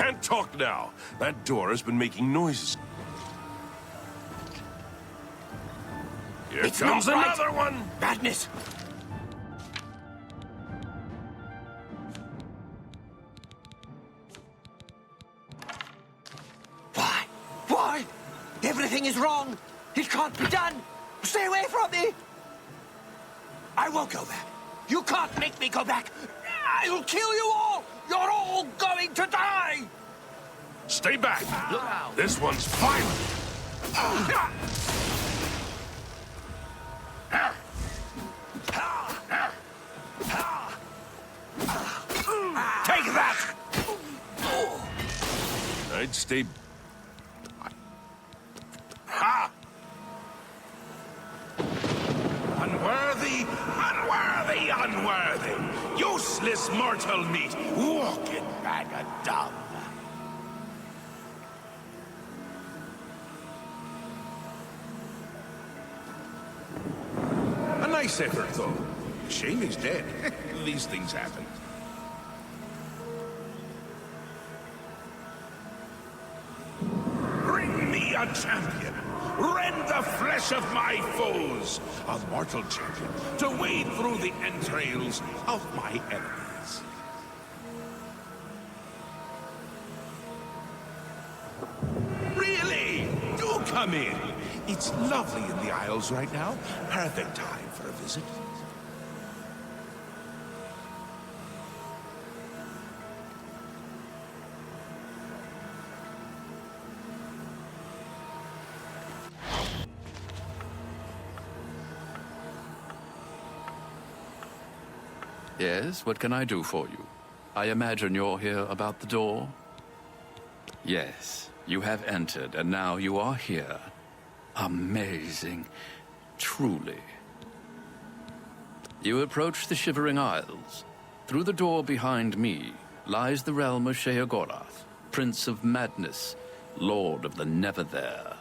Can't talk now. That door has been making noises. Here comes another one! Madness! Why? Why? Everything is wrong! It can't be done! Stay away from me! I won't go back. You can't make me go back! I'll kill you all! You're all going to die! Stay back! Look out! This one's violent! Take that! I'd stay... Ha! Unworthy, unworthy, unworthy! Useless mortal meat, walking bag of dung! A nice effort, though. Shame he's dead. These things happen. Bring me a champion! Rend the flesh of my foes! A mortal champion to wade through the entrails of my enemies. Really? Do come in! It's lovely in the Isles right now. Perfect time for a visit. Yes, what can I do for you? I imagine you're here about the door? Yes, you have entered, and now you are here. Amazing. Truly. You approach the Shivering Isles. Through the door behind me lies the realm of Sheogorath, Prince of Madness, Lord of the Never-There.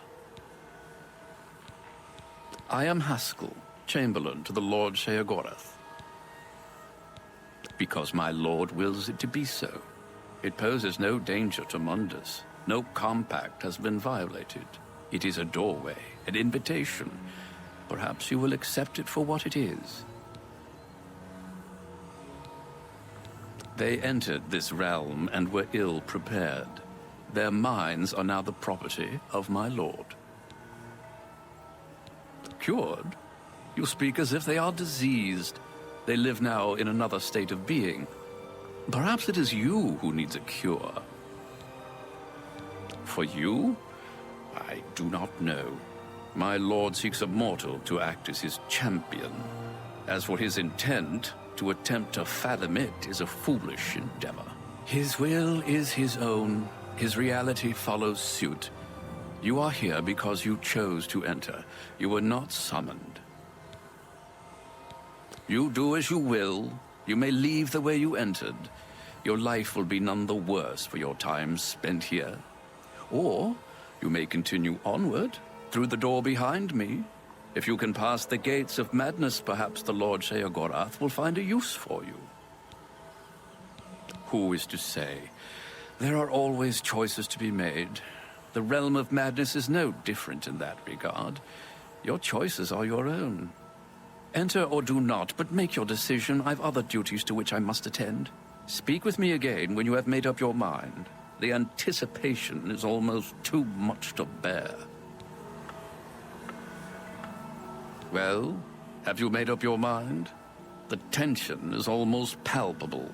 I am Haskill, Chamberlain to the Lord Sheogorath. Because my lord wills it to be so. It poses no danger to Mundus. No compact has been violated. It is a doorway, an invitation. Perhaps you will accept it for what it is. They entered this realm and were ill prepared. Their minds are now the property of my lord. Cured? You speak as if they are diseased. They live now in another state of being. Perhaps it is you who needs a cure. For you? I do not know. My lord seeks a mortal to act as his champion. As for his intent, to attempt to fathom it is a foolish endeavor. His will is his own. His reality follows suit. You are here because you chose to enter. You were not summoned. You do as you will. You may leave the way you entered. Your life will be none the worse for your time spent here. Or you may continue onward, through the door behind me. If you can pass the gates of madness, perhaps the Lord Sheogorath will find a use for you. Who is to say? There are always choices to be made. The realm of madness is no different in that regard. Your choices are your own. Enter or do not, but make your decision. I've other duties to which I must attend. Speak with me again when you have made up your mind. The anticipation is almost too much to bear. Well, have you made up your mind? The tension is almost palpable.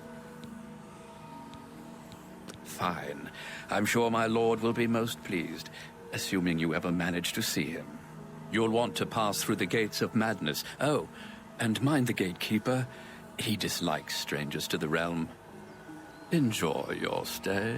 Fine. I'm sure my lord will be most pleased, assuming you ever manage to see him. You'll want to pass through the gates of madness. Oh, and mind the gatekeeper. He dislikes strangers to the realm. Enjoy your stay.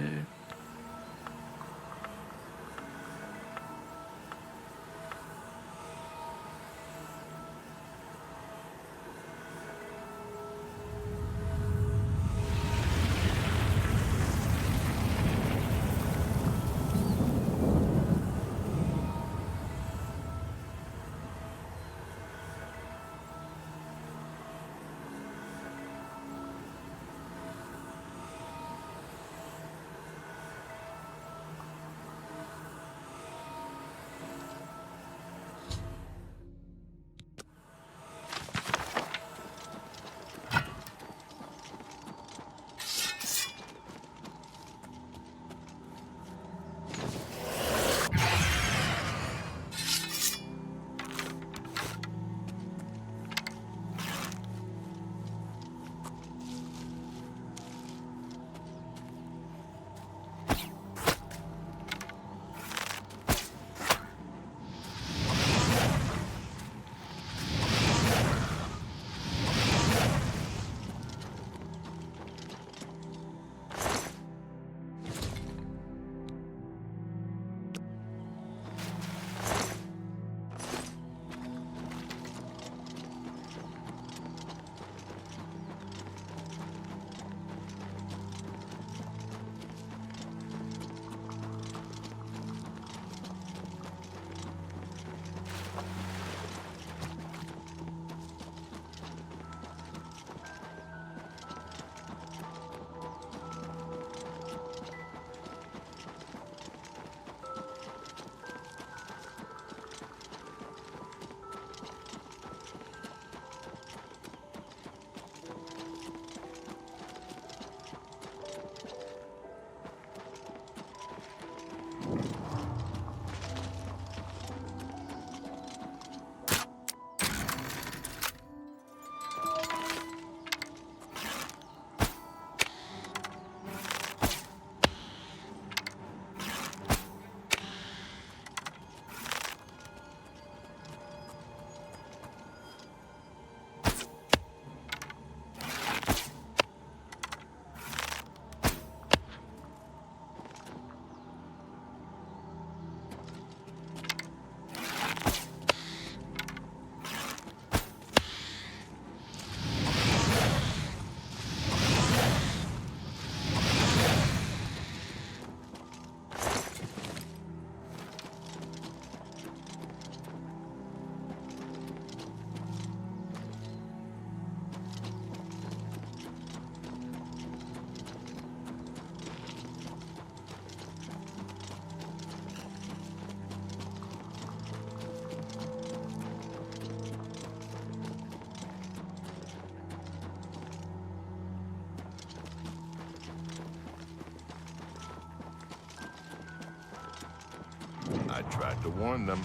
I tried to warn them.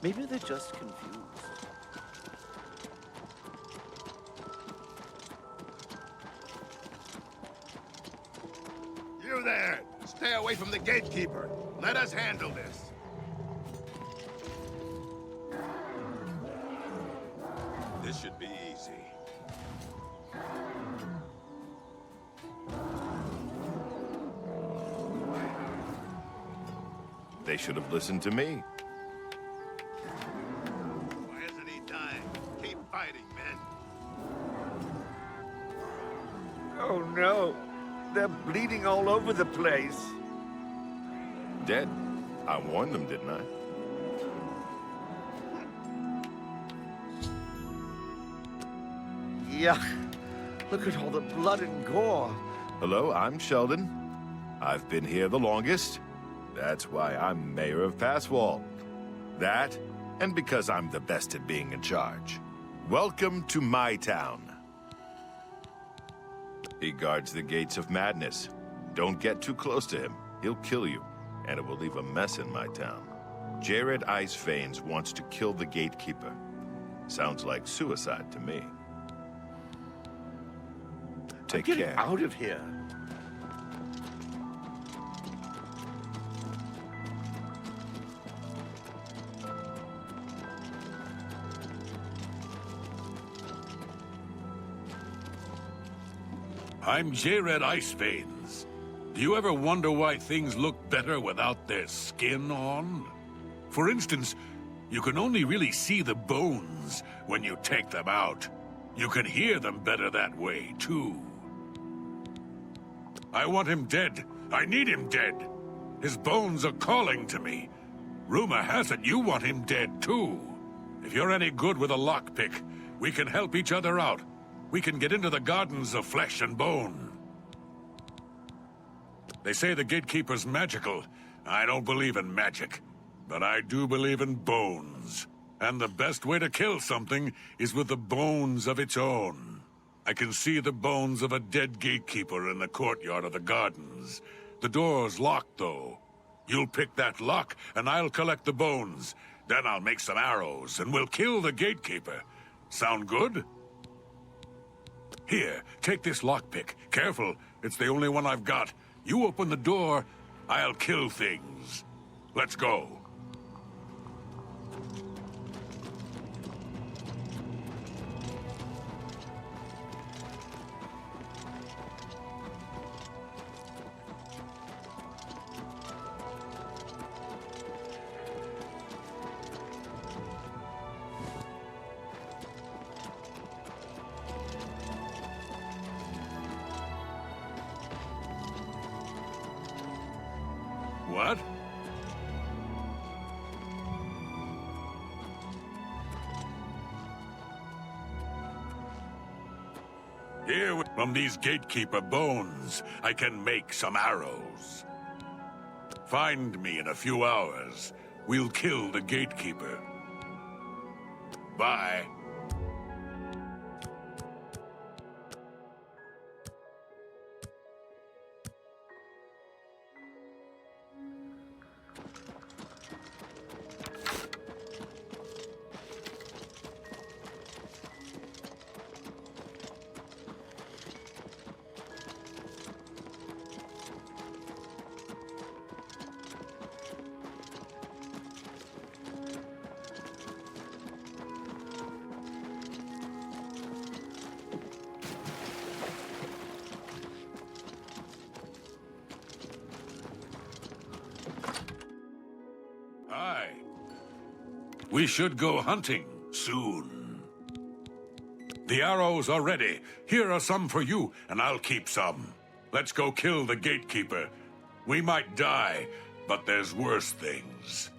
Maybe they're just confused. You there! Stay away from the gatekeeper. Let us handle this. This should be easy. They should have listened to me. Why isn't he dying? Keep fighting, men. Oh no! They're bleeding all over the place. Dead. I warned them, didn't I? Yuck. Look at all the blood and gore. Hello, I'm Sheldon. I've been here the longest. That's why I'm mayor of Passwall. That, and because I'm the best at being in charge. Welcome to my town. He guards the gates of madness. Don't get too close to him. He'll kill you, and it will leave a mess in my town. Jared Iceveins wants to kill the gatekeeper. Sounds like suicide to me. Take Get care. out of here. I'm Jared Iceveins. Do you ever wonder why things look better without their skin on? For instance, you can only really see the bones when you take them out. You can hear them better that way, too. I want him dead. I need him dead. His bones are calling to me. Rumor has it you want him dead, too. If you're any good with a lockpick, we can help each other out. We can get into the gardens of flesh and bone. They say the gatekeeper's magical. I don't believe in magic, but I do believe in bones. And the best way to kill something is with the bones of its own. I can see the bones of a dead gatekeeper in the courtyard of the gardens. The door's locked, though. You'll pick that lock, and I'll collect the bones. Then I'll make some arrows, and we'll kill the gatekeeper. Sound good? Here, take this lockpick. Careful, it's the only one I've got. You open the door, I'll kill things. Let's go. What? Here, from these gatekeeper bones, I can make some arrows. Find me in a few hours. We'll kill the gatekeeper. Bye. Hi. We should go hunting soon. The arrows are ready. Here are some for you, and I'll keep some. Let's go kill the gatekeeper. We might die, but there's worse things.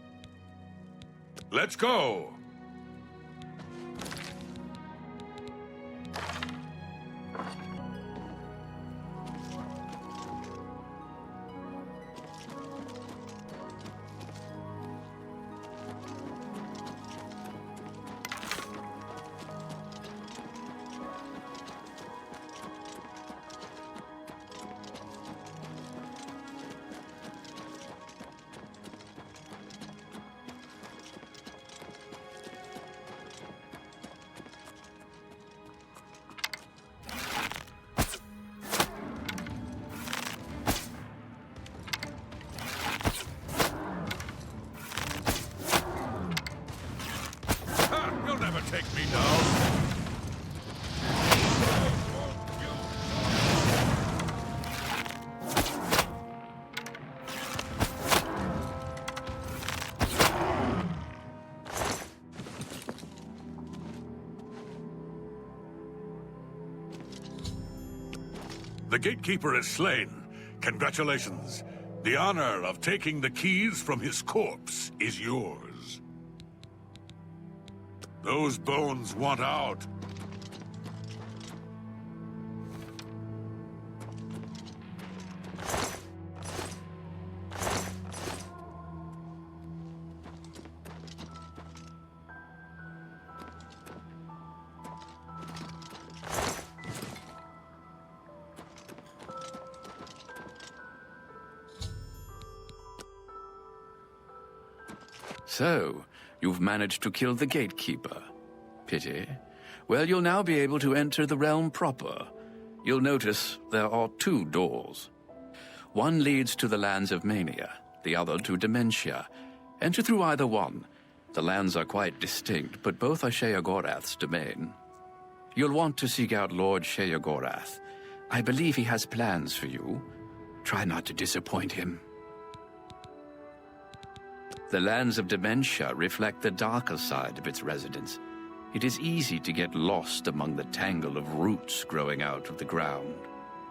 Let's go! The gatekeeper is slain. Congratulations. The honor of taking the keys from his corpse is yours. Those bones want out. So, you've managed to kill the gatekeeper. Pity. Well, you'll now be able to enter the realm proper. You'll notice there are 2 doors. One leads to the lands of Mania, the other to Dementia. Enter through either one. The lands are quite distinct, but both are Sheogorath's domain. You'll want to seek out Lord Sheogorath. I believe he has plans for you. Try not to disappoint him. The lands of Dementia reflect the darker side of its residents. It is easy to get lost among the tangle of roots growing out of the ground.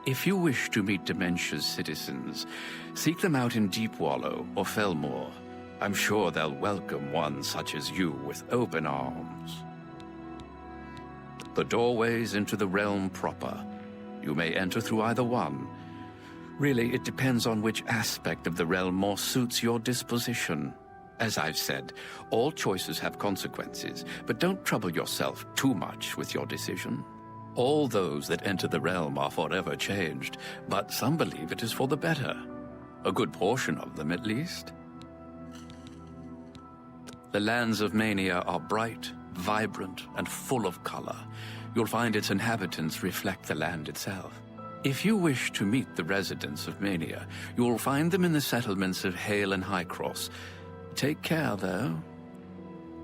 If you wish to meet Dementia's citizens, seek them out in Deepwallow or Felmore. I'm sure they'll welcome one such as you with open arms. The doorways into the realm proper. You may enter through either one. Really, it depends on which aspect of the realm more suits your disposition. As I've said, all choices have consequences, but don't trouble yourself too much with your decision. All those that enter the realm are forever changed, but some believe it is for the better. A good portion of them, at least. The lands of Mania are bright, vibrant, and full of color. You'll find its inhabitants reflect the land itself. If you wish to meet the residents of Mania, you'll find them in the settlements of Hale and Highcross. Take care, though.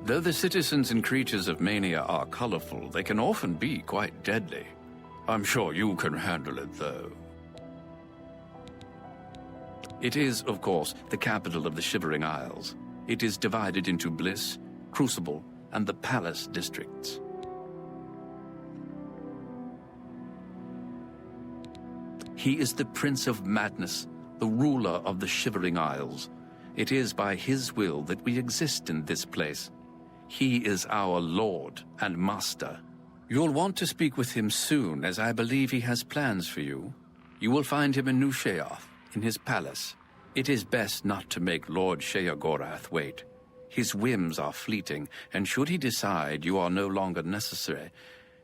Though the citizens and creatures of Mania are colorful, they can often be quite deadly. I'm sure you can handle it, though. It is, of course, the capital of the Shivering Isles. It is divided into Bliss, Crucible, and the Palace districts. He is the Prince of Madness, the ruler of the Shivering Isles. It is by his will that we exist in this place. He is our Lord and Master. You'll want to speak with him soon, as I believe he has plans for you. You will find him in New Sheoth, in his palace. It is best not to make Lord Sheogorath wait. His whims are fleeting, and should he decide you are no longer necessary,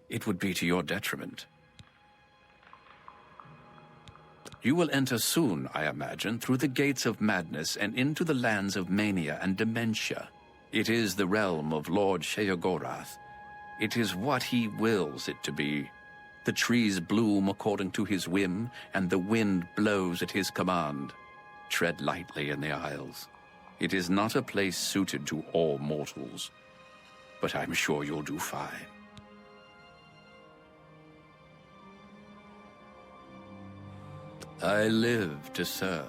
it would be to your detriment. You will enter soon, I imagine, through the gates of madness and into the lands of Mania and Dementia. It is the realm of Lord Sheogorath. It is what he wills it to be. The trees bloom according to his whim, and the wind blows at his command. Tread lightly in the Isles. It is not a place suited to all mortals, but I'm sure you'll do fine. I live to serve.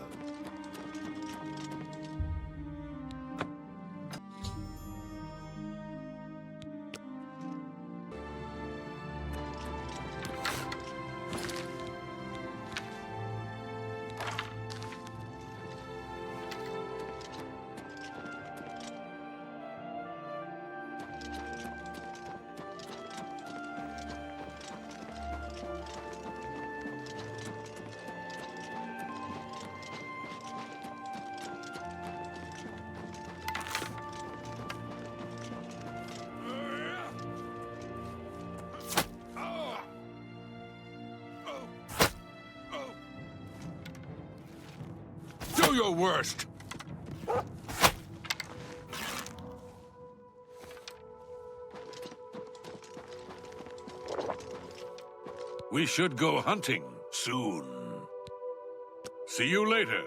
Do your worst! We should go hunting soon. See you later.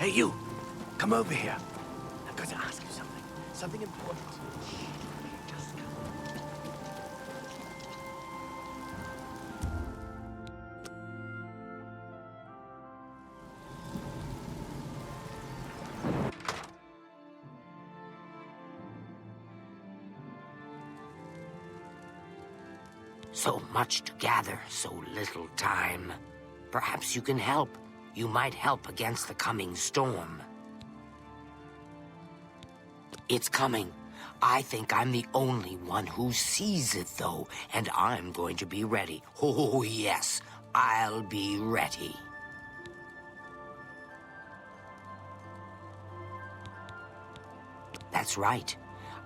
Hey, you! Come over here. I've got to ask you something. Something important. Just come. So much to gather, so little time. Perhaps you can help. You might help against the coming storm. It's coming. I think I'm the only one who sees it, though, and I'm going to be ready. Oh, yes, I'll be ready. That's right.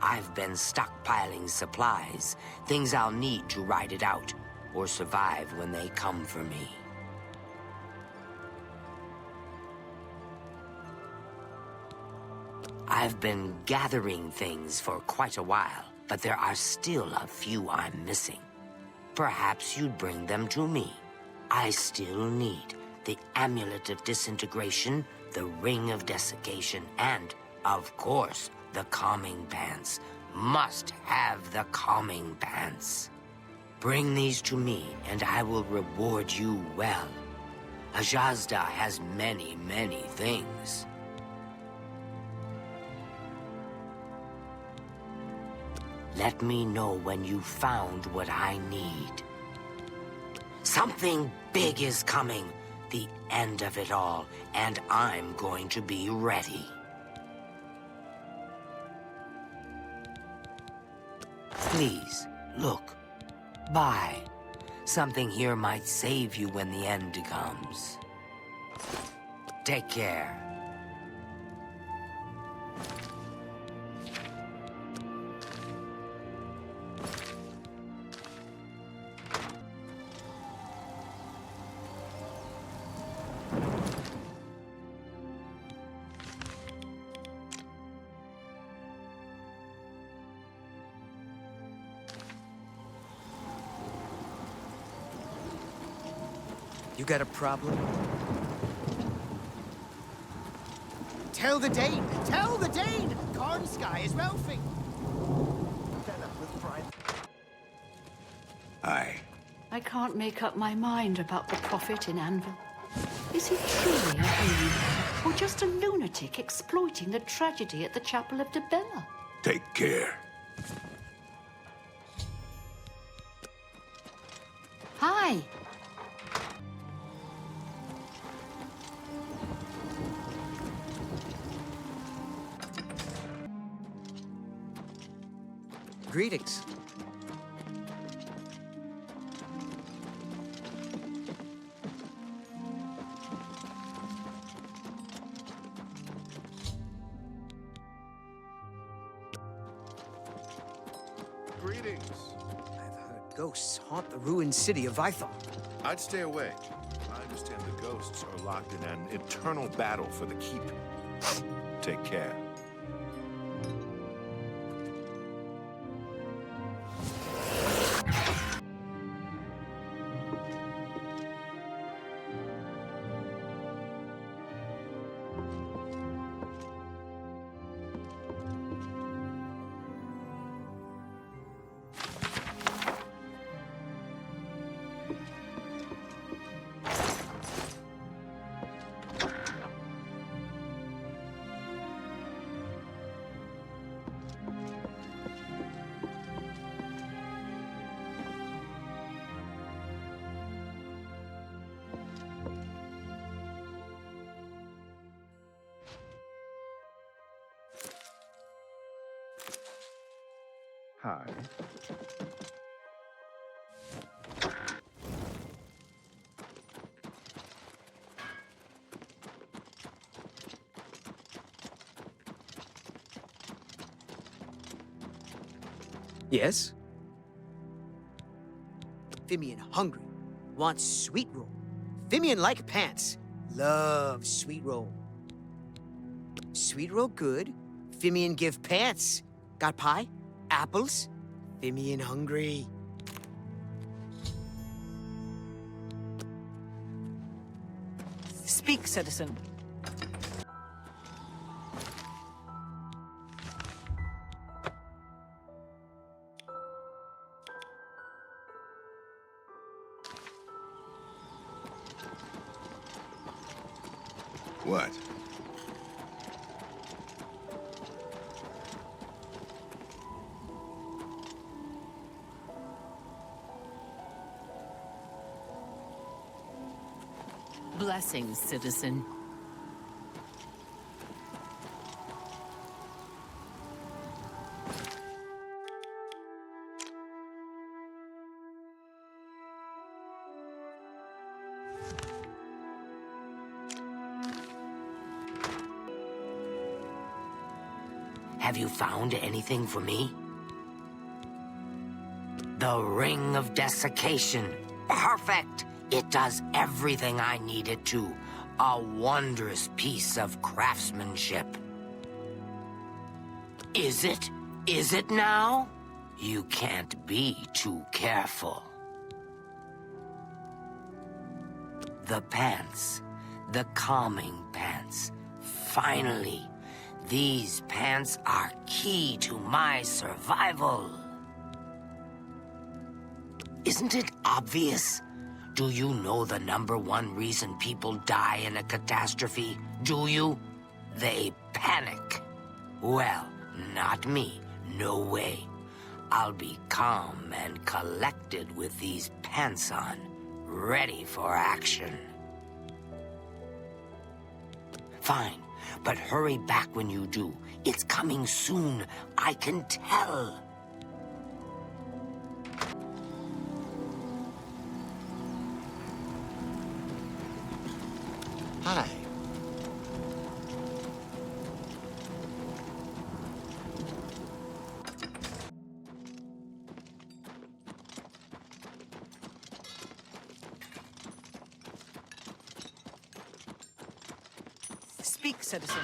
I've been stockpiling supplies, things I'll need to ride it out, or survive when they come for me. I've been gathering things for quite a while, but there are still a few I'm missing. Perhaps you'd bring them to me. I still need the Amulet of Disintegration, the Ring of Desiccation, and, of course, the Calming Pants. Must have the Calming Pants. Bring these to me, and I will reward you well. Ajazda has many, many things. Let me know when you've found what I need. Something big is coming, the end of it all, and I'm going to be ready. Please, look. Bye. Something here might save you when the end comes. Take care. You got a problem? Tell the Dane! Tell the Dane! Cornsky is Ralphing! Aye. I can't make up my mind about the prophet in Anvil. Is he truly a hero, or just a lunatic exploiting the tragedy at the Chapel of Debella? Take care. Hi! Greetings. Greetings. I've heard ghosts haunt the ruined city of Ithar. I'd stay away. I understand the ghosts are locked in an eternal battle for the keep. Take care. Hi. Yes? Fimian hungry. Wants sweet roll. Fimian like pants. Love sweet roll. Sweet roll good. Fimian give pants. Got pie? Apples? Fimian hungry. Speak, citizen. What? Blessings, citizen. Have you found anything for me? The Ring of Desiccation. Perfect! It does everything I need it to. A wondrous piece of craftsmanship. Is it? Is it now? You can't be too careful. The pants. The calming pants. Finally, these pants are key to my survival. Isn't it obvious? Do you know the #1 reason people die in a catastrophe? Do you? They panic. Well, not me. No way. I'll be calm and collected with these pants on, ready for action. Fine, but hurry back when you do. It's coming soon. I can tell. Hi. Speak, citizen.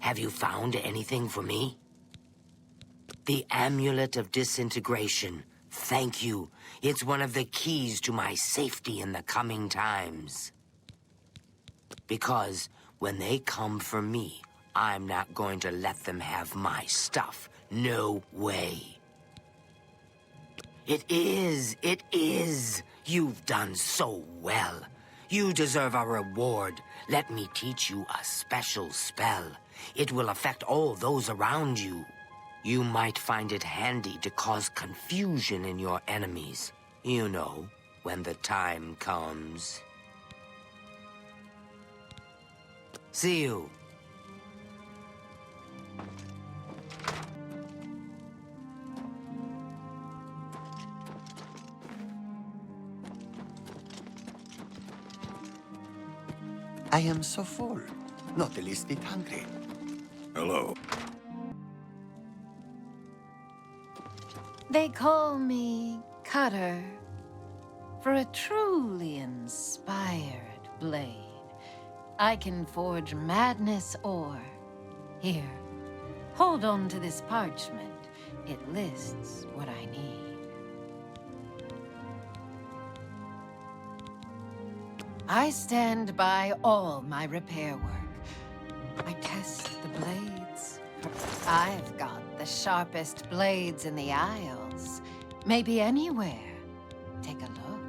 Have you found anything for me? The Amulet of Disintegration. Thank you. It's one of the keys to my safety in the coming times. Because when they come for me, I'm not going to let them have my stuff. No way. It is. You've done so well. You deserve a reward. Let me teach you a special spell. It will affect all those around you. You might find it handy to cause confusion in your enemies. You know, when the time comes. See you. I am so full, not the least bit hungry. Hello. They call me Cutter. For a truly inspired blade, I can forge madness ore. Here, hold on to this parchment. It lists what I need. I stand by all my repair work. I test the blades. I've got the sharpest blades in the Isles. Maybe anywhere. Take a look.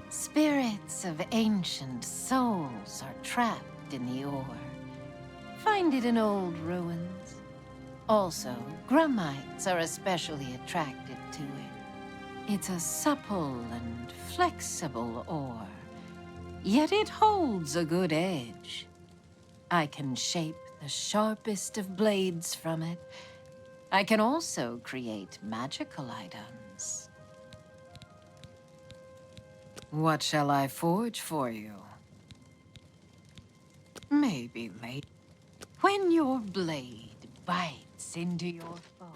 Spirits of ancient souls are trapped in the ore. Find it in old ruins. Also, grummites are especially attracted to it. It's a supple and flexible ore, yet it holds a good edge. I can shape the sharpest of blades from it. I can also create magical items. What shall I forge for you? Maybe later. When your blade bites into your foe.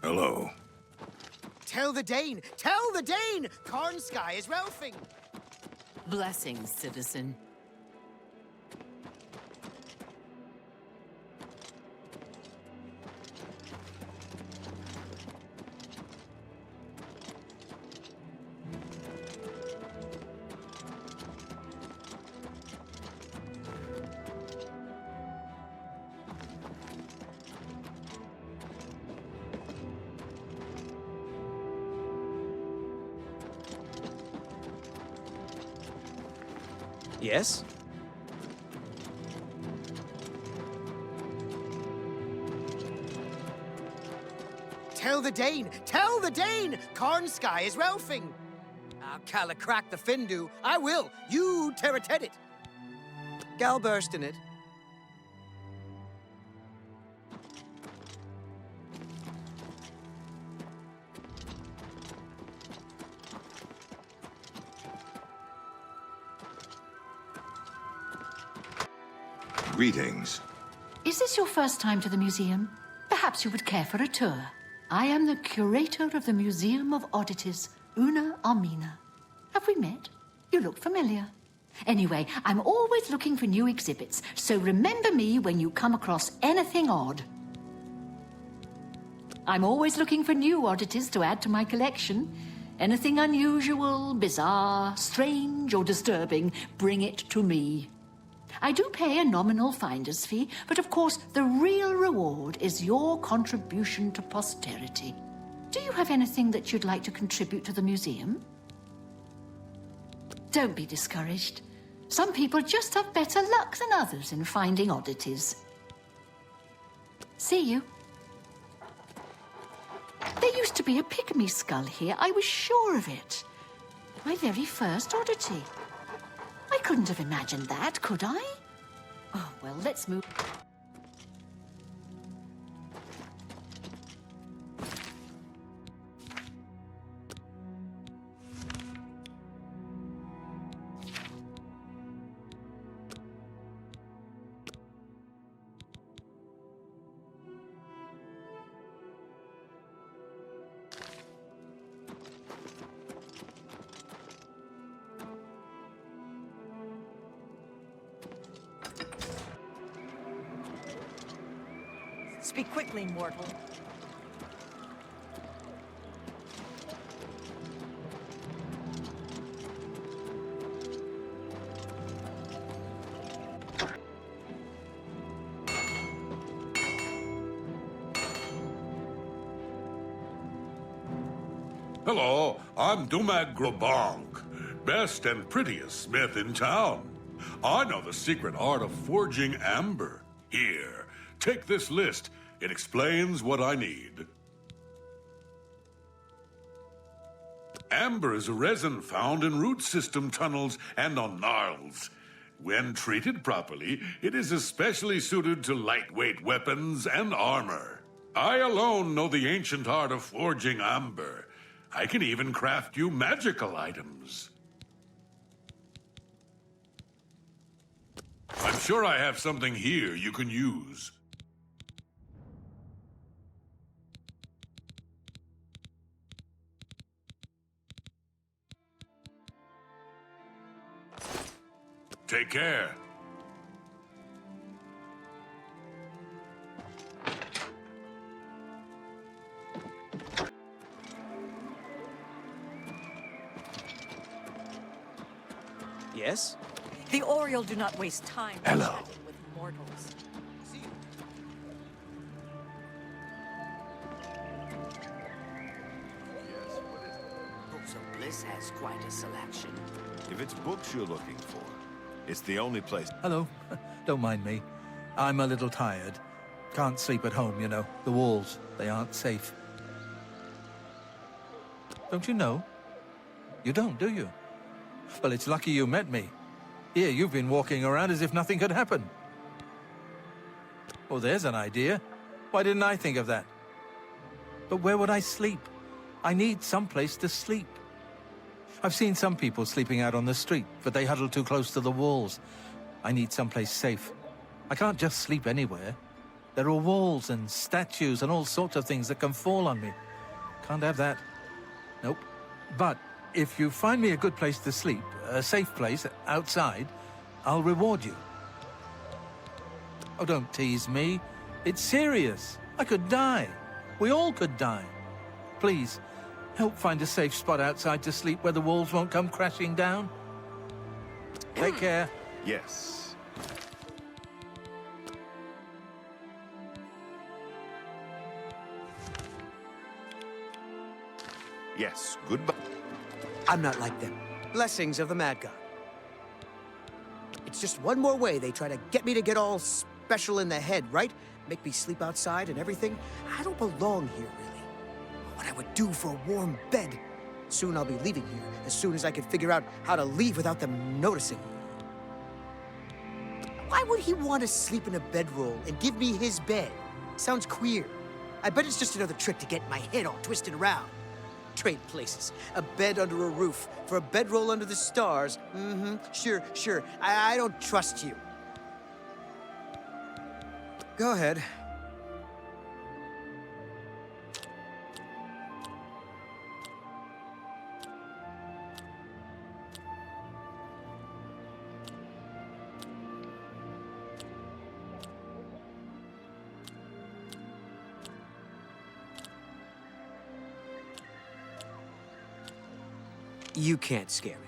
Hello. Tell the Dane! Tell the Dane! Cornsky is Ralphing! Blessings, citizen. Yes? Tell the Dane! Tell the Dane! Cornsky is Ralphing! I'll calla crack the Findu. I will! You terrated it! Gal burst in it. Greetings. Is this your first time to the museum? Perhaps you would care for a tour. I am the curator of the Museum of Oddities, Una Armina. Have we met? You look familiar. Anyway, I'm always looking for new exhibits, so remember me when you come across anything odd. I'm always looking for new oddities to add to my collection. Anything unusual, bizarre, strange, or disturbing, bring it to me. I do pay a nominal finder's fee, but of course the real reward is your contribution to posterity. Do you have anything that you'd like to contribute to the museum? Don't be discouraged. Some people just have better luck than others in finding oddities. See you. There used to be a pygmy skull here. I was sure of it. My very first oddity. I couldn't have imagined that, could I? Oh, well, let's move. Speak quickly, mortal. Hello, I'm Dumag Grobonk, best and prettiest smith in town. I know the secret art of forging amber. Here, take this list. It explains what I need. Amber is a resin found in root system tunnels and on gnarls. When treated properly, it is especially suited to lightweight weapons and armor. I alone know the ancient art of forging amber. I can even craft you magical items. I'm sure I have something here you can use. Take care. Yes? The Oriole do not waste time chatting with mortals. Books of Bliss has quite a selection. If it's books you're looking for, it's the only place. Hello. Don't mind me. I'm a little tired. Can't sleep at home, you know. The walls, they aren't safe. Don't you know? You don't, do you? Well, it's lucky you met me. Here, you've been walking around as if nothing could happen. Oh, there's an idea. Why didn't I think of that? But where would I sleep? I need some place to sleep. I've seen some people sleeping out on the street, but they huddle too close to the walls. I need someplace safe. I can't just sleep anywhere. There are walls and statues and all sorts of things that can fall on me. Can't have that. Nope. But if you find me a good place to sleep, a safe place outside, I'll reward you. Oh, don't tease me. It's serious. I could die. We all could die. Please, help find a safe spot outside to sleep where the walls won't come crashing down. Take care. Yes. Yes, goodbye. I'm not like them. Blessings of the Mad God. It's just one more way they try to get me to get all special in the head, right? Make me sleep outside and everything. I don't belong here, really. What I would do for a warm bed. Soon I'll be leaving here, as soon as I can figure out how to leave without them noticing. Why would he want to sleep in a bedroll and give me his bed? Sounds queer. I bet it's just another trick to get my head all twisted around. Trade places. A bed under a roof. For a bedroll under the stars. Mm-hmm. Sure. I don't trust you. Go ahead. You can't scare me.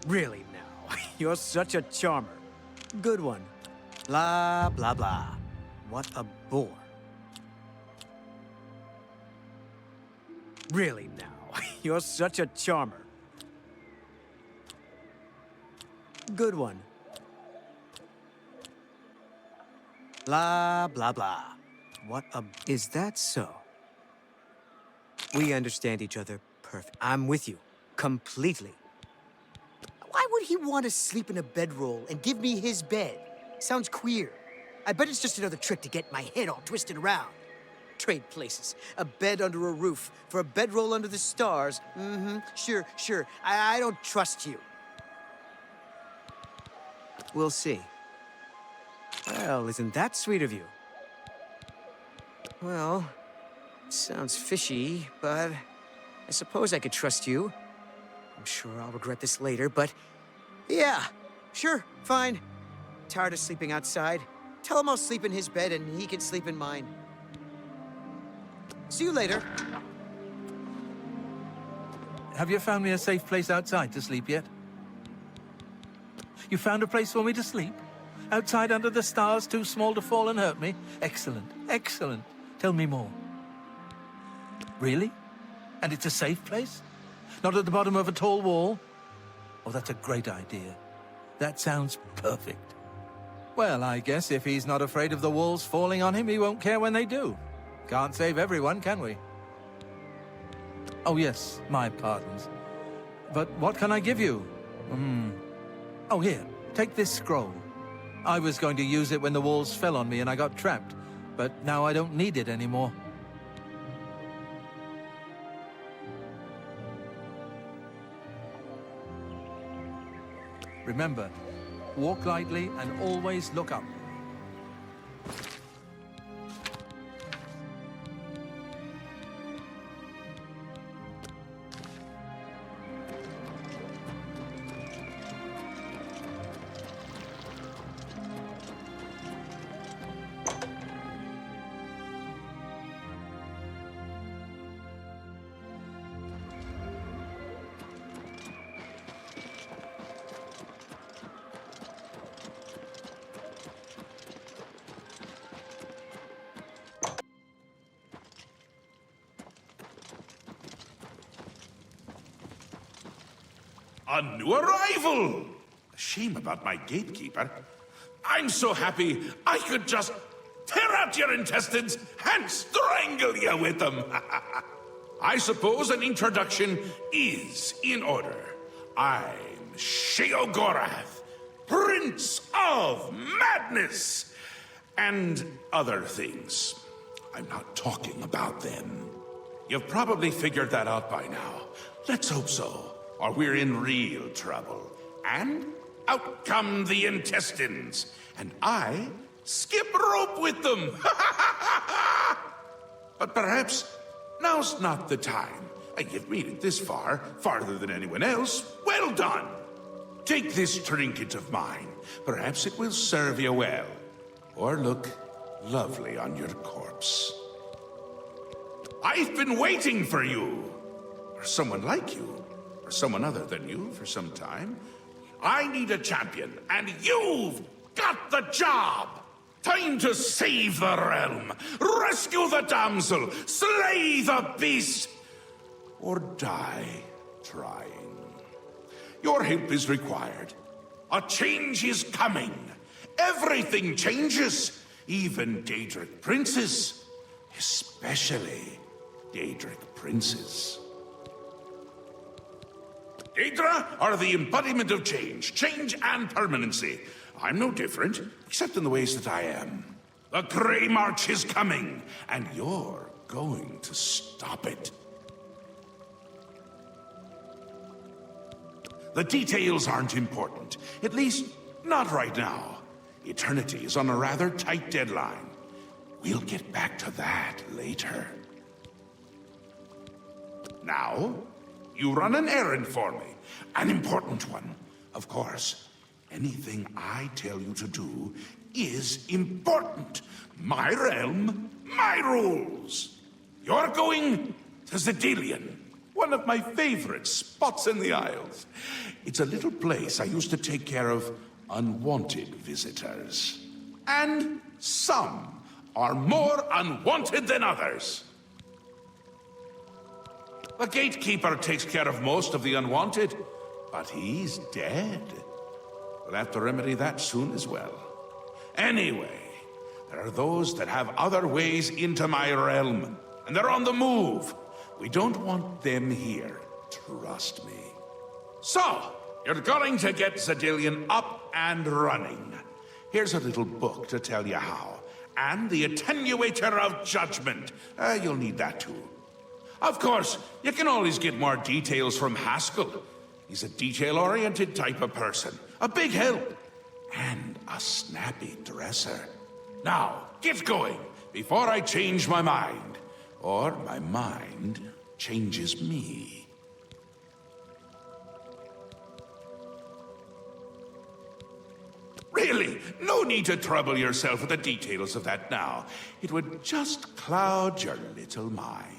Really now, you're such a charmer. Good one. Blah, blah, blah. What a bore. Really now, you're such a charmer. Good one. Blah, blah, blah. What a... Is that so? We understand each other perfect. I'm with you. Completely. Why would he want to sleep in a bedroll and give me his bed? Sounds queer. I bet it's just another trick to get my head all twisted around. Trade places. A bed under a roof. For a bedroll under the stars. Mm-hmm. Sure. I don't trust you. We'll see. Well, isn't that sweet of you? Well... sounds fishy, but I suppose I could trust you. I'm sure I'll regret this later, but yeah, sure, fine. Tired of sleeping outside. Tell him I'll sleep in his bed and he can sleep in mine. See you later. Have you found me a safe place outside to sleep yet? You found a place for me to sleep? Outside under the stars, too small to fall and hurt me? Excellent, excellent. Tell me more. Really? And it's a safe place? Not at the bottom of a tall wall? Oh, that's a great idea. That sounds perfect. Well, I guess if he's not afraid of the walls falling on him, he won't care when they do. Can't save everyone, can we? Oh, yes, my pardons. But what can I give you? Oh, here, take this scroll. I was going to use it when the walls fell on me and I got trapped, but now I don't need it anymore. Remember, walk lightly and always look up. A new arrival! A shame about my gatekeeper. I'm so happy I could just tear out your intestines and strangle you with them. I suppose an introduction is in order. I'm Sheogorath, Prince of Madness, and other things. I'm not talking about them. You've probably figured that out by now. Let's hope so. Or we're in real trouble. And out come the intestines. And I skip rope with them. But perhaps now's not the time. You've made it this far, farther than anyone else. Well done. Take this trinket of mine. Perhaps it will serve you well. Or look lovely on your corpse. I've been waiting for you. Or someone like you. Someone other than you for some time. I need a champion, and you've got the job! Time to save the realm, rescue the damsel, slay the beast, or die trying. Your help is required. A change is coming. Everything changes, even Daedric princes, especially Daedric princes. Daedra are the embodiment of change and permanency. I'm no different, except in the ways that I am. The Grey March is coming, and you're going to stop it. The details aren't important, at least not right now. Eternity is on a rather tight deadline. We'll get back to that later. Now, you run an errand for me. An important one. Of course, anything I tell you to do is important. My realm, my rules. You're going to Zidilian, one of my favorite spots in the Isles. It's a little place I used to take care of unwanted visitors. And some are more unwanted than others. The gatekeeper takes care of most of the unwanted, but he's dead. We'll have to remedy that soon as well. Anyway, there are those that have other ways into my realm, and they're on the move. We don't want them here, trust me. So, you're going to get Zidilian up and running. Here's a little book to tell you how, and the Attenuator of Judgment. You'll need that too. Of course, you can always get more details from Haskill. He's a detail-oriented type of person. A big help. And a snappy dresser. Now, get going, before I change my mind. Or my mind changes me. Really, no need to trouble yourself with the details of that now. It would just cloud your little mind.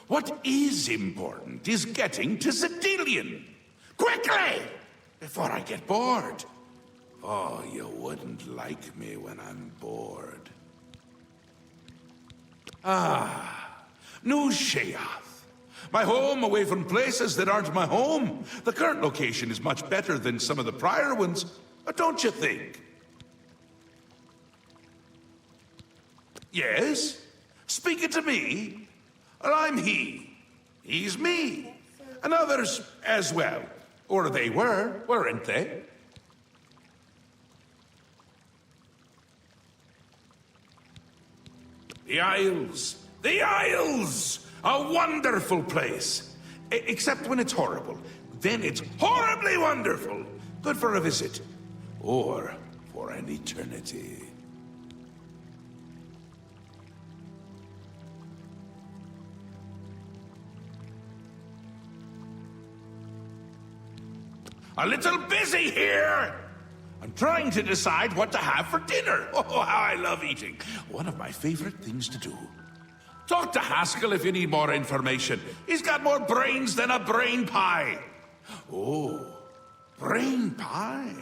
What is important is getting to Zidilian. Quickly! Before I get bored. Oh, you wouldn't like me when I'm bored. New Sheogorath. My home away from places that aren't my home. The current location is much better than some of the prior ones, don't you think? Yes? Speaking to me? Well, I'm he. He's me. And others as well. Or they were, weren't they? The Isles! The Isles! A wonderful place! Except when it's horrible. Then it's horribly wonderful! Good for a visit. Or for an eternity. A little busy here! I'm trying to decide what to have for dinner. Oh, how I love eating. One of my favorite things to do. Talk to Haskill if you need more information. He's got more brains than a brain pie. Oh, brain pie.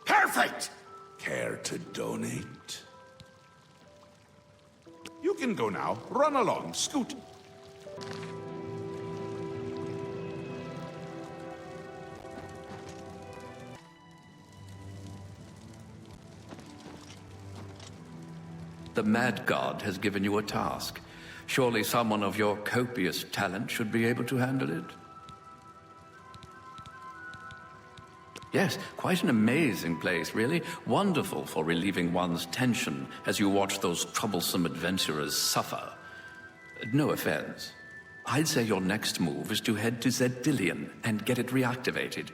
Perfect! Care to donate? You can go now. Run along, scoot. The Mad God has given you a task. Surely someone of your copious talent should be able to handle it. Yes, quite an amazing place, really. Wonderful for relieving one's tension as you watch those troublesome adventurers suffer. No offense. I'd say your next move is to head to Zidilian and get it reactivated.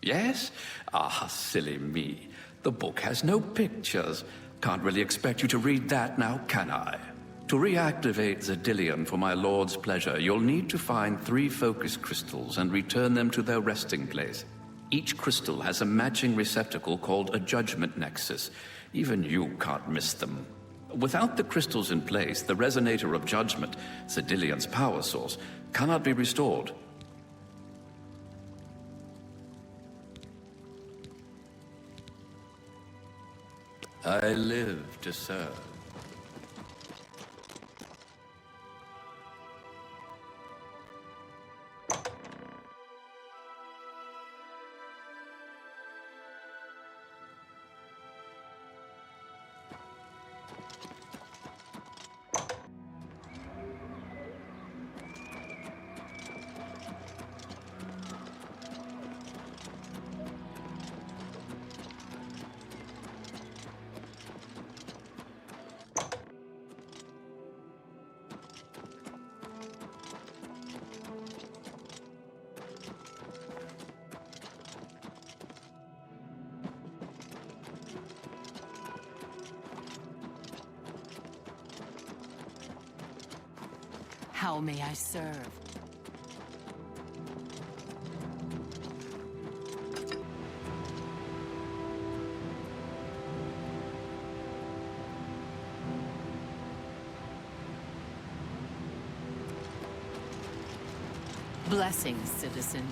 Yes? Ah, silly me. The book has no pictures. Can't really expect you to read that now, can I? To reactivate Zidilian for my lord's pleasure, you'll need to find 3 focus crystals and return them to their resting place. Each crystal has a matching receptacle called a judgment nexus. Even you can't miss them. Without the crystals in place, the resonator of judgment, Zidilian's power source, cannot be restored. I live to serve. How may I serve? Blessings, citizen.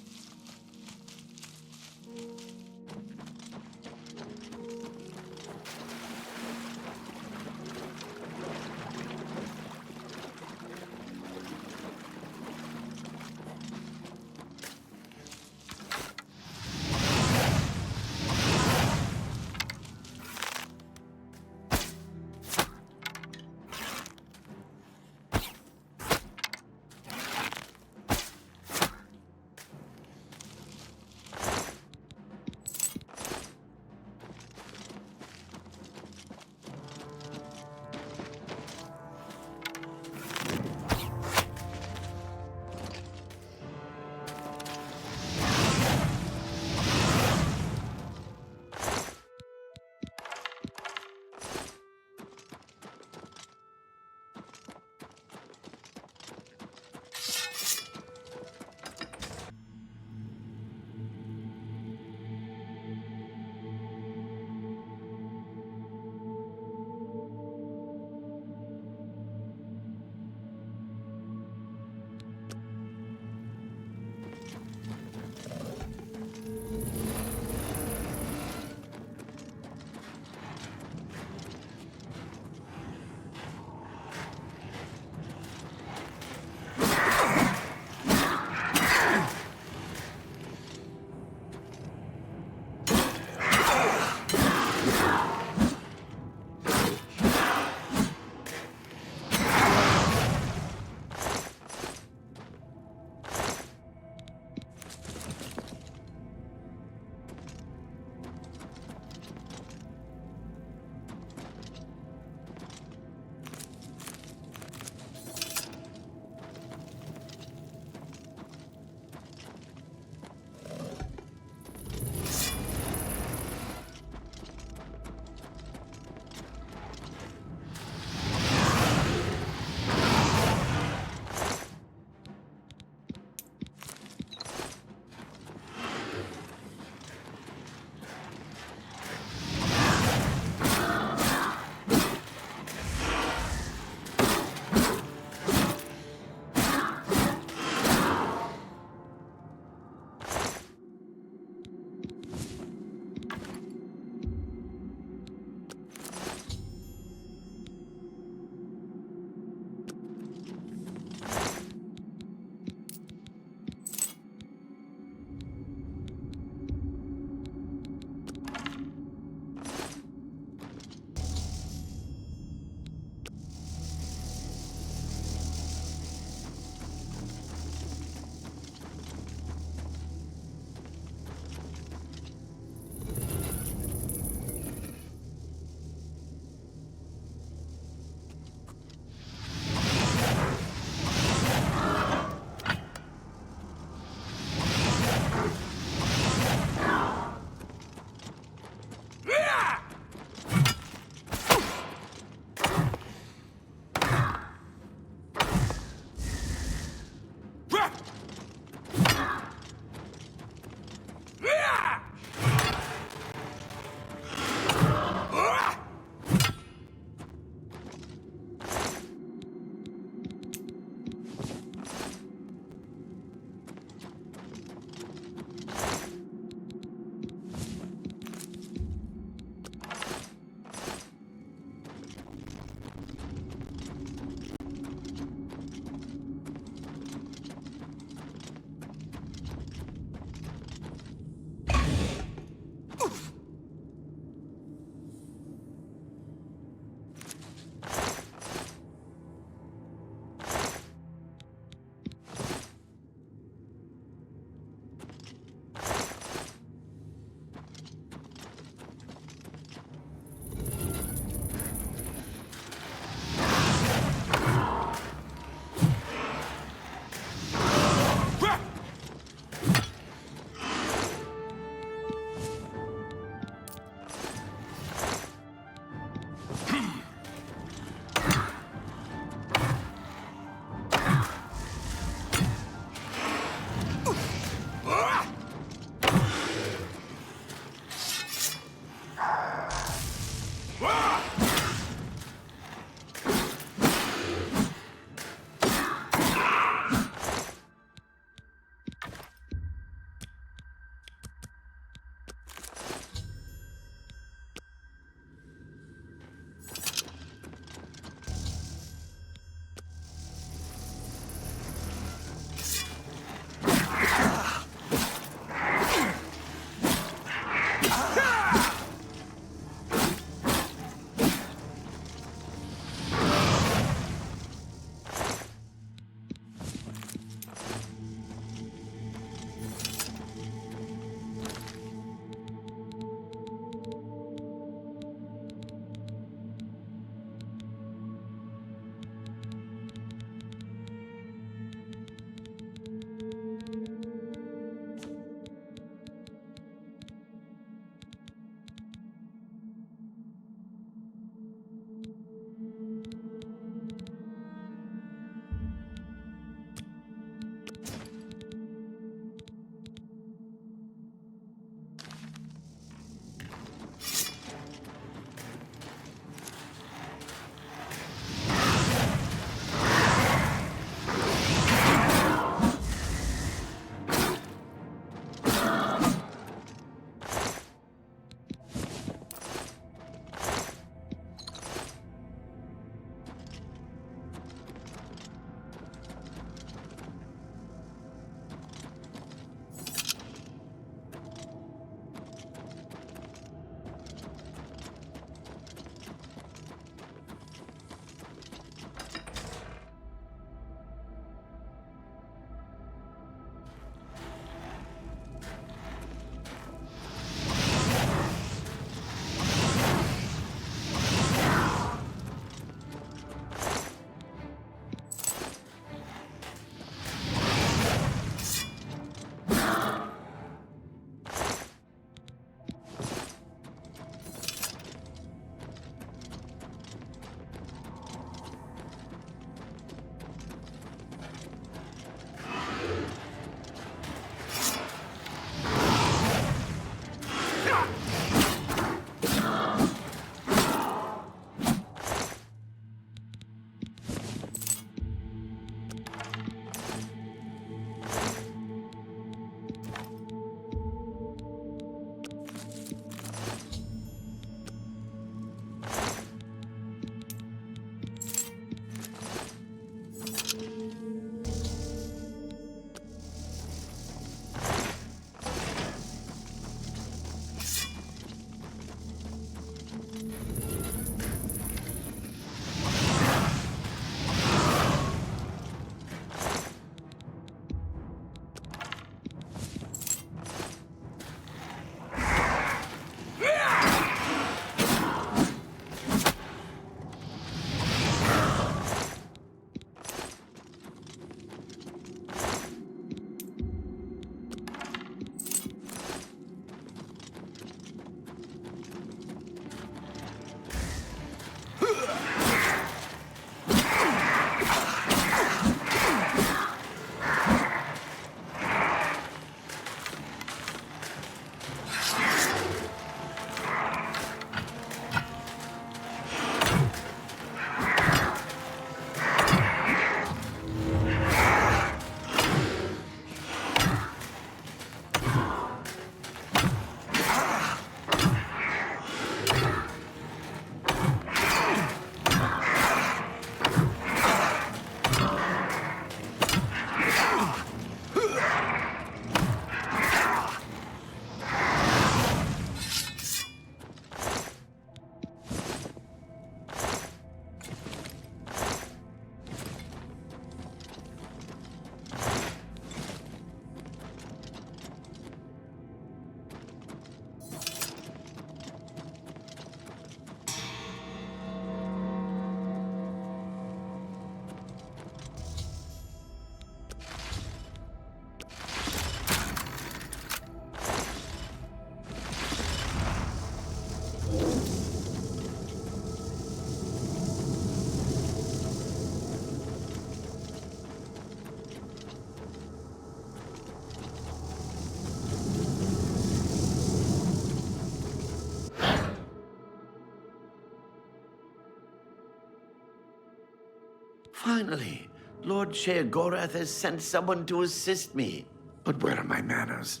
Finally, Lord Sheogorath has sent someone to assist me. But where are my manners?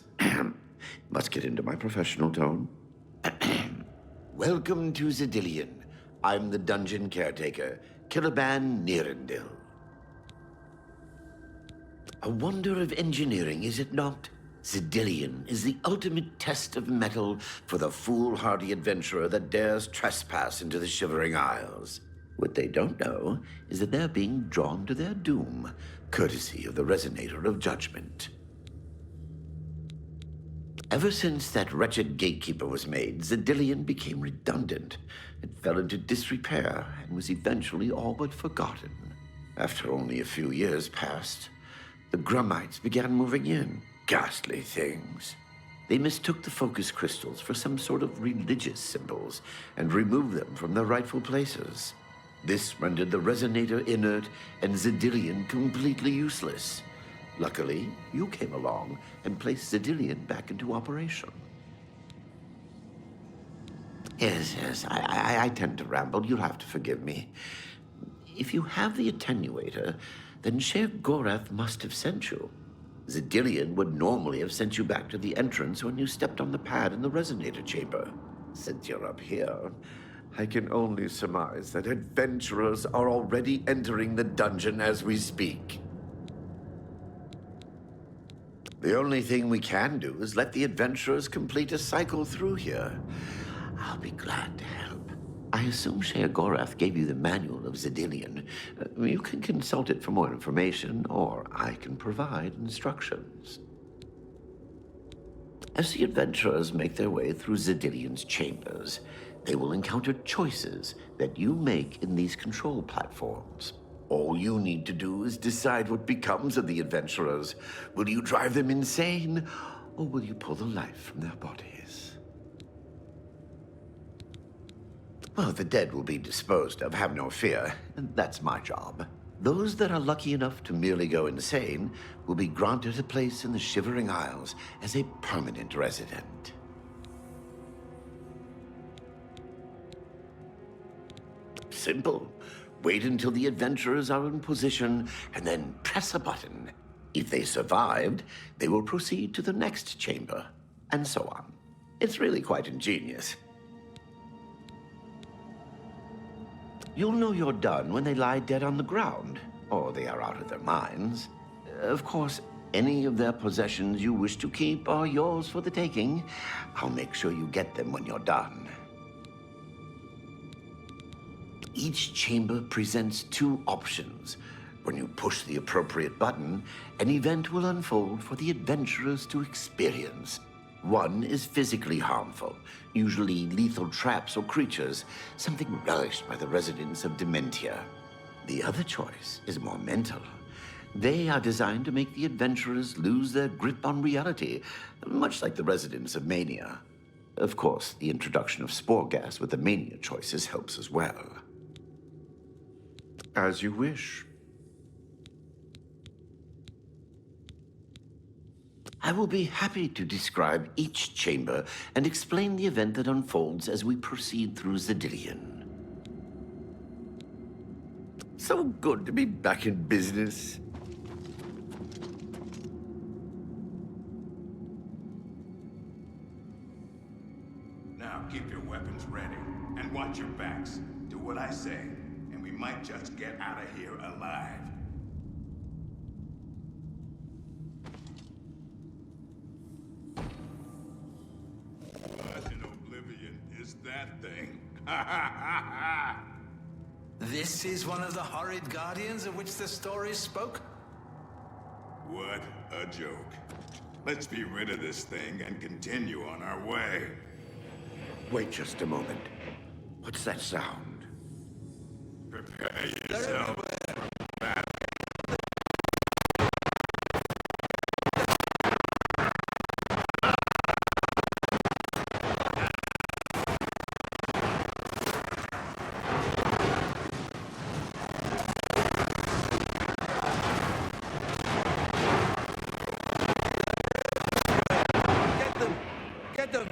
Must get into my professional tone. Welcome to Zidilian. I'm the dungeon caretaker, Killaban Nirendil. A wonder of engineering, is it not? Zidilian is the ultimate test of mettle for the foolhardy adventurer that dares trespass into the Shivering Isles. What they don't know is that they're being drawn to their doom, courtesy of the Resonator of Judgment. Ever since that wretched gatekeeper was made, Zidilian became redundant. It fell into disrepair and was eventually all but forgotten. After only a few years passed, the Grummites began moving in. Ghastly things. They mistook the focus crystals for some sort of religious symbols and removed them from their rightful places. This rendered the Resonator inert and Zidilian completely useless. Luckily, you came along and placed Zidilian back into operation. Yes, I tend to ramble. You'll have to forgive me. If you have the attenuator, then Sheogorath must have sent you. Zidilian would normally have sent you back to the entrance when you stepped on the pad in the Resonator chamber. Since you're up here, I can only surmise that adventurers are already entering the dungeon as we speak. The only thing we can do is let the adventurers complete a cycle through here. I'll be glad to help. I assume Sheogorath gave you the manual of Zidilian. You can consult it for more information, or I can provide instructions. As the adventurers make their way through Zidilian's chambers, they will encounter choices that you make in these control platforms. All you need to do is decide what becomes of the adventurers. Will you drive them insane, or will you pull the life from their bodies? Well, the dead will be disposed of, have no fear. That's my job. Those that are lucky enough to merely go insane will be granted a place in the Shivering Isles as a permanent resident. Simple. Wait until the adventurers are in position, and then press a button. If they survived, they will proceed to the next chamber, and so on. It's really quite ingenious. You'll know you're done when they lie dead on the ground, or they are out of their minds. Of course, any of their possessions you wish to keep are yours for the taking. I'll make sure you get them when you're done. Each chamber presents two options. When you push the appropriate button, an event will unfold for the adventurers to experience. One is physically harmful, usually lethal traps or creatures, something relished by the residents of Dementia. The other choice is more mental. They are designed to make the adventurers lose their grip on reality, much like the residents of Mania. Of course, the introduction of spore gas with the Mania choices helps as well. As you wish. I will be happy to describe each chamber and explain the event that unfolds as we proceed through Zidilian. So good to be back in business. Now keep your weapons ready and watch your backs. Do what I say, and we might just get out of here alive. What in Oblivion is that thing? This is one of the horrid guardians of which the stories spoke? What a joke. Let's be rid of this thing and continue on our way. Wait just a moment. What's that sound? Prepare yourself. Get them!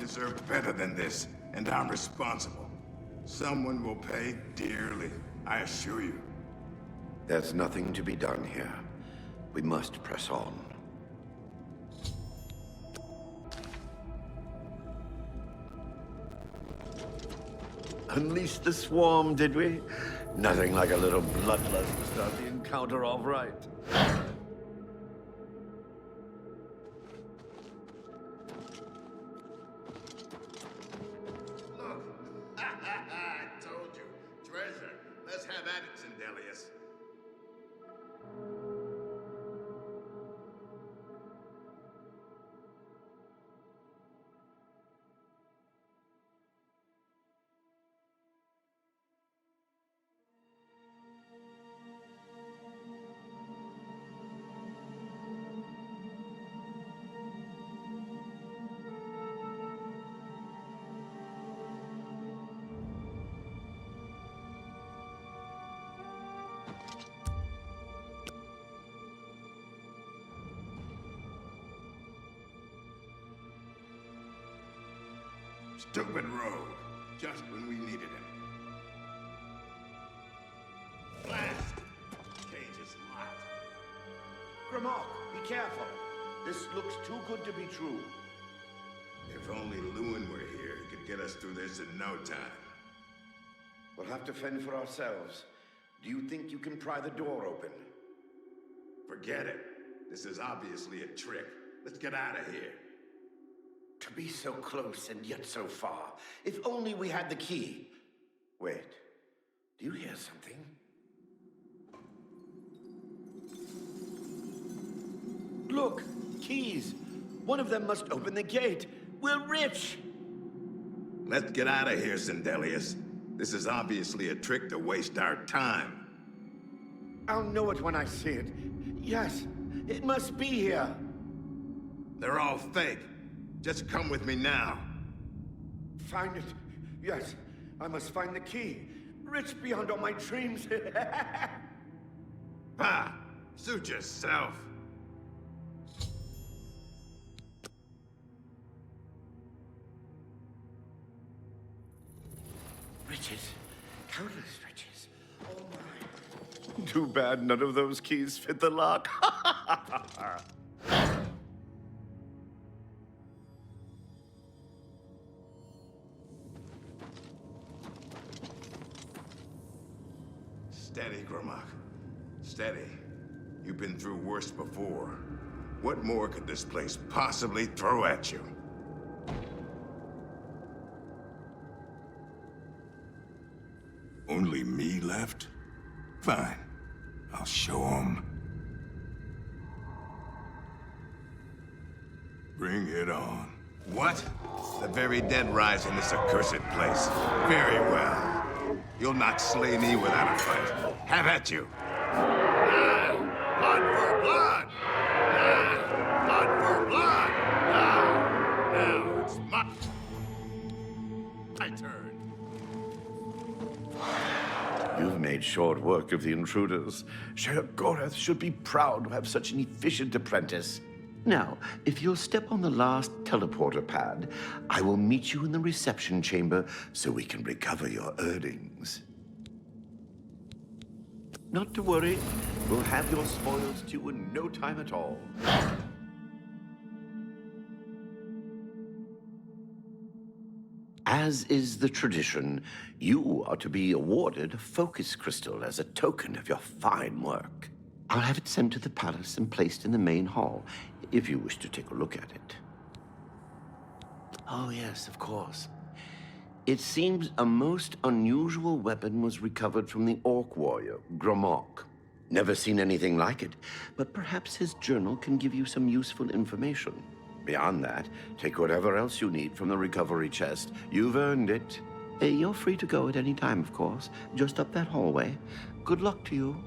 deserve better than this, and I'm responsible. Someone will pay dearly, I assure you. There's nothing to be done here. We must press on. Unleashed the swarm, did we? Nothing like a little bloodlust to start the encounter off right. Look! I told you. Treasure. Let's have at it, Zidilian. Stupid rogue. Just when we needed him. Blast! Cage is locked. Brelock, be careful. This looks too good to be true. If only Lewin were here, he could get us through this in no time. We'll have to fend for ourselves. Do you think you can pry the door open? Forget it. This is obviously a trick. Let's get out of here. To be so close and yet so far. If only we had the key. Wait. Do you hear something? Look! Keys! One of them must open the gate. We're rich! Let's get out of here, Zidilian. This is obviously a trick to waste our time. I'll know it when I see it. Yes, it must be here. They're all fake. Just come with me now. Find it. Yes, I must find the key. Rich beyond all my dreams. Ha! Suit yourself. Riches. Countless riches. Oh my. Too bad none of those keys fit the lock. Steady, Brelock. Steady. You've been through worse before. What more could this place possibly throw at you? Only me left? Fine. I'll show 'em. Bring it on. What? The very dead rise in this accursed place. Very well. You'll not slay me without a fight. Have at you. Blood for blood! Blood for blood! Now it's my turn. You've made short work of the intruders. Sheogorath should be proud to have such an efficient apprentice. Now, if you'll step on the last teleporter pad, I will meet you in the reception chamber so we can recover your earnings. Not to worry, we'll have your spoils to you in no time at all. As is the tradition, you are to be awarded a focus crystal as a token of your fine work. I'll have it sent to the palace and placed in the main hall, if you wish to take a look at it. Oh yes, of course. It seems a most unusual weapon was recovered from the orc warrior, Brelock. Never seen anything like it, but perhaps his journal can give you some useful information. Beyond that, take whatever else you need from the recovery chest. You've earned it. You're free to go at any time, of course, just up that hallway. Good luck to you.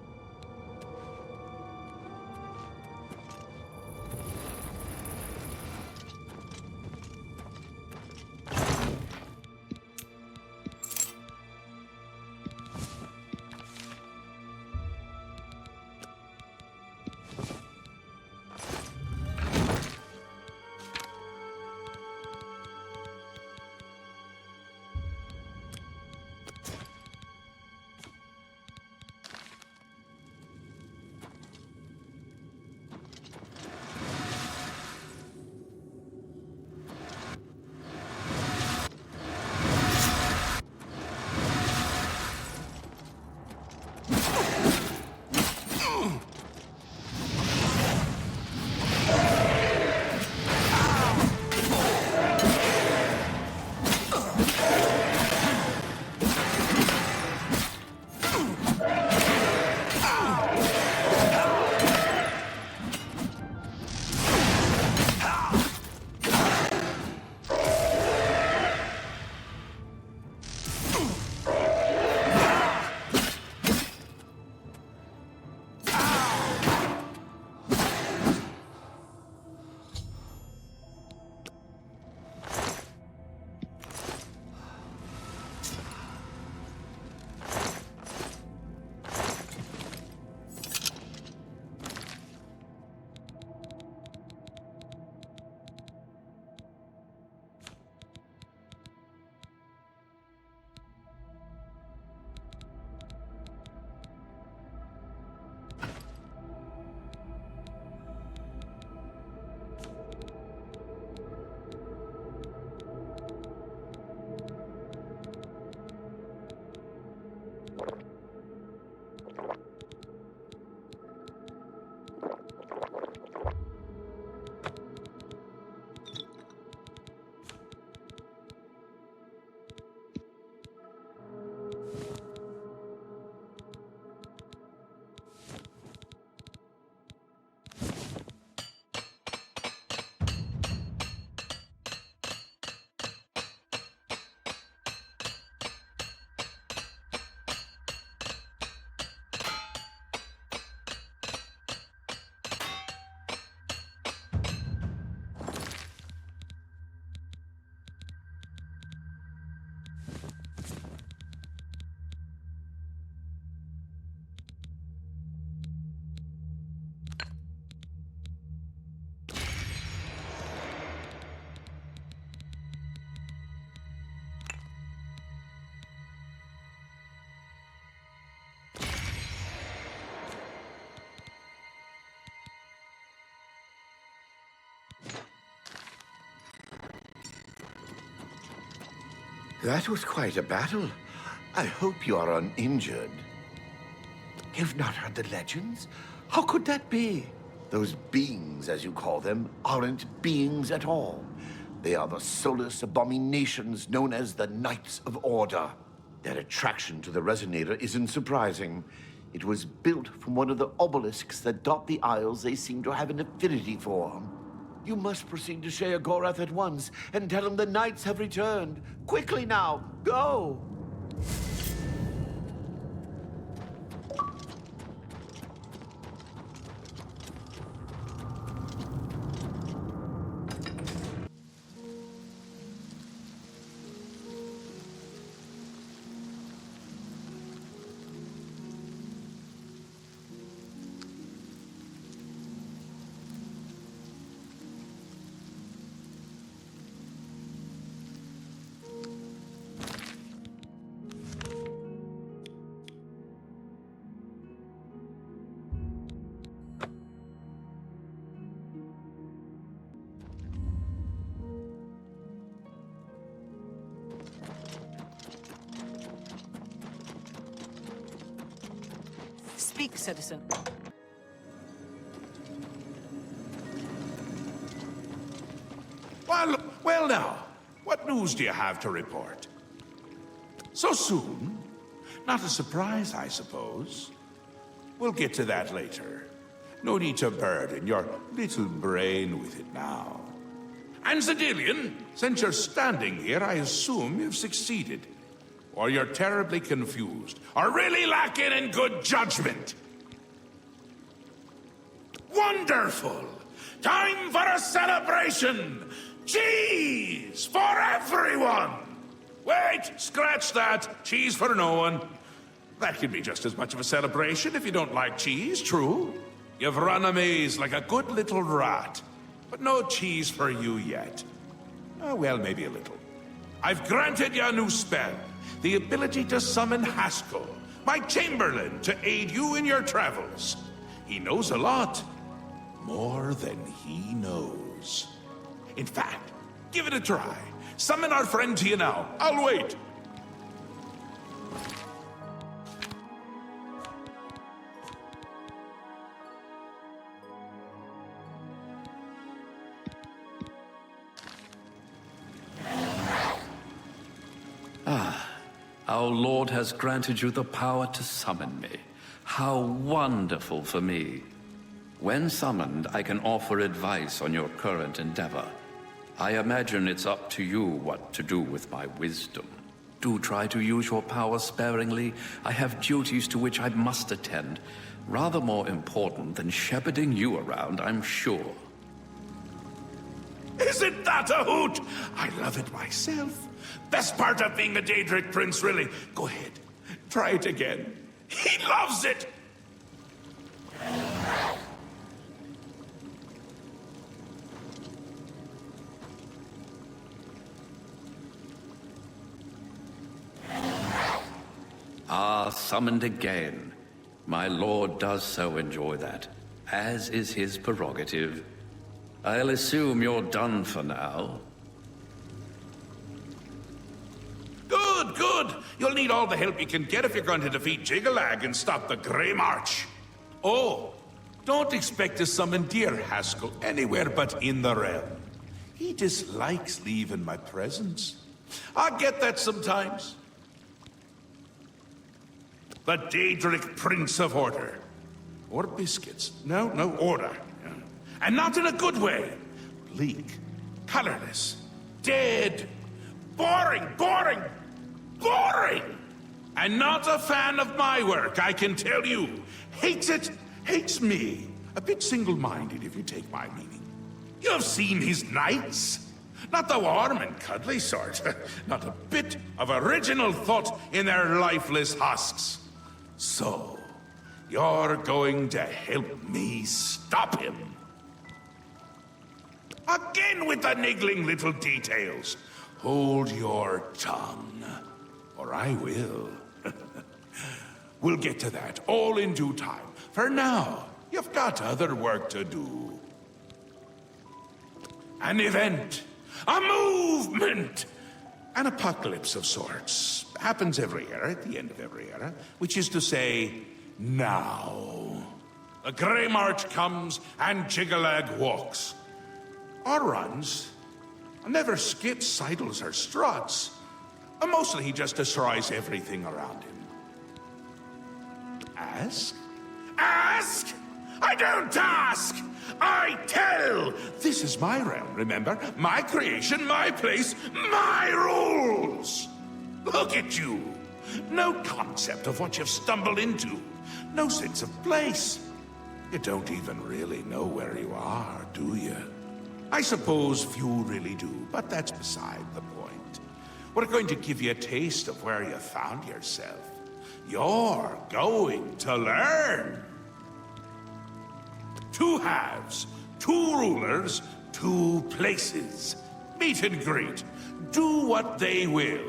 That was quite a battle. I hope you are uninjured. You've not heard the legends? How could that be? Those beings, as you call them, aren't beings at all. They are the soulless abominations known as the Knights of Order. Their attraction to the Resonator isn't surprising. It was built from one of the obelisks that dot the isles they seem to have an affinity for. You must proceed to Sheogorath at once and tell him the Knights have returned. Quickly now, go! Speak, citizen. Well now, what news do you have to report? So soon? Not a surprise, I suppose. We'll get to that later. No need to burden your little brain with it now. And Zidilian, since you're standing here, I assume you've succeeded. Or you're terribly confused, or really lacking in good judgment. Wonderful! Time for a celebration! Cheese for everyone! Wait, scratch that. Cheese for no one. That can be just as much of a celebration if you don't like cheese, true. You've run a maze like a good little rat. But no cheese for you yet. Oh, well, maybe a little. I've granted you a new spell. The ability to summon Haskill, my Chamberlain, to aid you in your travels. He knows a lot. More than he knows. In fact, give it a try. Summon our friend to you now. I'll wait. Our Lord has granted you the power to summon me. How wonderful for me. When summoned, I can offer advice on your current endeavor. I imagine it's up to you what to do with my wisdom. Do try to use your power sparingly. I have duties to which I must attend. Rather more important than shepherding you around, I'm sure. Isn't that a hoot? I love it myself. Best part of being a Daedric prince, really. Go ahead. Try it again. He loves it! Ah, summoned again. My lord does so enjoy that, as is his prerogative. I'll assume you're done for now. Good, good. You'll need all the help you can get if you're going to defeat Jiggalag and stop the Grey March. Oh, don't expect to summon dear Haskill anywhere but in the realm. He dislikes leaving my presence. I get that sometimes. The Daedric Prince of Order. Or biscuits. No, order. And not in a good way. Bleak, colorless, dead, boring! And not a fan of my work, I can tell you. Hates it, hates me. A bit single-minded, if you take my meaning. You've seen his knights. Not the warm and cuddly sort. Not a bit of original thought in their lifeless husks. So, you're going to help me stop him. Again with the niggling little details. Hold your tongue, or I will. We'll get to that, all in due time. For now, you've got other work to do. An event, a movement, An apocalypse of sorts. Happens every era, at the end of every era. Which is to say, now. The Grey March comes and Jiggalag walks. Or runs. Never skips, sidles, or struts. Mostly he just destroys everything around him. Ask? Ask? I don't ask! I tell! This is my realm, remember? My creation, my place, my rules! Look at you! No concept of what you've stumbled into. No sense of place. You don't even really know where you are, do you? I suppose few really do, but that's beside the point. We're going to give you a taste of where you found yourself. You're going to learn. 2 halves, 2 rulers, 2 places. Meet and greet. Do what they will,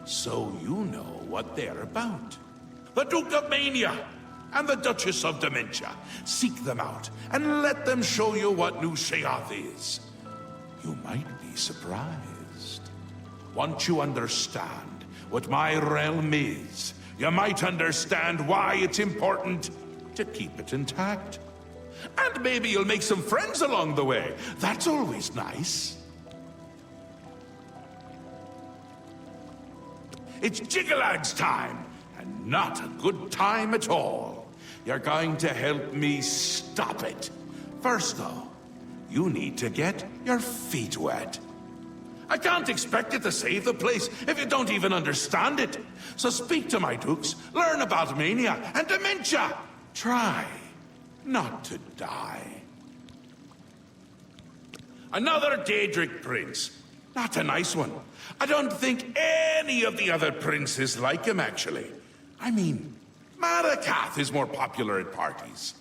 so you know what they're about. The Duke of Mania and the Duchess of Dementia. Seek them out and let them show you what New Sheogorath is. You might be surprised. Once you understand what my realm is, you might understand why it's important to keep it intact. And maybe you'll make some friends along the way. That's always nice. It's Jiggalag's time, and not a good time at all. You're going to help me stop it. First, though, you need to get your feet wet. I can't expect you to save the place if you don't even understand it. So speak to my dukes, learn about mania and dementia. Try not to die. Another Daedric prince. Not a nice one. I don't think any of the other princes like him, actually. I mean, Malakath is more popular at parties.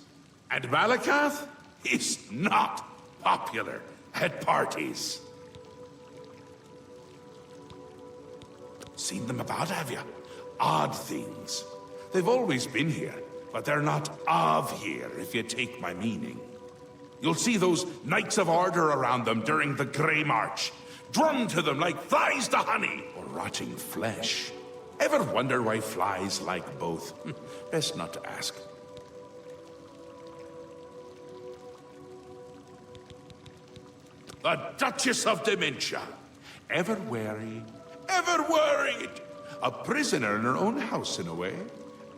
And Malakath is not popular at parties. Seen them about, have you? Odd things. They've always been here, but they're not of here, if you take my meaning. You'll see those Knights of Order around them during the Grey March. Drum to them like flies to honey, or rotting flesh. Ever wonder why flies like both? Best not to ask. The Duchess of Dementia. Ever wary, ever worried. A prisoner in her own house, in a way.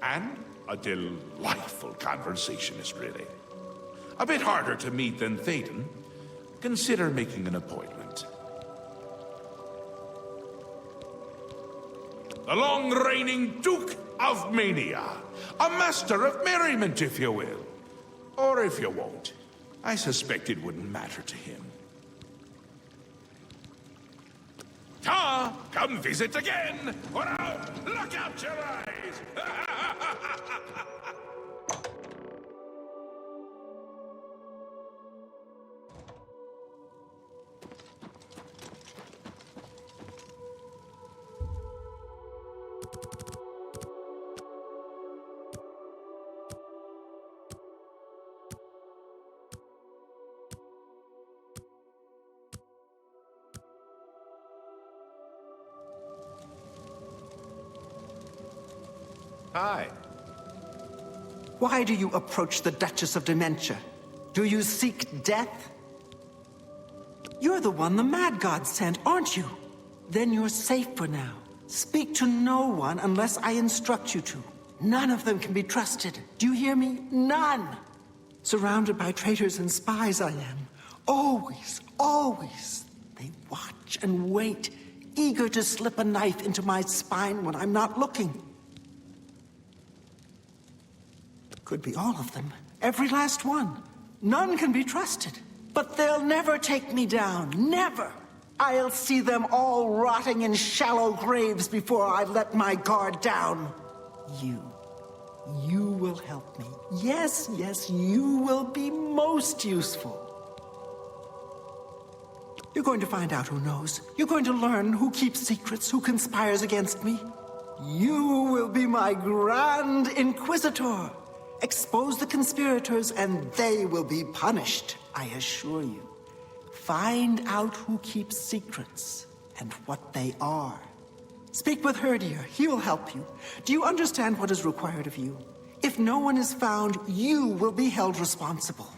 And a delightful conversationist, really. A bit harder to meet than Théoden. Consider making an appointment. The long-reigning Duke of Mania. A master of merriment, if you will. Or if you won't. I suspect it wouldn't matter to him. Ta! Come visit again! Hurrah! Look out your eyes! Hi. Why do you approach the Duchess of Dementia? Do you seek death? You're the one the Mad God sent, aren't you? Then you're safe for now. Speak to no one unless I instruct you to. None of them can be trusted. Do you hear me? None! Surrounded by traitors and spies I am. Always, always. They watch and wait, eager to slip a knife into my spine when I'm not looking. Could be all of them. Every last one. None can be trusted. But they'll never take me down. Never! I'll see them all rotting in shallow graves before I let my guard down. You will help me. Yes, yes, you will be most useful. You're going to find out who knows. You're going to learn who keeps secrets, who conspires against me. You will be my Grand Inquisitor. Expose the conspirators and they will be punished, I assure you. Find out who keeps secrets and what they are. Speak with Herdier. He will help you. Do you understand what is required of you? If no one is found, you will be held responsible.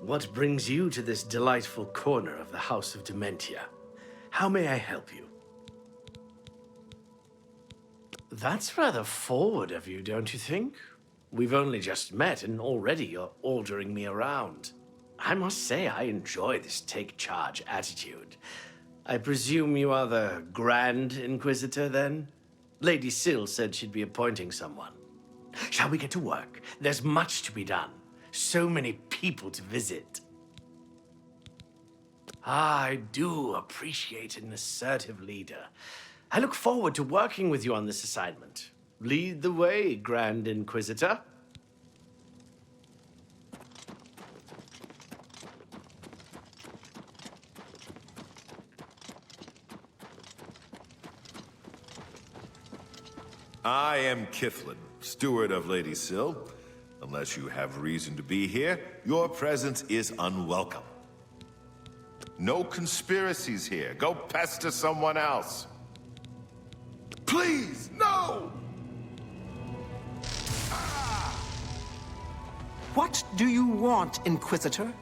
What brings you to this delightful corner of the House of Dementia? How may I help you? That's rather forward of you, don't you think? We've only just met, and already you're ordering me around. I must say I enjoy this take-charge attitude. I presume you are the Grand Inquisitor, then? Lady Syl said she'd be appointing someone. Shall we get to work? There's much to be done. So many people to visit. I do appreciate an assertive leader. I look forward to working with you on this assignment. Lead the way, Grand Inquisitor. I am Kiflin, steward of Lady Syl. Unless you have reason to be here, your presence is unwelcome. No conspiracies here. Go pester someone else. Please, no! What do you want, Inquisitor?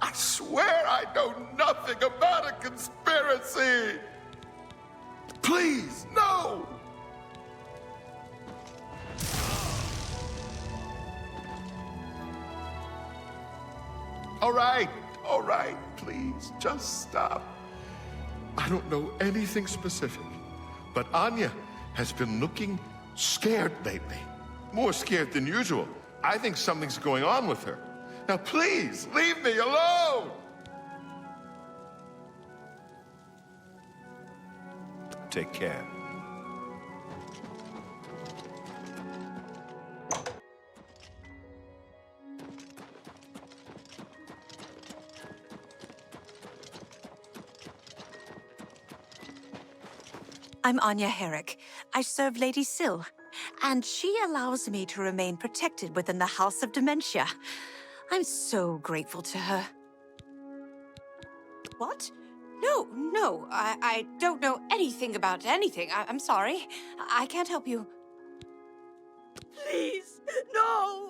I swear I know nothing about a conspiracy! Please, no! All right, please, just stop. I don't know anything specific, but Anya has been looking scared lately. More scared than usual. I think something's going on with her. Now please, leave me alone! Take care. I'm Anya Herrick. I serve Lady Syl, and she allows me to remain protected within the House of Dementia. I'm so grateful to her. What? No, I don't know anything about anything. I'm sorry. I can't help you. Please, no!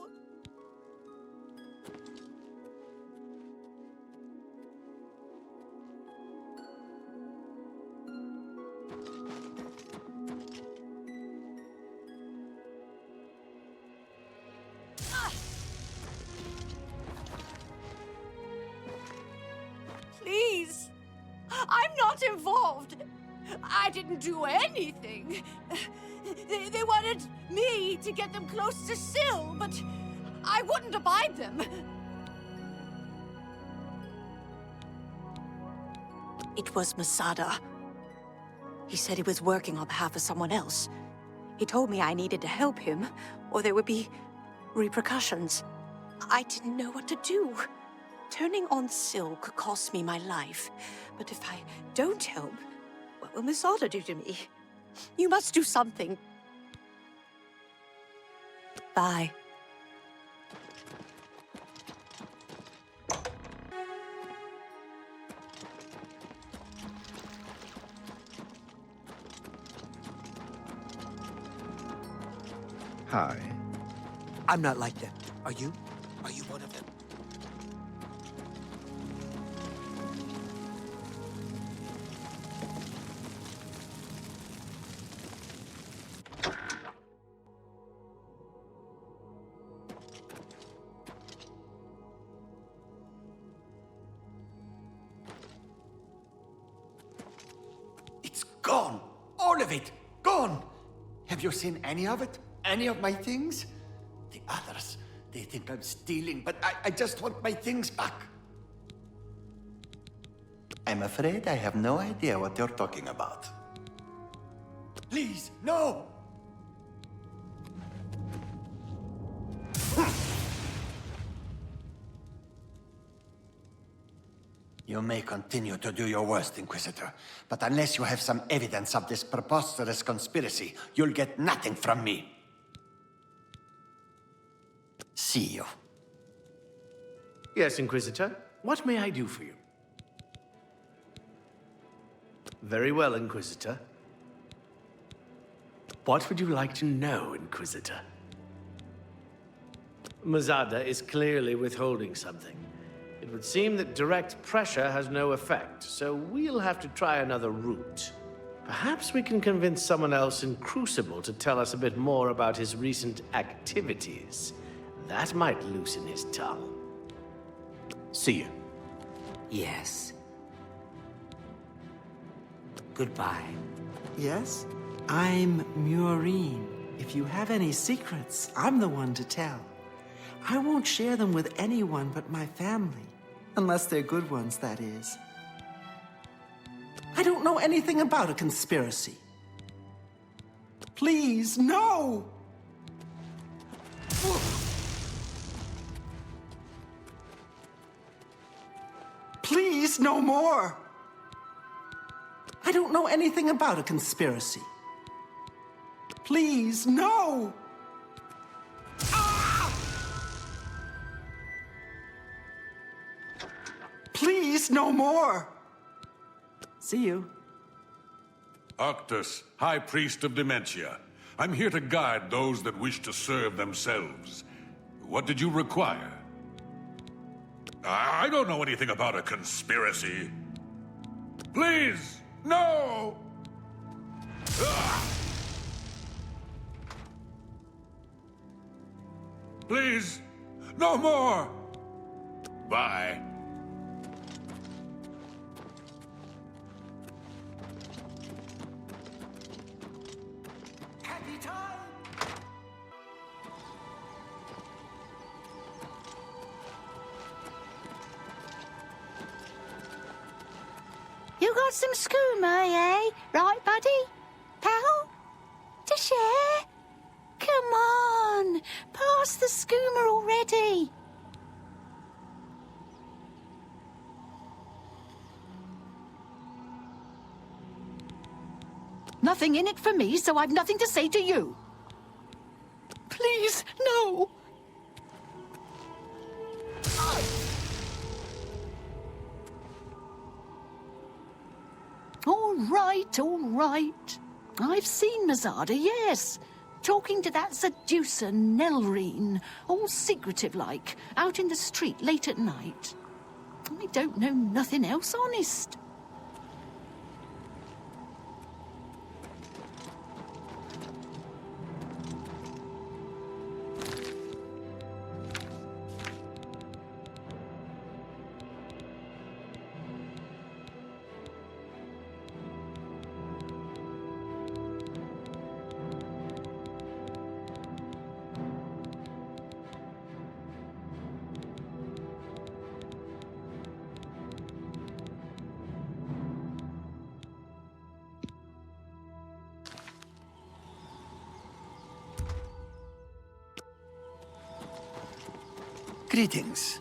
Please! I'm not involved! I didn't do anything! They wanted me to get them close to Syl, but I wouldn't abide them! It was Masada. He said he was working on behalf of someone else. He told me I needed to help him, or there would be repercussions. I didn't know what to do. Turning on Syl could cost me my life. But if I don't help, what will Masada do to me? You must do something. Bye. Hi. I'm not like them. Are you? Are you one of them? It's gone. All of it. Gone. Have you seen any of it? Any of my things? The others, they think I'm stealing, but I just want my things back. I'm afraid I have no idea what you're talking about. Please, no! You may continue to do your worst, Inquisitor, but unless you have some evidence of this preposterous conspiracy, you'll get nothing from me. See you. Yes, Inquisitor. What may I do for you? Very well, Inquisitor. What would you like to know, Inquisitor? Mazada is clearly withholding something. It would seem that direct pressure has no effect, so we'll have to try another route. Perhaps we can convince someone else in Crucible to tell us a bit more about his recent activities. That might loosen his tongue. See you. Yes. Goodbye. Yes? I'm Murine. If you have any secrets, I'm the one to tell. I won't share them with anyone but my family. Unless they're good ones, that is. I don't know anything about a conspiracy. Please, no! Please, no more! I don't know anything about a conspiracy. Please, no! Please, no more! See you. Octus, High Priest of Dementia. I'm here to guide those that wish to serve themselves. What did you require? I don't know anything about a conspiracy. Please, no! Please, no more! Bye. Happy time! You got some skooma, eh? Right, buddy? Pal? To share? Come on! Pass the skooma already! Nothing in it for me, so I've nothing to say to you. Please, no! All right. I've seen Mazada, yes. Talking to that seducer, Nelrine, all secretive-like, out in the street late at night. I don't know nothing else, honest. Greetings.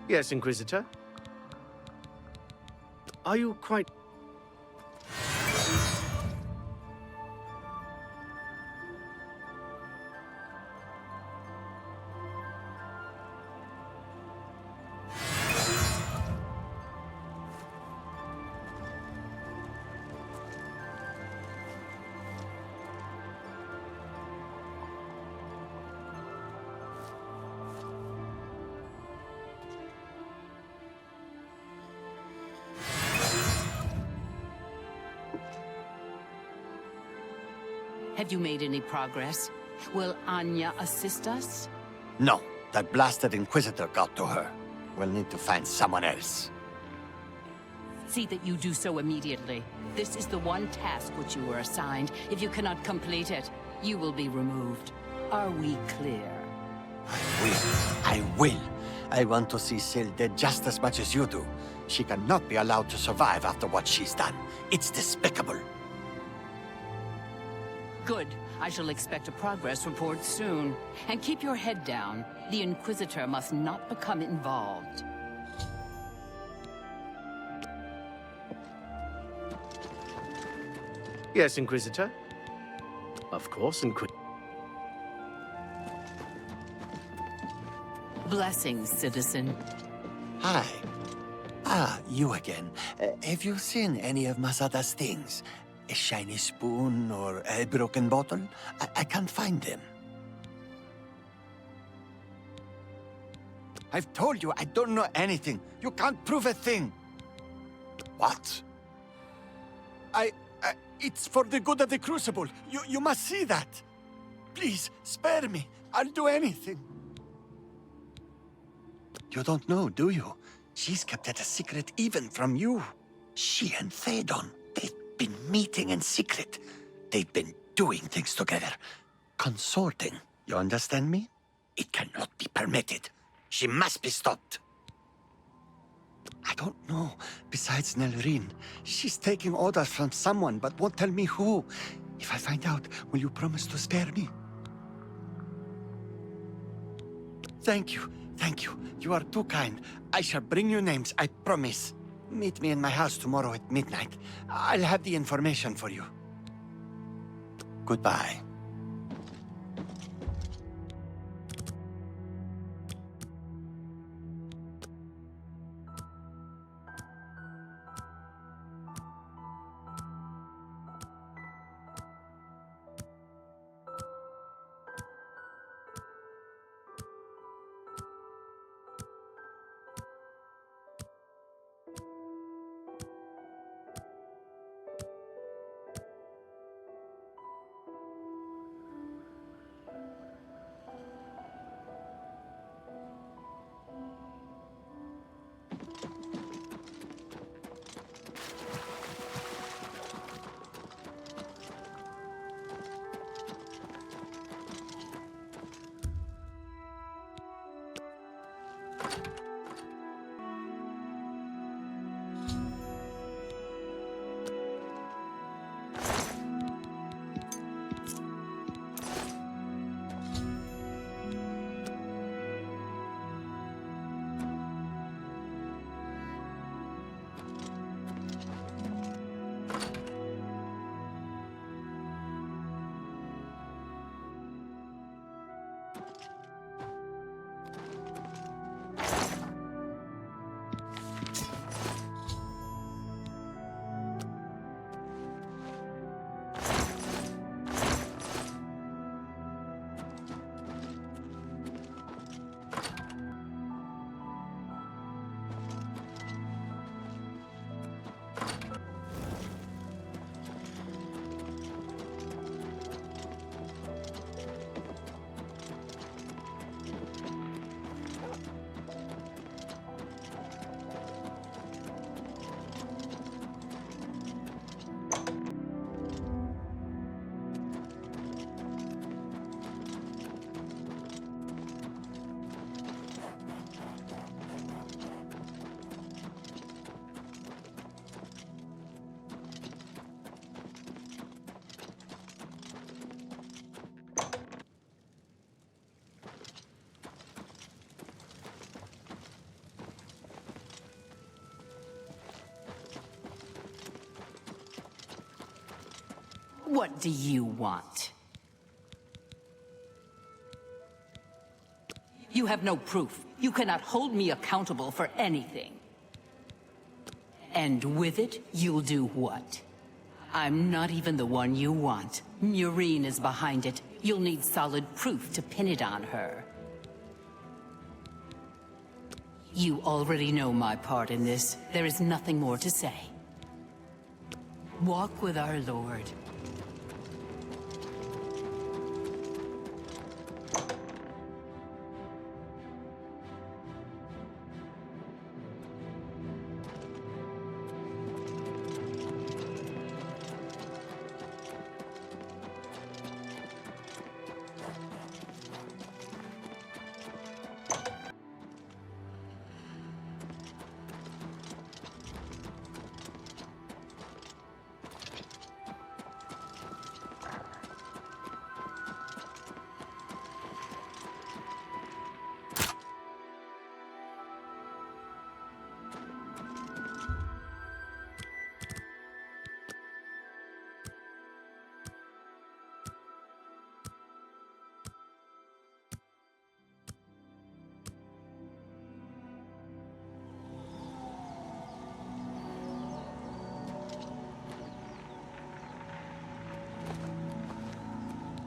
Yes, Inquisitor? Are you quite... Have you made any progress? Will Anya assist us? No, that blasted Inquisitor got to her. We'll need to find someone else. See that you do so immediately. This is the one task which you were assigned. If you cannot complete it, you will be removed. Are we clear? I will. I want to see Syl dead just as much as you do. She cannot be allowed to survive after what she's done. It's despicable. Good. I shall expect a progress report soon. And keep your head down. The Inquisitor must not become involved. Yes, Inquisitor? Of course, Inquisitor. Blessings, citizen. Hi. Ah, you again. Have you seen any of Masada's things? A shiny spoon or a broken bottle? I can't find them. I've told you I don't know anything. You can't prove a thing. What? It's for the good of the Crucible. You must see that. Please, spare me. I'll do anything. You don't know, do you? She's kept it a secret even from you. She and Théodon, they've been meeting in secret. They've been doing things together. Consorting. You understand me? It cannot be permitted. She must be stopped. I don't know. Besides Nelrine, she's taking orders from someone but won't tell me who. If I find out, will you promise to spare me? Thank you. Thank you. You are too kind. I shall bring you names, I promise. Meet me in my house tomorrow at midnight. I'll have the information for you. Goodbye. What do you want? You have no proof. You cannot hold me accountable for anything. And with it, you'll do what? I'm not even the one you want. Murine is behind it. You'll need solid proof to pin it on her. You already know my part in this. There is nothing more to say. Walk with our Lord.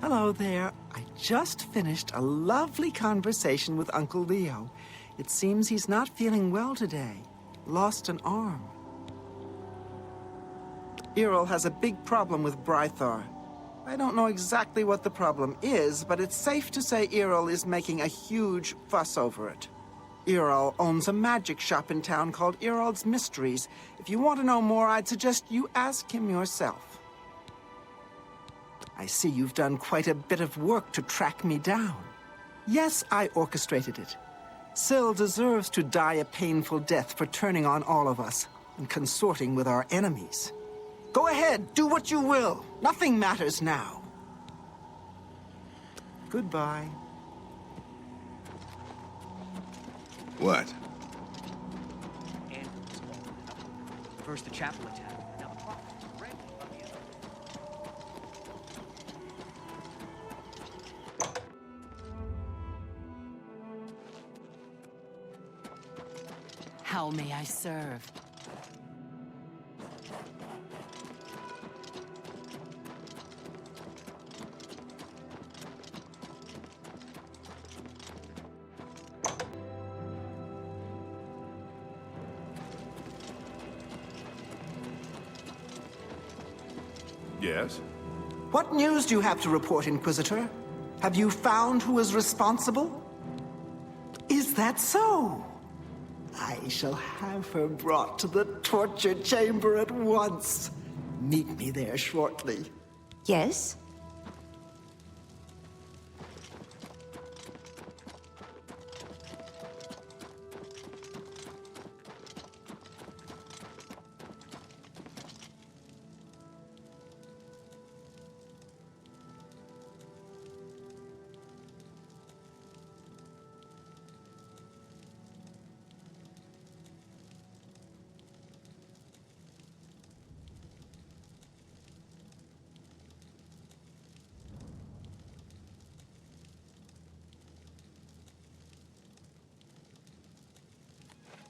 Hello there. I just finished a lovely conversation with Uncle Leo. It seems he's not feeling well today. Lost an arm. Earl has a big problem with Brythar. I don't know exactly what the problem is, but it's safe to say Earl is making a huge fuss over it. Earl owns a magic shop in town called Earl's Mysteries. If you want to know more, I'd suggest you ask him yourself. I see you've done quite a bit of work to track me down. Yes, I orchestrated it. Syl deserves to die a painful death for turning on all of us and consorting with our enemies. Go ahead, do what you will. Nothing matters now. Goodbye. What? First the chapel attack. Now the clock. How may I serve? Yes? What news do you have to report, Inquisitor? Have you found who is responsible? Is that so? I shall have her brought to the torture chamber at once. Meet me there shortly. Yes?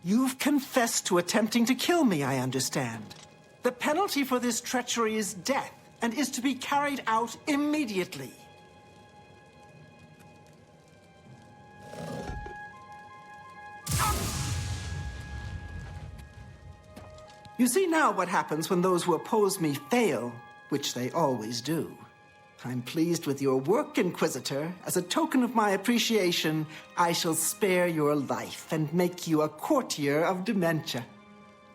You've confessed to attempting to kill me, I understand. The penalty for this treachery is death, and is to be carried out immediately. You see now what happens when those who oppose me fail, which they always do. I'm pleased with your work, Inquisitor. As a token of my appreciation, I shall spare your life and make you a courtier of dementia.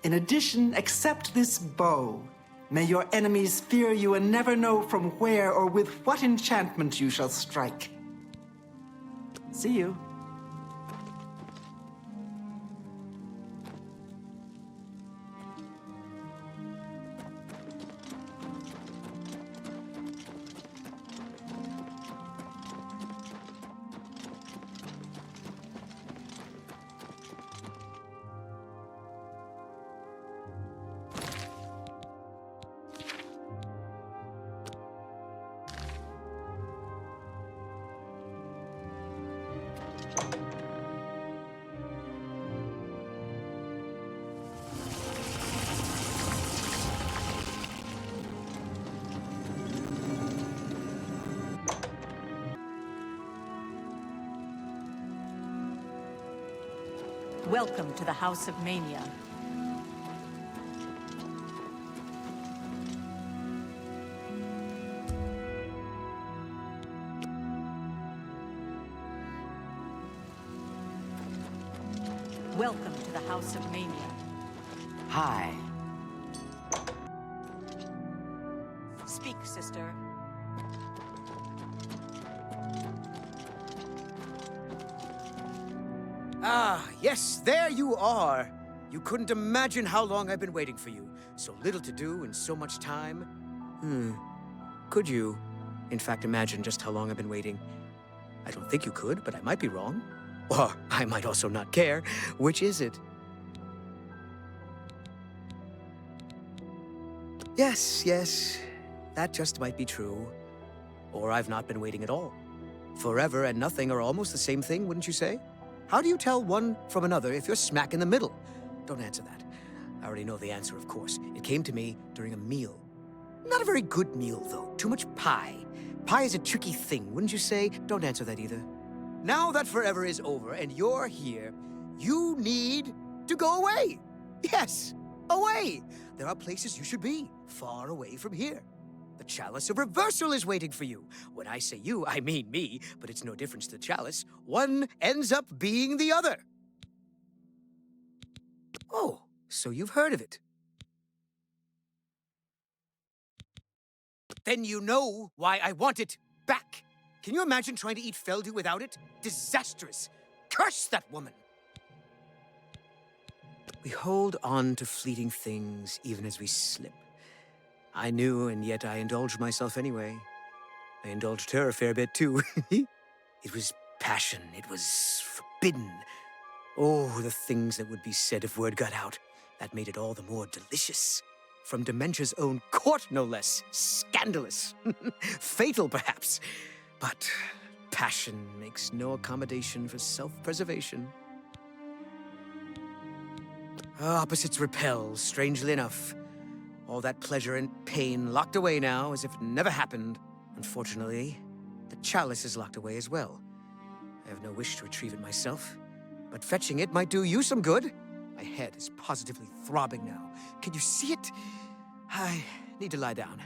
In addition, accept this bow. May your enemies fear you and never know from where or with what enchantment you shall strike. See you. Welcome to the House of Mania. Welcome to the House of Mania. Hi. Speak, sister. Ah, yes, there you are. You couldn't imagine how long I've been waiting for you. So little to do and so much time. Could you, in fact, imagine just how long I've been waiting? I don't think you could, but I might be wrong. Or I might also not care. Which is it? Yes, that just might be true. Or I've not been waiting at all. Forever and nothing are almost the same thing, wouldn't you say? How do you tell one from another if you're smack in the middle? Don't answer that. I already know the answer, of course. It came to me during a meal. Not a very good meal, though. Too much pie. Pie is a tricky thing, wouldn't you say? Don't answer that either. Now that forever is over and you're here, you need to go away. Yes, away. There are places you should be, far away from here. The Chalice of Reversal is waiting for you. When I say you, I mean me, but it's no difference to the Chalice. One ends up being the other. Oh, so you've heard of it. Then you know why I want it back. Can you imagine trying to eat Feldu without it? Disastrous. Curse that woman. We hold on to fleeting things even as we slip. I knew, and yet I indulged myself anyway. I indulged her a fair bit, too. It was passion. It was forbidden. Oh, the things that would be said if word got out. That made it all the more delicious. From Dementia's own court, no less. Scandalous. Fatal, perhaps. But passion makes no accommodation for self-preservation. Opposites repel, strangely enough. All that pleasure and pain locked away now as if it never happened. Unfortunately, the Chalice is locked away as well. I have no wish to retrieve it myself, but fetching it might do you some good. My head is positively throbbing now. Can you see it? I need to lie down.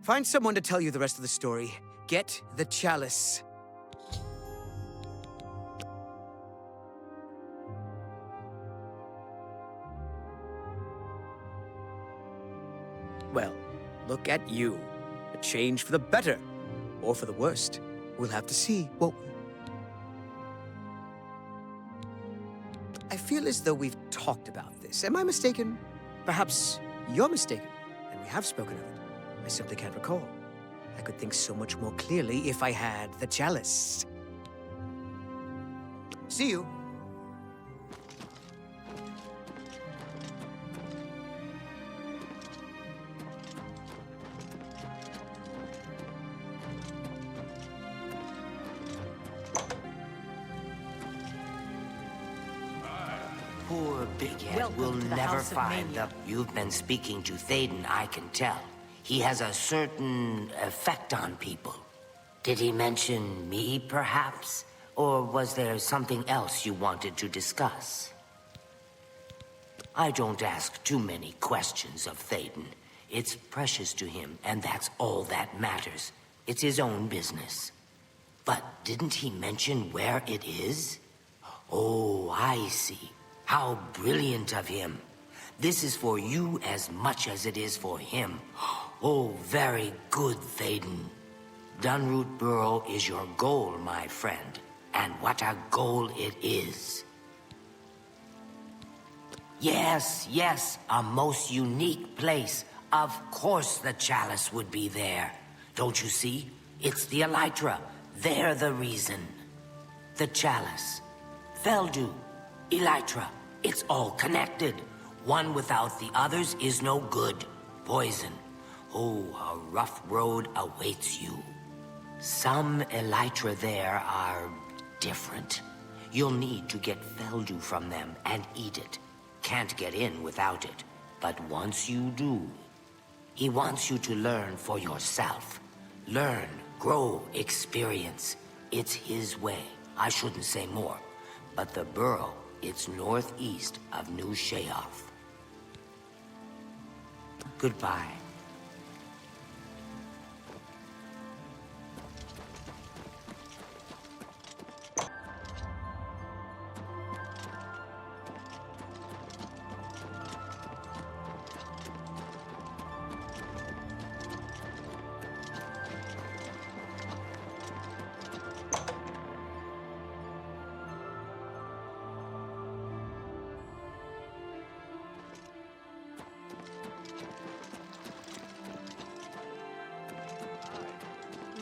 Find someone to tell you the rest of the story. Get the Chalice. Well, look at you. A change for the better. Or for the worst. We'll have to see, won't we? I feel as though we've talked about this. Am I mistaken? Perhaps you're mistaken, and we have spoken of it. I simply can't recall. I could think so much more clearly if I had the Chalice. See you. Poor Big Head Welcome will to the never House of find Mania. You've been speaking to Thaden, I can tell. He has a certain effect on people. Did he mention me, perhaps? Or was there something else you wanted to discuss? I don't ask too many questions of Thaden. It's precious to him, and that's all that matters. It's his own business. But didn't he mention where it is? Oh, I see. How brilliant of him. This is for you as much as it is for him. Oh, very good, Thaden. Dunroot Burrow is your goal, my friend. And what a goal it is. Yes, a most unique place. Of course the Chalice would be there. Don't you see? It's the Elytra. They're the reason. The Chalice. Feldu. Elytra. It's all connected. One without the others is no good. Poison. Oh, a rough road awaits you. Some Elytra there are different. You'll need to get Feldu from them and eat it. Can't get in without it. But once you do, he wants you to learn for yourself. Learn, grow, experience. It's his way. I shouldn't say more. But the Burrow, It's northeast of New Sheogorath. Goodbye.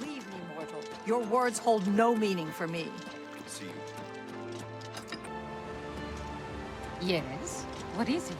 Leave me, mortal. Your words hold no meaning for me. See you. Yes? What is it?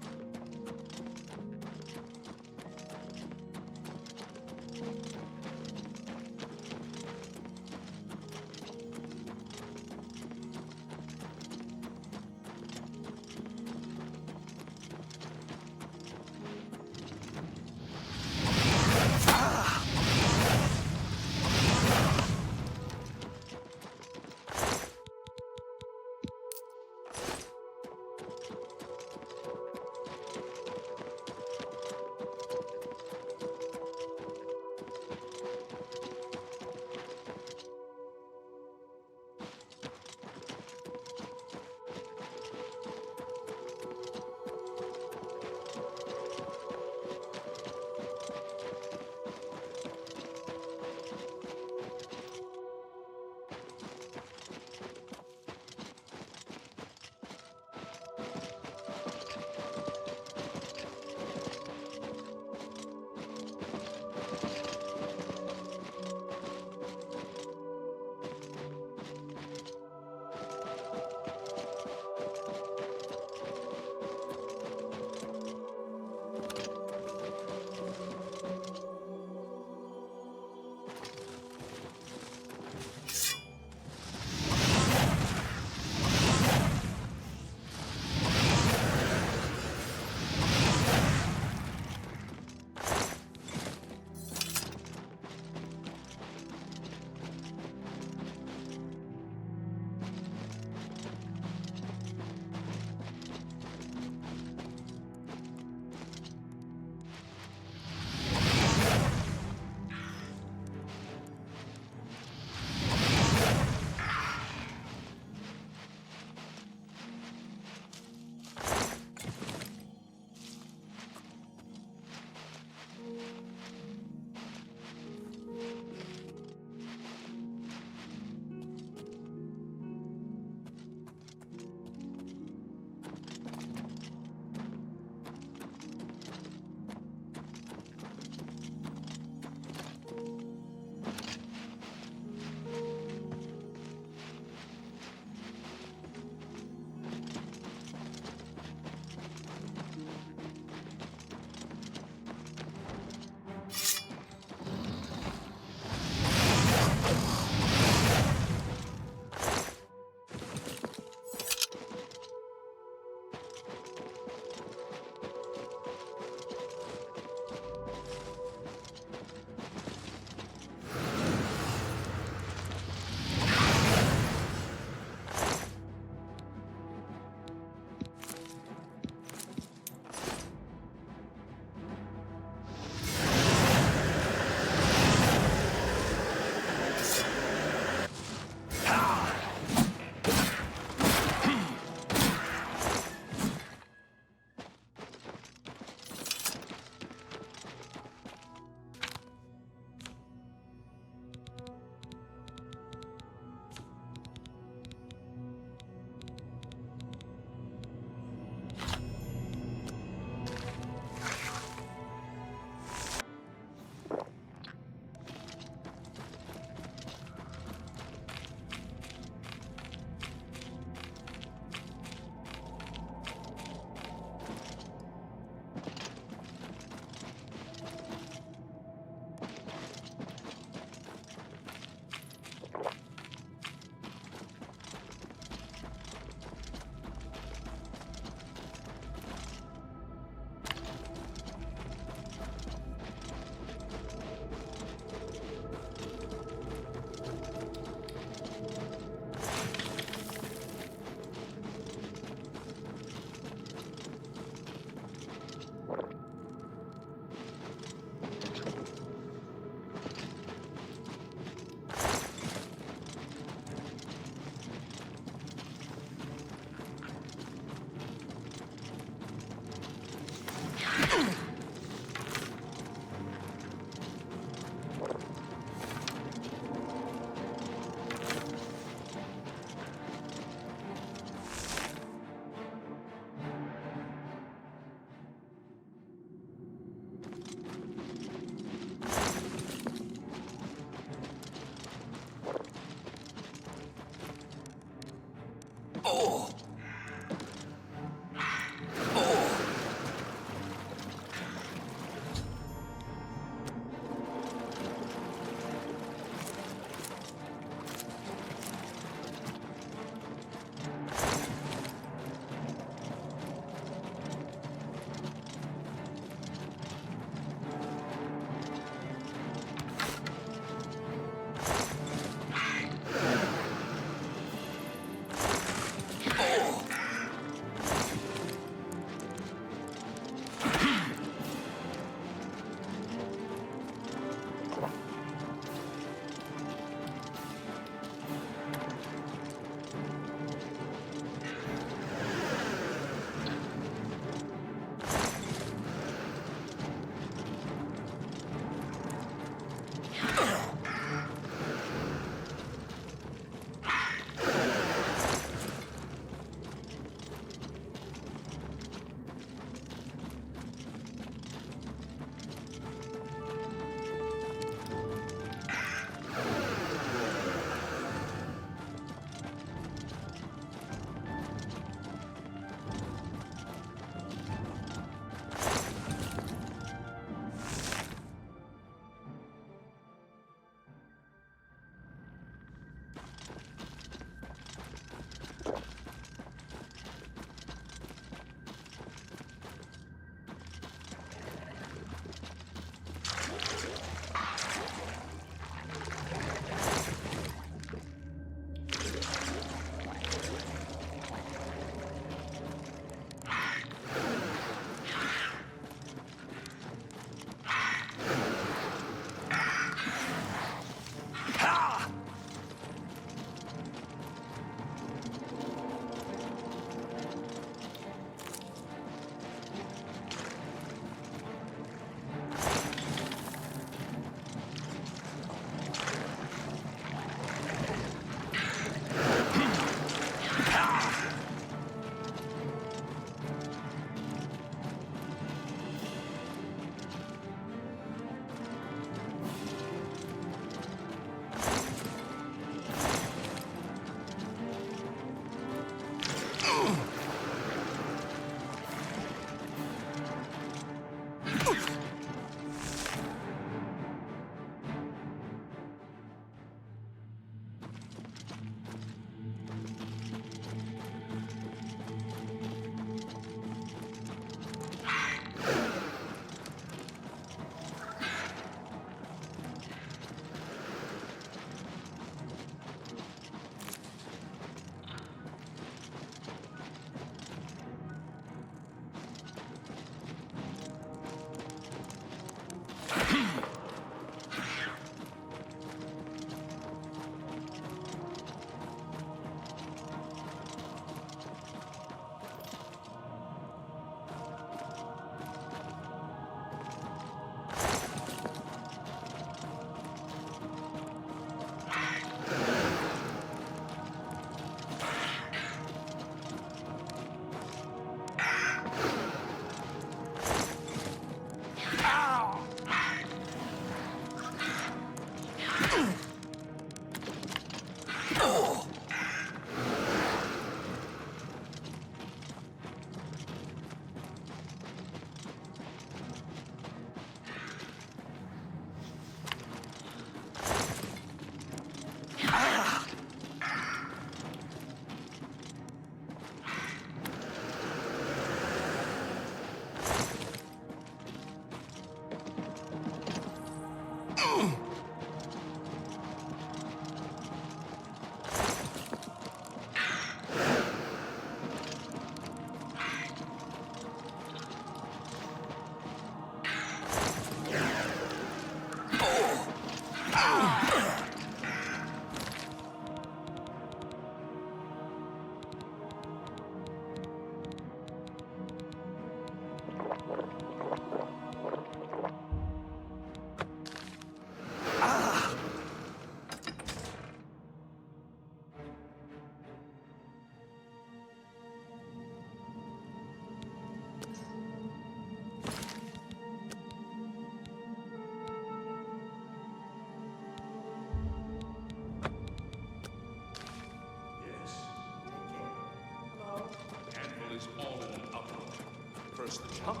Now the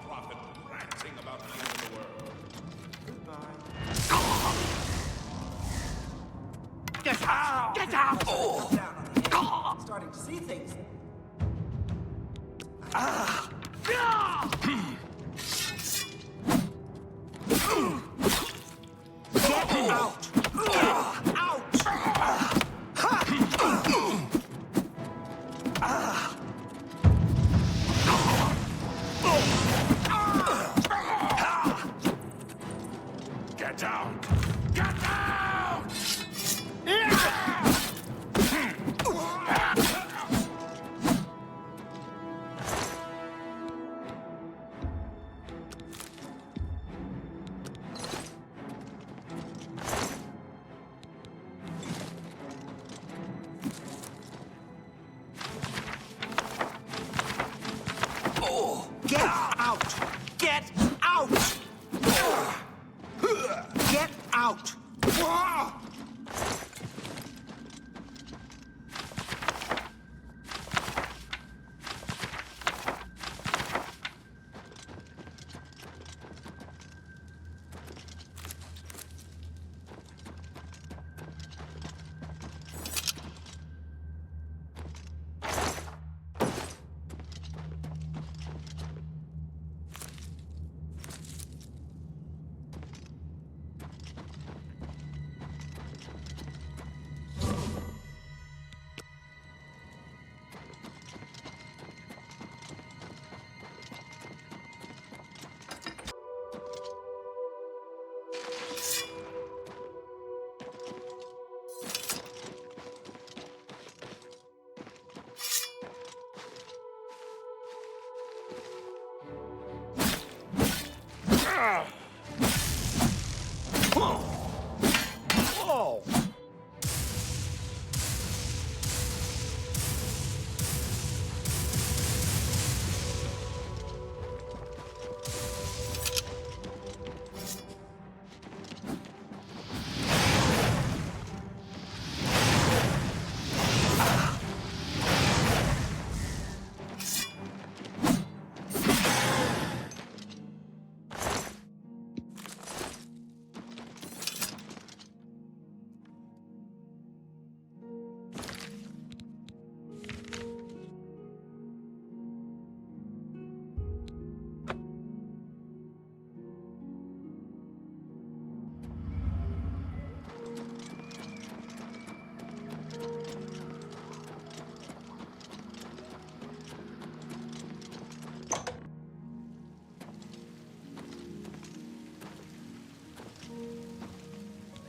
prophet ranting about the end of the world. Get out! Get out! Oh. Starting to see things. Get out! Get out! Get out! Get out! Get out! Get out!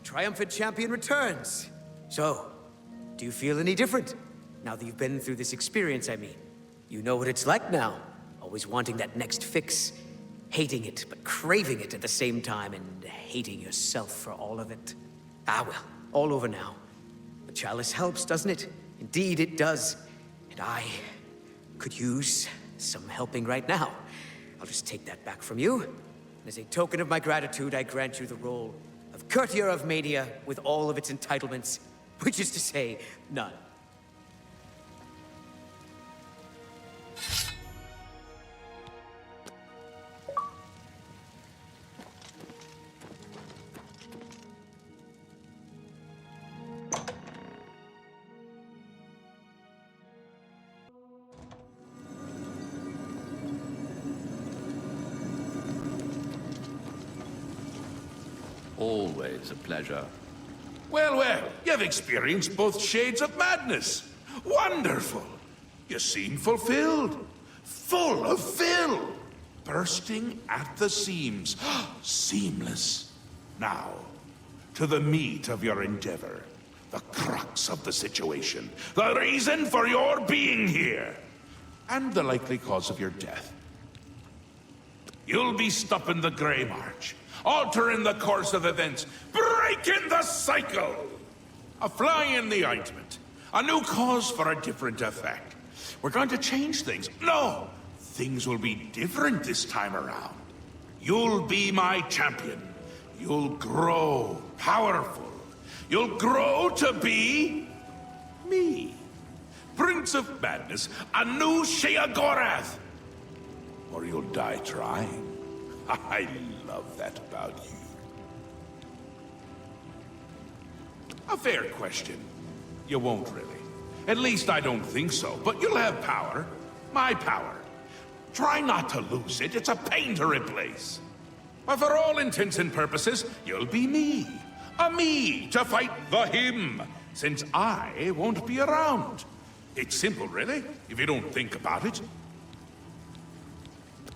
Triumphant champion returns. So, do you feel any different? Now that you've been through this experience, I mean. You know what it's like now. Always wanting that next fix. Hating it, but craving it at the same time, and hating yourself for all of it. Ah well, all over now. The chalice helps, doesn't it? Indeed it does. And I could use some helping right now. I'll just take that back from you. And as a token of my gratitude, I grant you the role of Courtier of Mania with all of its entitlements, which is to say, none. Always a pleasure. Well, well, you've experienced both shades of madness. Wonderful. You seem fulfilled. Full of fill. Bursting at the seams. Seamless. Now, to the meat of your endeavor. The crux of the situation. The reason for your being here. And the likely cause of your death. You'll be stopping the Grey March. Altering the course of events, breaking the cycle! A fly in the ointment, a new cause for a different effect. We're going to change things. No, things will be different this time around. You'll be my champion. You'll grow powerful. You'll grow to be me. Prince of Madness, a new Sheogorath. or you'll die trying. I love that about you. A fair question. You won't really. At least I don't think so, but you'll have power. My power. Try not to lose it. It's a pain to replace. But for all intents and purposes, you'll be me. A me to fight the him, since I won't be around. It's simple, really, if you don't think about it.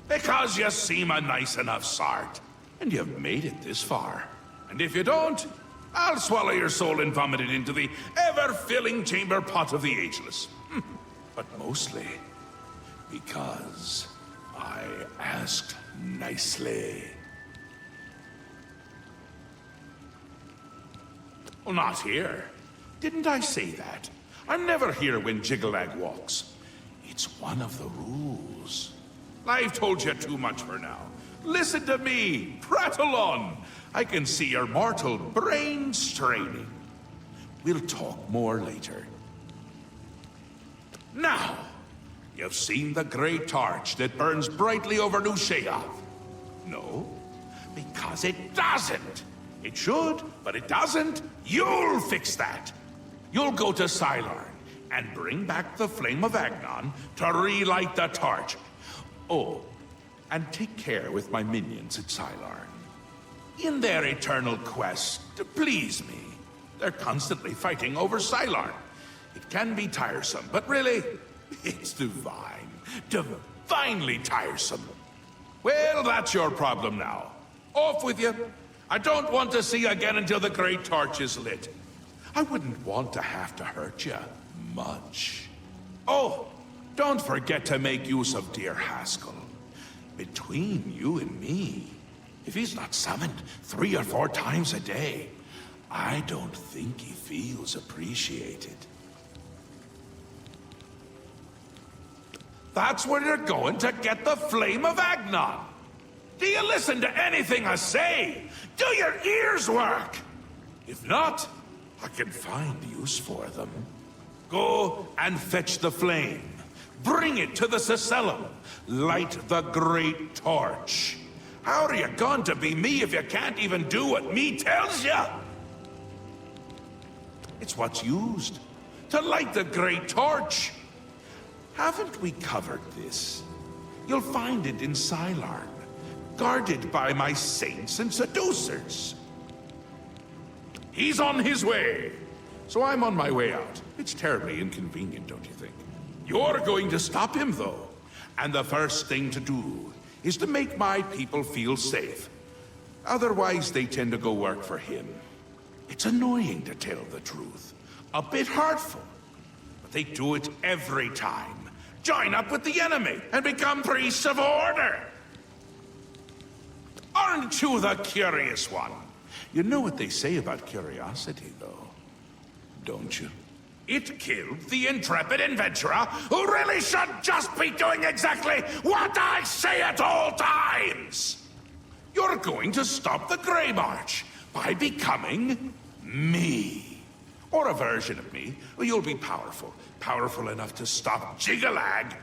Because you seem a nice enough sort, and you've made it this far. And if you don't, I'll swallow your soul and vomit it into the ever-filling chamber pot of the ageless. But mostly because I asked nicely. Oh, not here. Didn't I say that? I'm never here when Jiggelag walks. It's one of the rules. I've told you too much for now. Listen to me, prattle on. I can see your mortal brain straining. We'll talk more later. Now, you've seen the great torch that burns brightly over New Sheogorath. No, because it doesn't. It should, but it doesn't. You'll fix that. You'll go to Sylon and bring back the flame of Agnon to relight the torch. Oh, and take care with my minions at Sylon. In their eternal quest to please me, they're constantly fighting over Sylon. It can be tiresome, but really, it's divine. Divinely tiresome. Well, that's your problem now. Off with you. I don't want to see you again until the great torch is lit. I wouldn't want to have to hurt you much. Oh, don't forget to make use of dear Haskill. Between you and me, if he's not summoned 3 or 4 times a day, I don't think he feels appreciated. That's where you're going to get the flame of Agnon. Do you listen to anything I say? Do your ears work? If not, I can find use for them. Go and fetch the flame. Bring it to the Cecellum. Light the great torch. How are you going to be me if you can't even do what me tells you? It's what's used to light the great torch. Haven't we covered this? You'll find it in Sylon, guarded by my saints and seducers. He's on his way, so I'm on my way out. It's terribly inconvenient, don't you think? You're going to stop him, though. And the first thing to do is to make my people feel safe. Otherwise, they tend to go work for him. It's annoying, to tell the truth. A bit hurtful. But they do it every time. Join up with the enemy and become priests of order. Aren't you the curious one? You know what they say about curiosity, though, don't you? It killed the intrepid adventurer who really should just be doing exactly what I say at all times! You're going to stop the Grey March by becoming me. Or a version of me. You'll be powerful. Powerful enough to stop Jiggelag.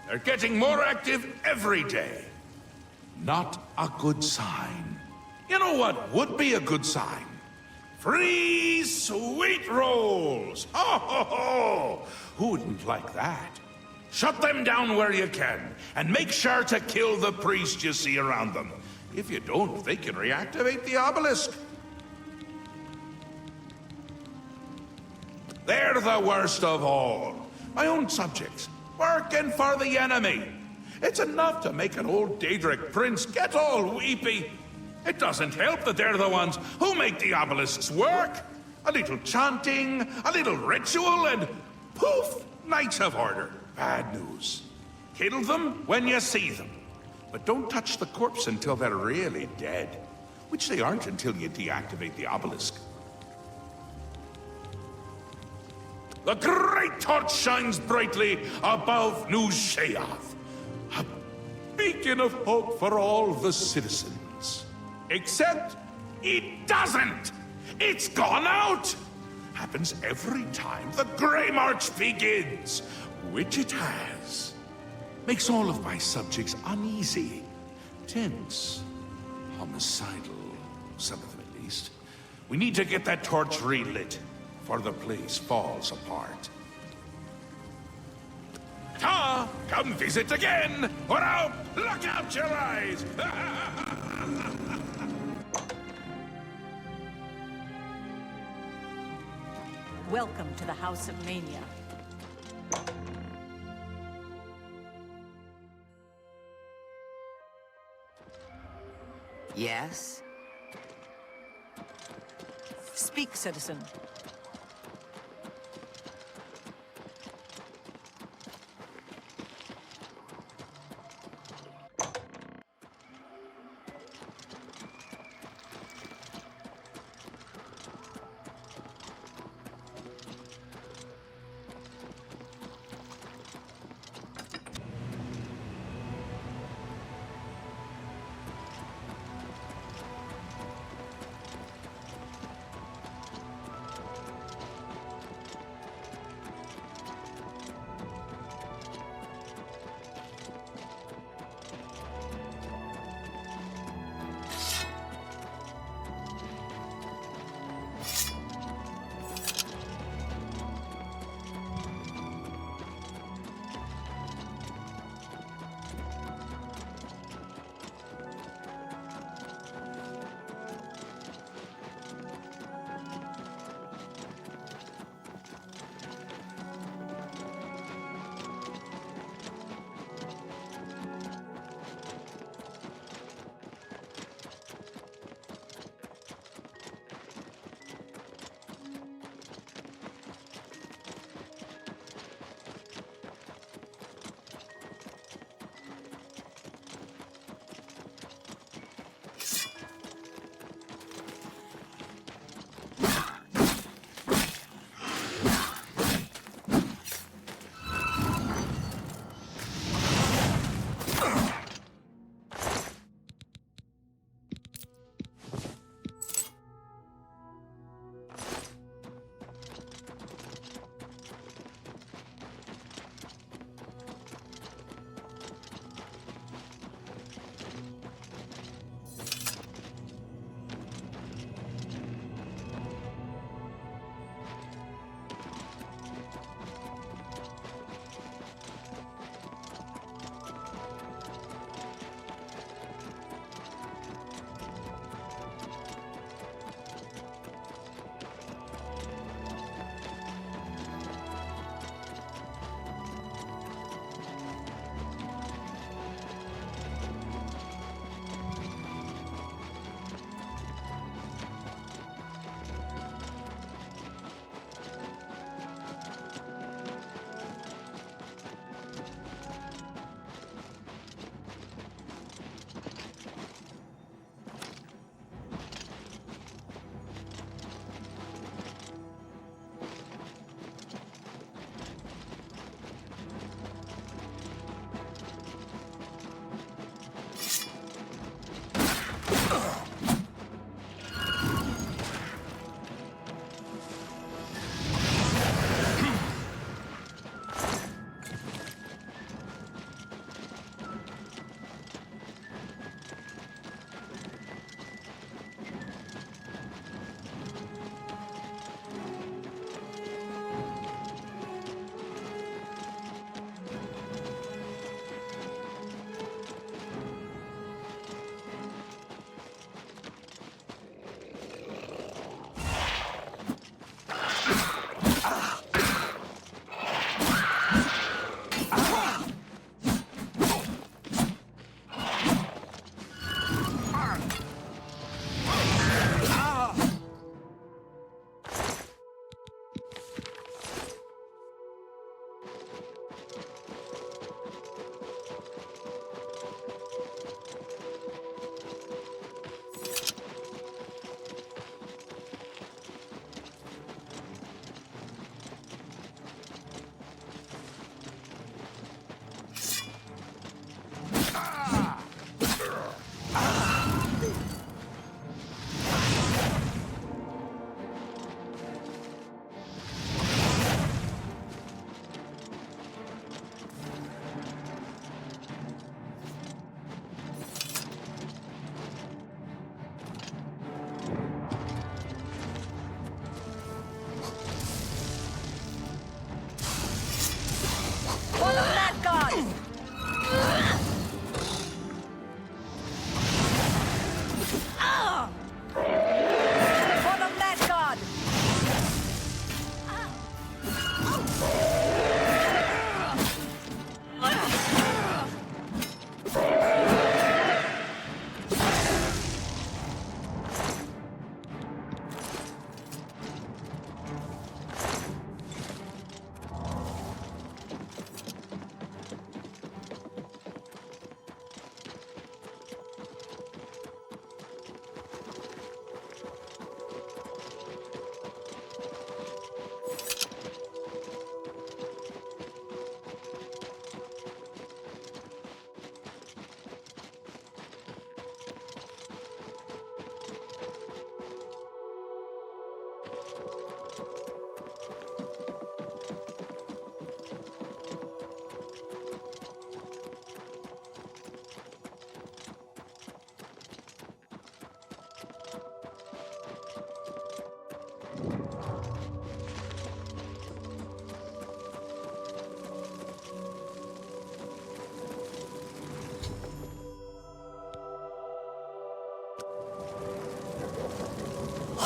They're getting more active every day. Not a good sign. You know what would be a good sign? Free sweet rolls! Ho, ho, ho! Who wouldn't like that? Shut them down where you can, and make sure to kill the priest you see around them. If you don't, they can reactivate the obelisk. They're the worst of all. My own subjects, working for the enemy. It's enough to make an old Daedric prince get all weepy. It doesn't help that they're the ones who make the obelisks work. A little chanting, a little ritual, and poof, knights of order. Bad news. Kill them when you see them. But don't touch the corpse until they're really dead. Which they aren't until you deactivate the obelisk. The great torch shines brightly above New Sheogorath. A beacon of hope for all the citizens. Except, it doesn't! It's gone out! happens every time the Grey March begins, which it has. Makes all of my subjects uneasy, tense, homicidal, some of them at least. We need to get that torch relit, for the place falls apart. Ta! Come visit again, or I'll pluck out your eyes! Welcome to the House of Mania. Yes? Speak, citizen.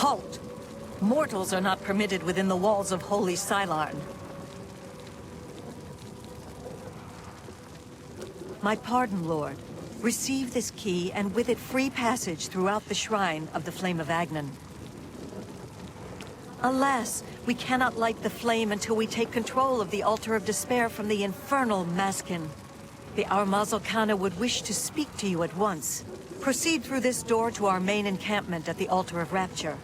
Halt! Mortals are not permitted within the walls of Holy Sylon. My pardon, Lord. Receive this key, and with it free passage throughout the shrine of the Flame of Agnan. Alas, we cannot light the flame until we take control of the Altar of Despair from the infernal Maskin. The Armazalkana would wish to speak to you at once. Proceed through this door to our main encampment at the Altar of Rapture.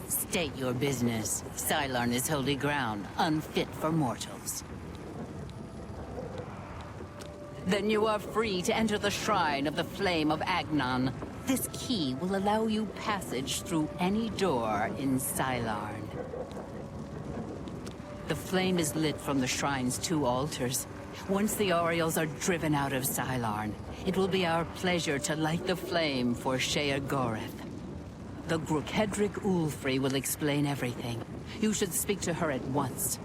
State your business. Sylon is holy ground, unfit for mortals. Then you are free to enter the shrine of the Flame of Agnan. This key will allow you passage through any door in Sylon. The flame is lit from the shrine's 2 altars. Once the Orioles are driven out of Sylon, it will be our pleasure to light the flame for Sheogorath. The Grukedric Ulfri will explain everything. You should speak to her at once.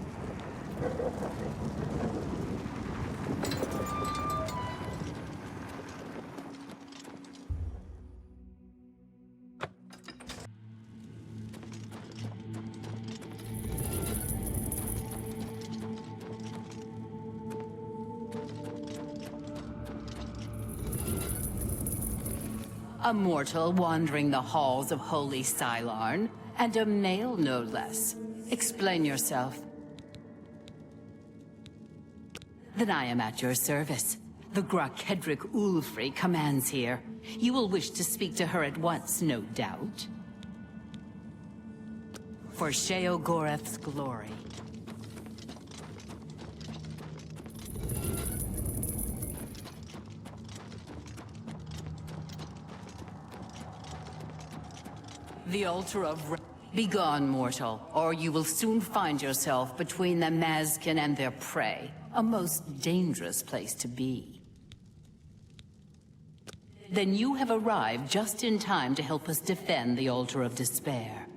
A mortal wandering the halls of Holy Sylon, and a male no less. Explain yourself. Then I am at your service. The Grukedric Ulfri commands here. You will wish to speak to her at once, no doubt. For Sheogorath's glory. The altar of... Begone, mortal, or you will soon find yourself between the Maskin and their prey. A most dangerous place to be. Then you have arrived just in time to help us defend the Altar of Despair.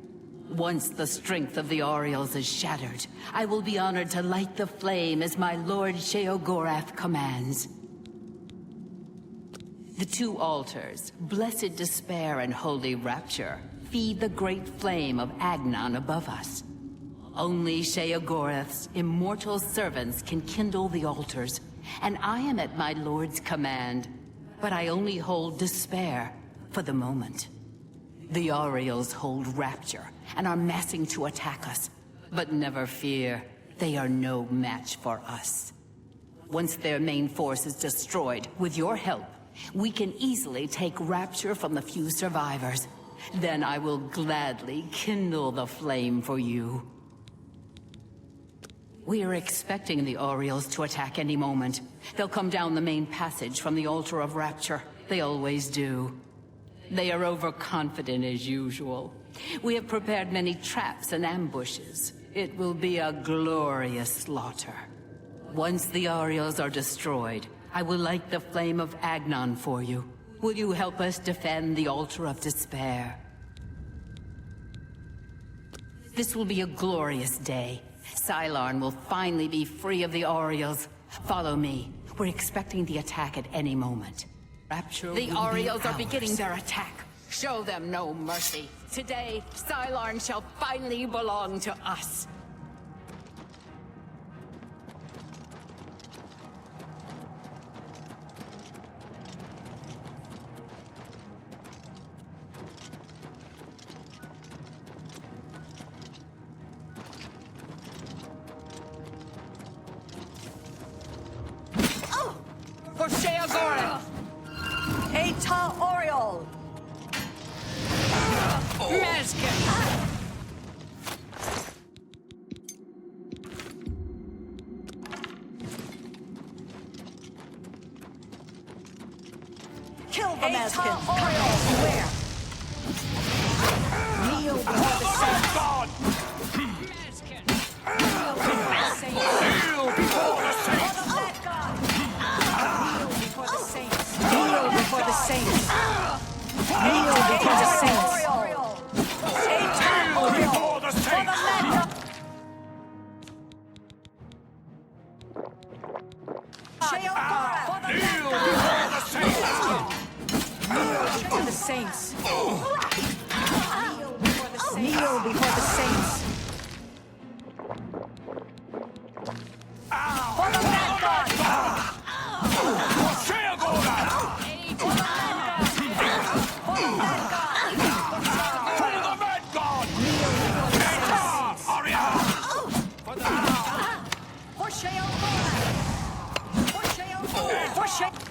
Once the strength of the Orioles is shattered, I will be honored to light the flame as my Lord Sheogorath commands. The 2 altars, Blessed Despair and Holy Rapture, feed the great flame of Agnan above us. Only Sheogorath's immortal servants can kindle the altars, and I am at my Lord's command. But I only hold Despair for the moment. The Orioles hold Rapture and are massing to attack us. But never fear, they are no match for us. Once their main force is destroyed, with your help, we can easily take Rapture from the few survivors. Then I will gladly kindle the flame for you. We are expecting the Orioles to attack any moment. They'll come down the main passage from the Altar of Rapture. They always do. They are overconfident as usual. We have prepared many traps and ambushes. It will be a glorious slaughter. Once the Orioles are destroyed, I will light the flame of Agnan for you. Will you help us defend the Altar of Despair? This will be a glorious day. Sylon will finally be free of the Orioles. Follow me. We're expecting the attack at any moment. Rapture. The Orioles are beginning their attack. Show them no mercy. Today, Sylon shall finally belong to us. For Sheogorath! Eta Oriole! Maskin! Kill the Maskin! Where? Kneel before the saints! God! Kneel before the saints! Kneel before the saints! Kneel before the saints! Kneel before the saints! Kneel before the saints. Kneel before the saints. For the mad god! Sheogorath! For the mad god! For the mad god! For the mad god! For Sheogorath! For Sheogorath! For Sheogorath!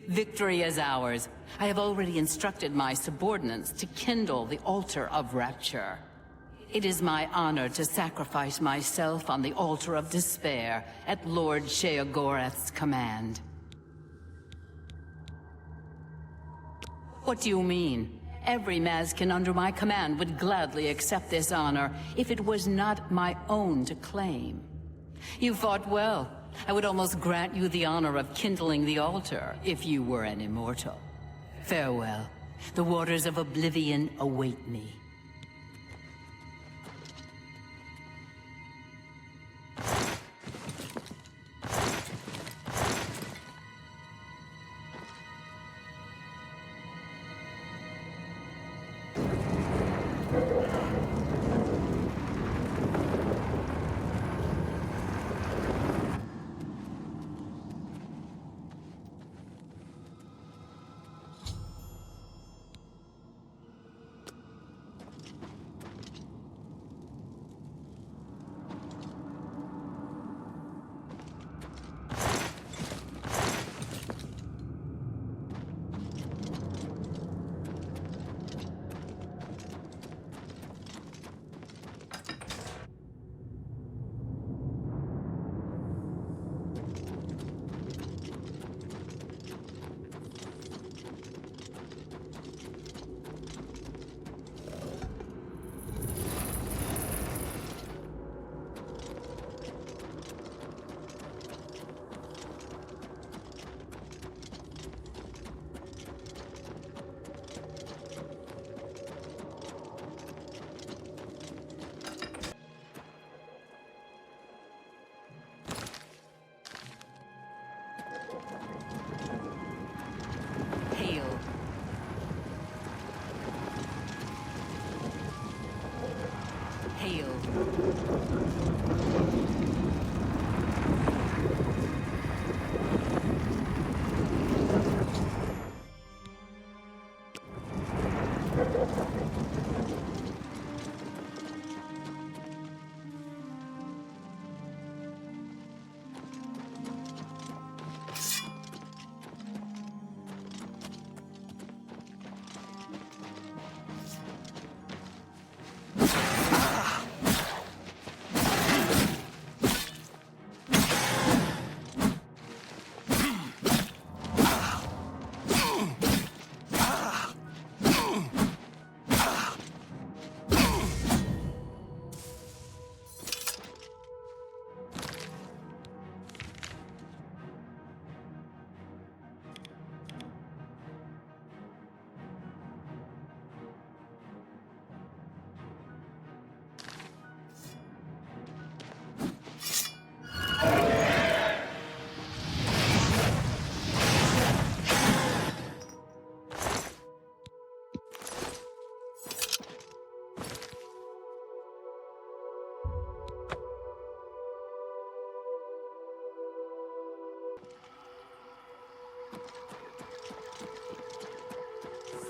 Victory is ours. I have already instructed my subordinates to kindle the altar of rapture. It is my honor to sacrifice myself on the altar of despair at Lord Sheogorath's command. What do you mean? Every Mazkin under my command would gladly accept this honor if it was not my own to claim. You fought well. I would almost grant you the honor of kindling the altar if you were an immortal. Farewell. The waters of Oblivion await me.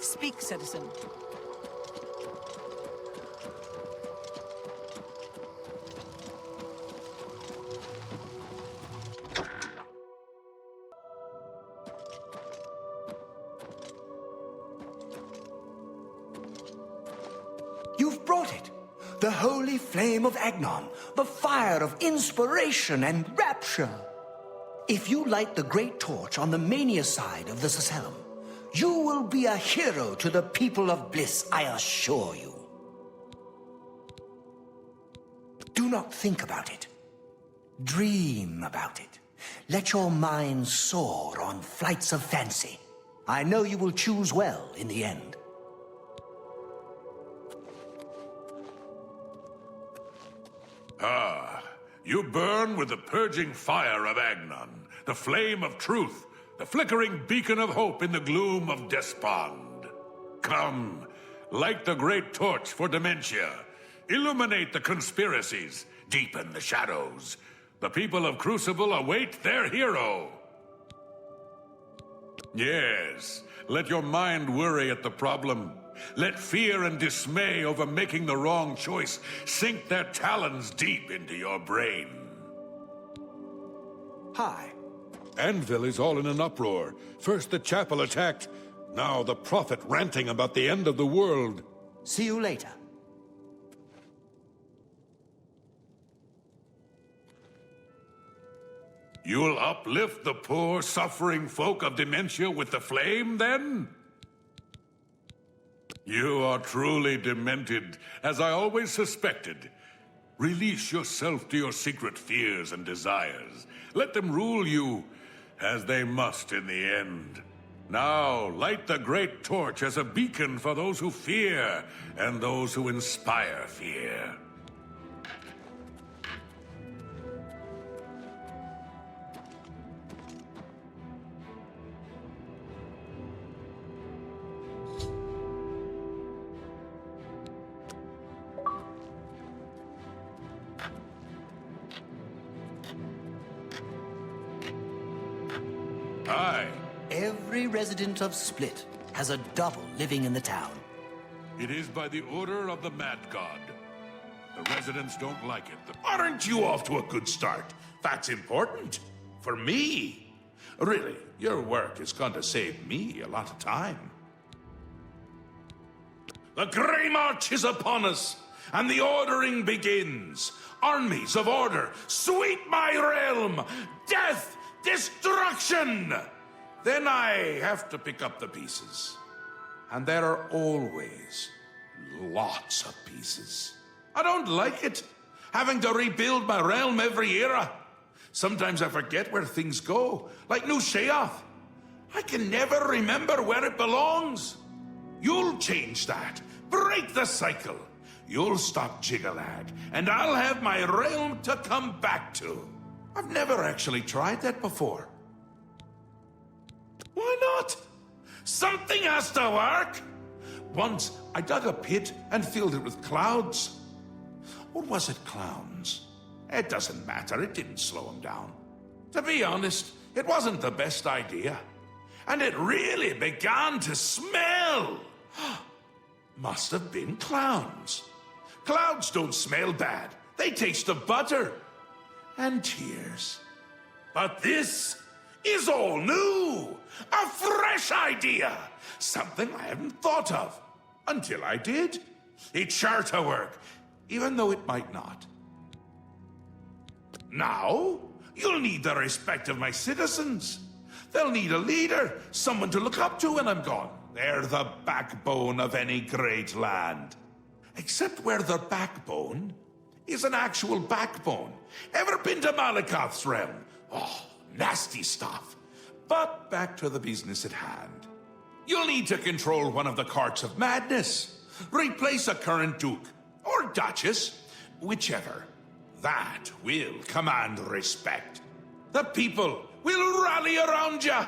Speak, citizen. You've brought it. The holy flame of Agnon, the fire of inspiration and rapture. If you light the great torch on the mania side of the Sacellum, you will be a hero to the people of Bliss, I assure you. Do not think about it. Dream about it. Let your mind soar on flights of fancy. I know you will choose well in the end. Ah, you burn with the purging fire of Agnon, the flame of truth, the flickering beacon of hope in the gloom of despond. Come, light the great torch for dementia. Illuminate the conspiracies, deepen the shadows. The people of Crucible await their hero. Yes, let your mind worry at the problem. Let fear and dismay over making the wrong choice sink their talons deep into your brain. Hi. Anvil is all in an uproar. First the chapel attacked, now the prophet ranting about the end of the world. See you later. You'll uplift the poor, suffering folk of dementia with the flame, then? You are truly demented, as I always suspected. Release yourself to your secret fears and desires. Let them rule you, as they must in the end. Now, light the great torch as a beacon for those who fear and those who inspire fear. Aye. Every resident of Split has a double living in the town. It is by the order of the Mad God. The residents don't like it. Aren't you off to a good start? That's important. For me. Really, your work is going to save me a lot of time. The Grey March is upon us, and the ordering begins. Armies of order, sweep my realm! Death! Destruction! Then I have to pick up the pieces. And there are always lots of pieces. I don't like it, having to rebuild my realm every era. Sometimes I forget where things go, like New Sheogorath. I can never remember where it belongs. You'll change that. Break the cycle. You'll stop Jiggalag, and I'll have my realm to come back to. I've never actually tried that before. Why not? Something has to work. Once, I dug a pit and filled it with clouds. Or was it clowns? It doesn't matter, it didn't slow them down. To be honest, it wasn't the best idea. And it really began to smell. Must have been clowns. Clouds don't smell bad. They taste of butter. And tears. But this is all new! A fresh idea! Something I hadn't thought of. Until I did. It's sure to work, even though it might not. Now, you'll need the respect of my citizens. They'll need a leader, someone to look up to when I'm gone. They're the backbone of any great land. Except where the backbone is an actual backbone. Ever been to Malakoth's realm? Oh, nasty stuff. But back to the business at hand. You'll need to control one of the carts of madness. Replace a current duke, or duchess, whichever. That will command respect. The people will rally around you.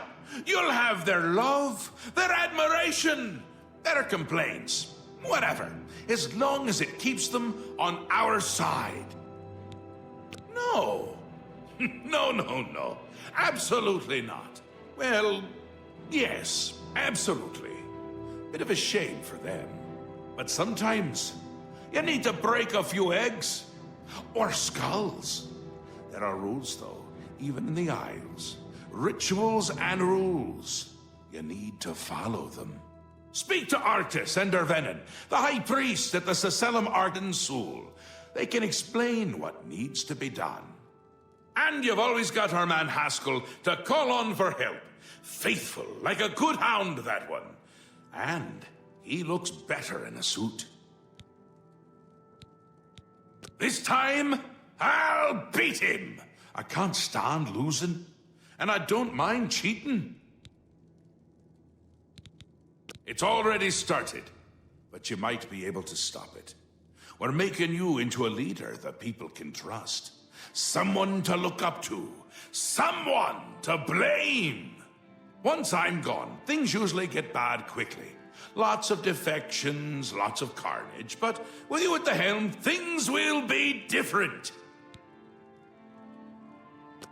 You'll have their love, their admiration, their complaints, whatever, as long as it keeps them on our side. No. No. Absolutely not. Well, yes, absolutely. Bit of a shame for them. But sometimes, you need to break a few eggs. Or skulls. There are rules, though, even in the Isles. Rituals and rules. You need to follow them. Speak to Artis and Dervenin, the High Priest at the Sacelum Arden Sul. They can explain what needs to be done. And you've always got our man Haskill to call on for help. Faithful, like a good hound, that one. And he looks better in a suit. This time, I'll beat him. I can't stand losing, and I don't mind cheating. It's already started, but you might be able to stop it. We're making you into a leader that people can trust. Someone to look up to. Someone to blame. Once I'm gone, things usually get bad quickly. Lots of defections, lots of carnage, but with you at the helm, things will be different.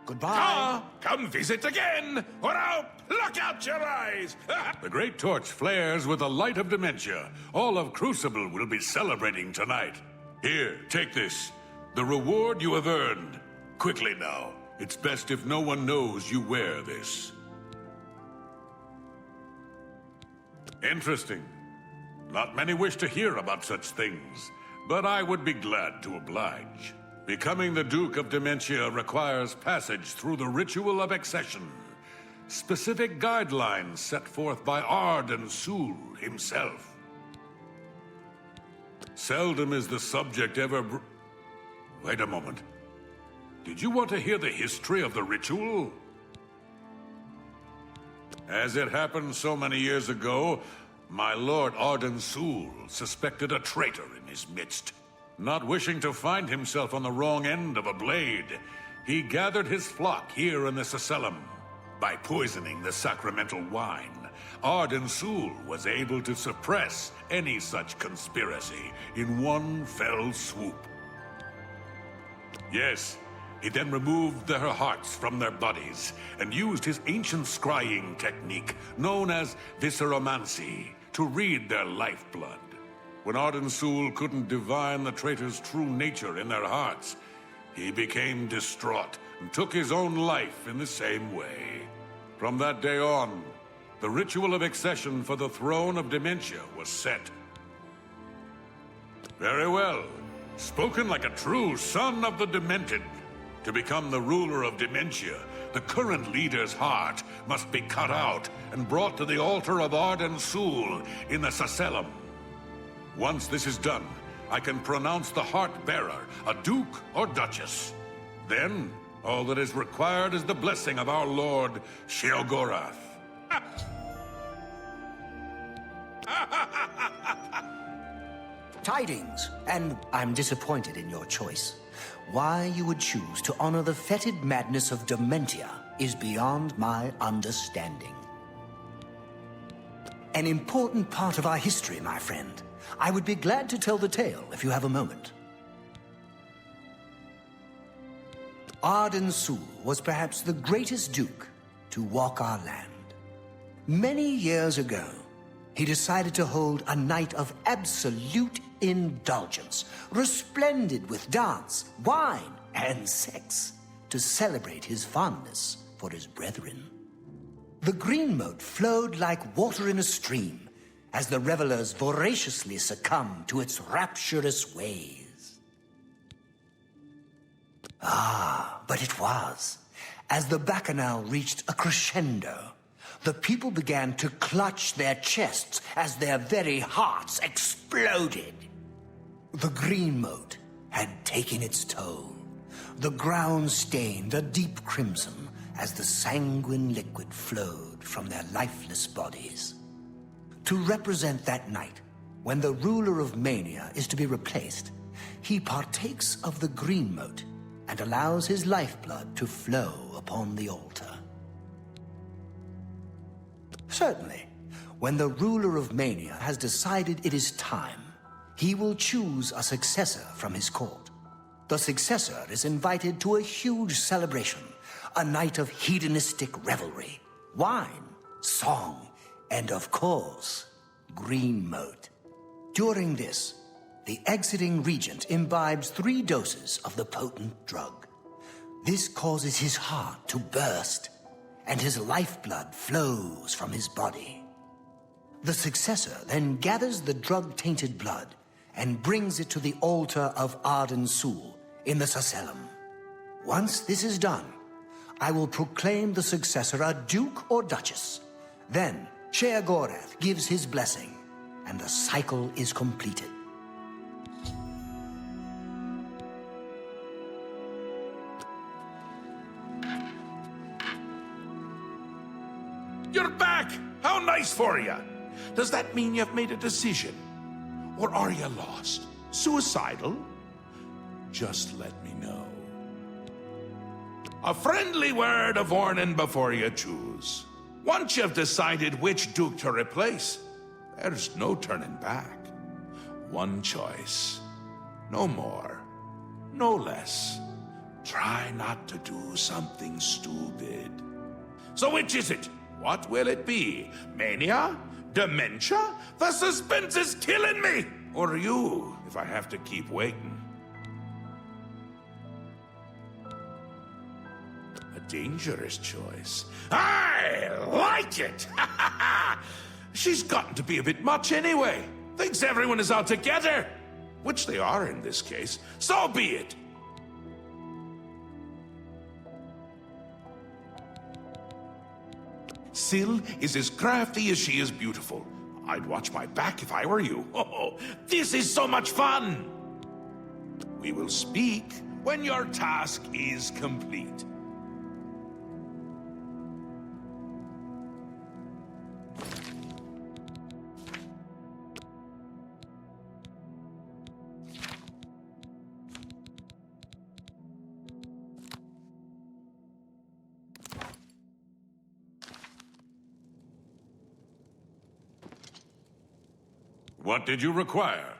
Goodbye. Come visit again, or I'll pluck out your eyes. The great torch flares with the light of dementia. All of Crucible will be celebrating tonight. Here, take this. The reward you have earned. Quickly now. It's best if no one knows you wear this. Interesting. Not many wish to hear about such things, but I would be glad to oblige. Becoming the Duke of Dementia requires passage through the ritual of accession. Specific guidelines set forth by Arden Sul himself. Seldom is the subject ever Wait a moment. Did you want to hear the history of the ritual? As it happened so many years ago, my Lord Arden Sul suspected a traitor in his midst. Not wishing to find himself on the wrong end of a blade, he gathered his flock here in the Sacelum. By poisoning the sacramental wine, Arden Sul was able to suppress any such conspiracy in one fell swoop. Yes, he then removed their hearts from their bodies and used his ancient scrying technique known as visceromancy to read their lifeblood. When Arden Sul couldn't divine the traitor's true nature in their hearts, he became distraught and took his own life in the same way. From that day on, the ritual of accession for the throne of Dementia was set. Very well. Spoken like a true son of the Demented. To become the ruler of Dementia, the current leader's heart must be cut out and brought to the altar of Arden Sul in the Sacelum. Once this is done, I can pronounce the heart-bearer a duke or duchess. Then, all that is required is the blessing of our Lord Sheogorath. Tidings, and I'm disappointed in your choice. Why you would choose to honor the fetid madness of Dementia is beyond my understanding. An important part of our history, my friend. I would be glad to tell the tale if you have a moment. Arden Sul was perhaps the greatest duke to walk our land. Many years ago, he decided to hold a night of absolute indulgence, resplendent with dance, wine, and sex, to celebrate his fondness for his brethren. The green moat flowed like water in a stream, as the revelers voraciously succumbed to its rapturous ways. Ah, but it was, as the bacchanal reached a crescendo, the people began to clutch their chests as their very hearts exploded. The green moat had taken its toll. The ground stained a deep crimson as the sanguine liquid flowed from their lifeless bodies. To represent that night, when the ruler of Mania is to be replaced, he partakes of the green moat and allows his lifeblood to flow upon the altar. Certainly, when the ruler of Mania has decided it is time, he will choose a successor from his court. The successor is invited to a huge celebration, a night of hedonistic revelry, wine, song, and of course, green moat. During this, the exiting regent imbibes 3 doses of the potent drug. This causes his heart to burst, and his lifeblood flows from his body. The successor then gathers the drug-tainted blood and brings it to the altar of Arden Sul in the Sacellum. Once this is done, I will proclaim the successor a duke or duchess. Then Sheogorath gives his blessing, and the cycle is completed. You're back! How nice for you! Does that mean you've made a decision? Or are you lost? Suicidal? Just let me know. A friendly word of warning before you choose. Once you've decided which duke to replace, there's no turning back. One choice. No more. No less. Try not to do something stupid. So which is it? What will it be? Mania? Dementia? The suspense is killing me! Or you, if I have to keep waiting. A dangerous choice. I like it! She's gotten to be a bit much anyway. Thinks everyone is out to get her. Which they are in this case. So be it. Syl is as crafty as she is beautiful. I'd watch my back if I were you. Oh, this is so much fun! We will speak when your task is complete. What did you require?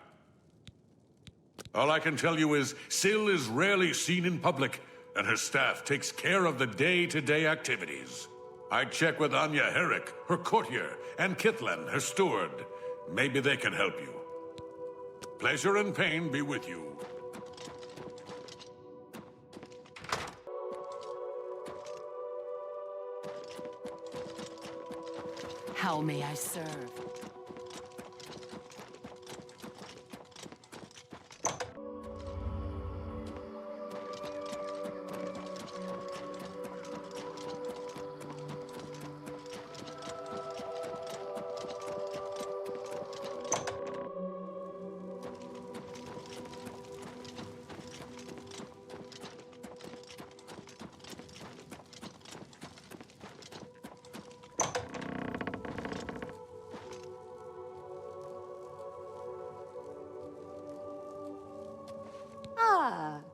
All I can tell you is, Syl is rarely seen in public, and her staff takes care of the day-to-day activities. I'd check with Anya Herrick, her courtier, and Kitlan, her steward. Maybe they can help you. Pleasure and pain be with you. How may I serve?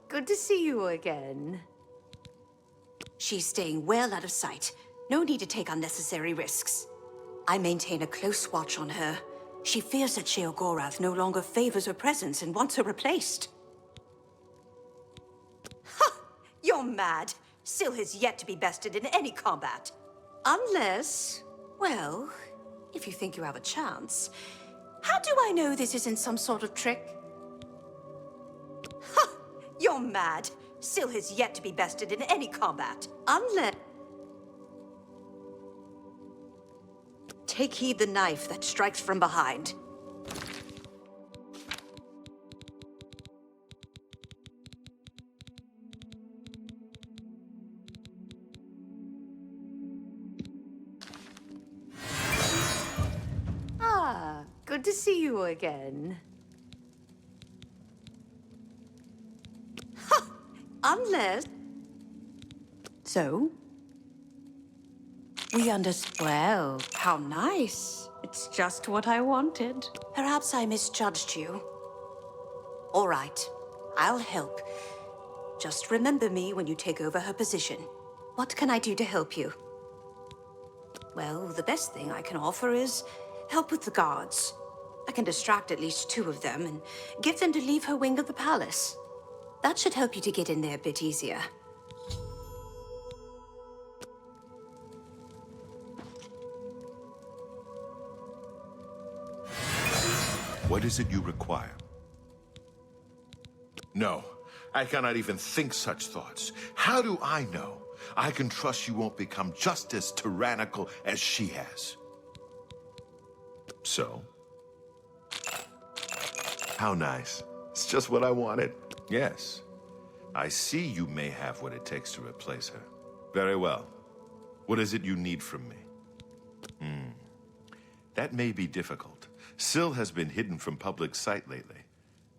Good to see you again. She's staying well out of sight. No need to take unnecessary risks. I maintain a close watch on her. She fears that Sheogorath no longer favors her presence and wants her replaced. Ha! You're mad. Syl has yet to be bested in any combat. Unless, well, if you think you have a chance. How do I know this isn't some sort of trick? You're mad. Syl has yet to be bested in any combat. Unless... Take heed the knife that strikes from behind. Good to see you again. Unless... So? We understand... Well, how nice. It's just what I wanted. Perhaps I misjudged you. All right, I'll help. Just remember me when you take over her position. What can I do to help you? Well, the best thing I can offer is help with the guards. I can distract at least 2 of them and get them to leave her wing of the palace. That should help you to get in there a bit easier. What is it you require? No, I cannot even think such thoughts. How do I know? I can trust you won't become just as tyrannical as she has. So? How nice. It's just what I wanted. Yes. I see you may have what it takes to replace her. Very well. What is it you need from me? That may be difficult. Syl has been hidden from public sight lately.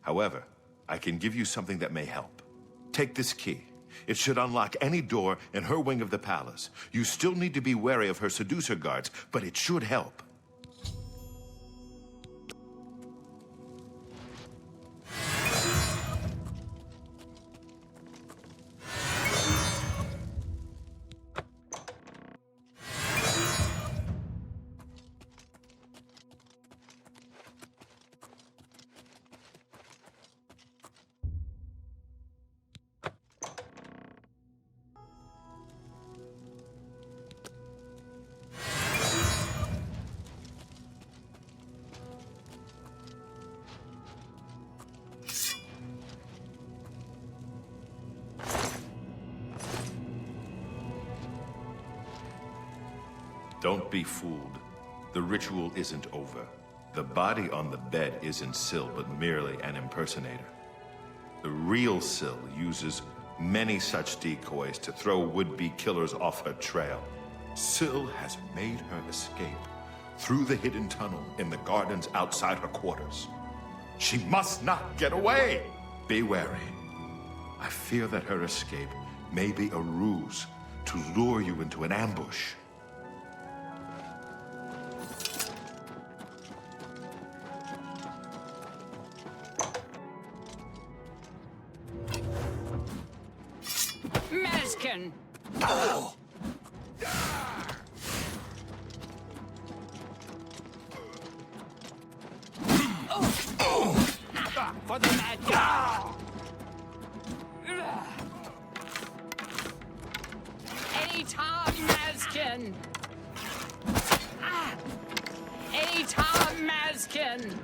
However, I can give you something that may help. Take this key. It should unlock any door in her wing of the palace. You still need to be wary of her seducer guards, but it should help. Don't be fooled. The ritual isn't over. The body on the bed isn't Syl, but merely an impersonator. The real Syl uses many such decoys to throw would-be killers off her trail. Syl has made her escape through the hidden tunnel in the gardens outside her quarters. She must not get away! Be wary. I fear that her escape may be a ruse to lure you into an ambush. Oh. For the mad guy. Anytime, Mazkin. Anytime, Mazkin.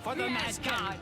For the mad god.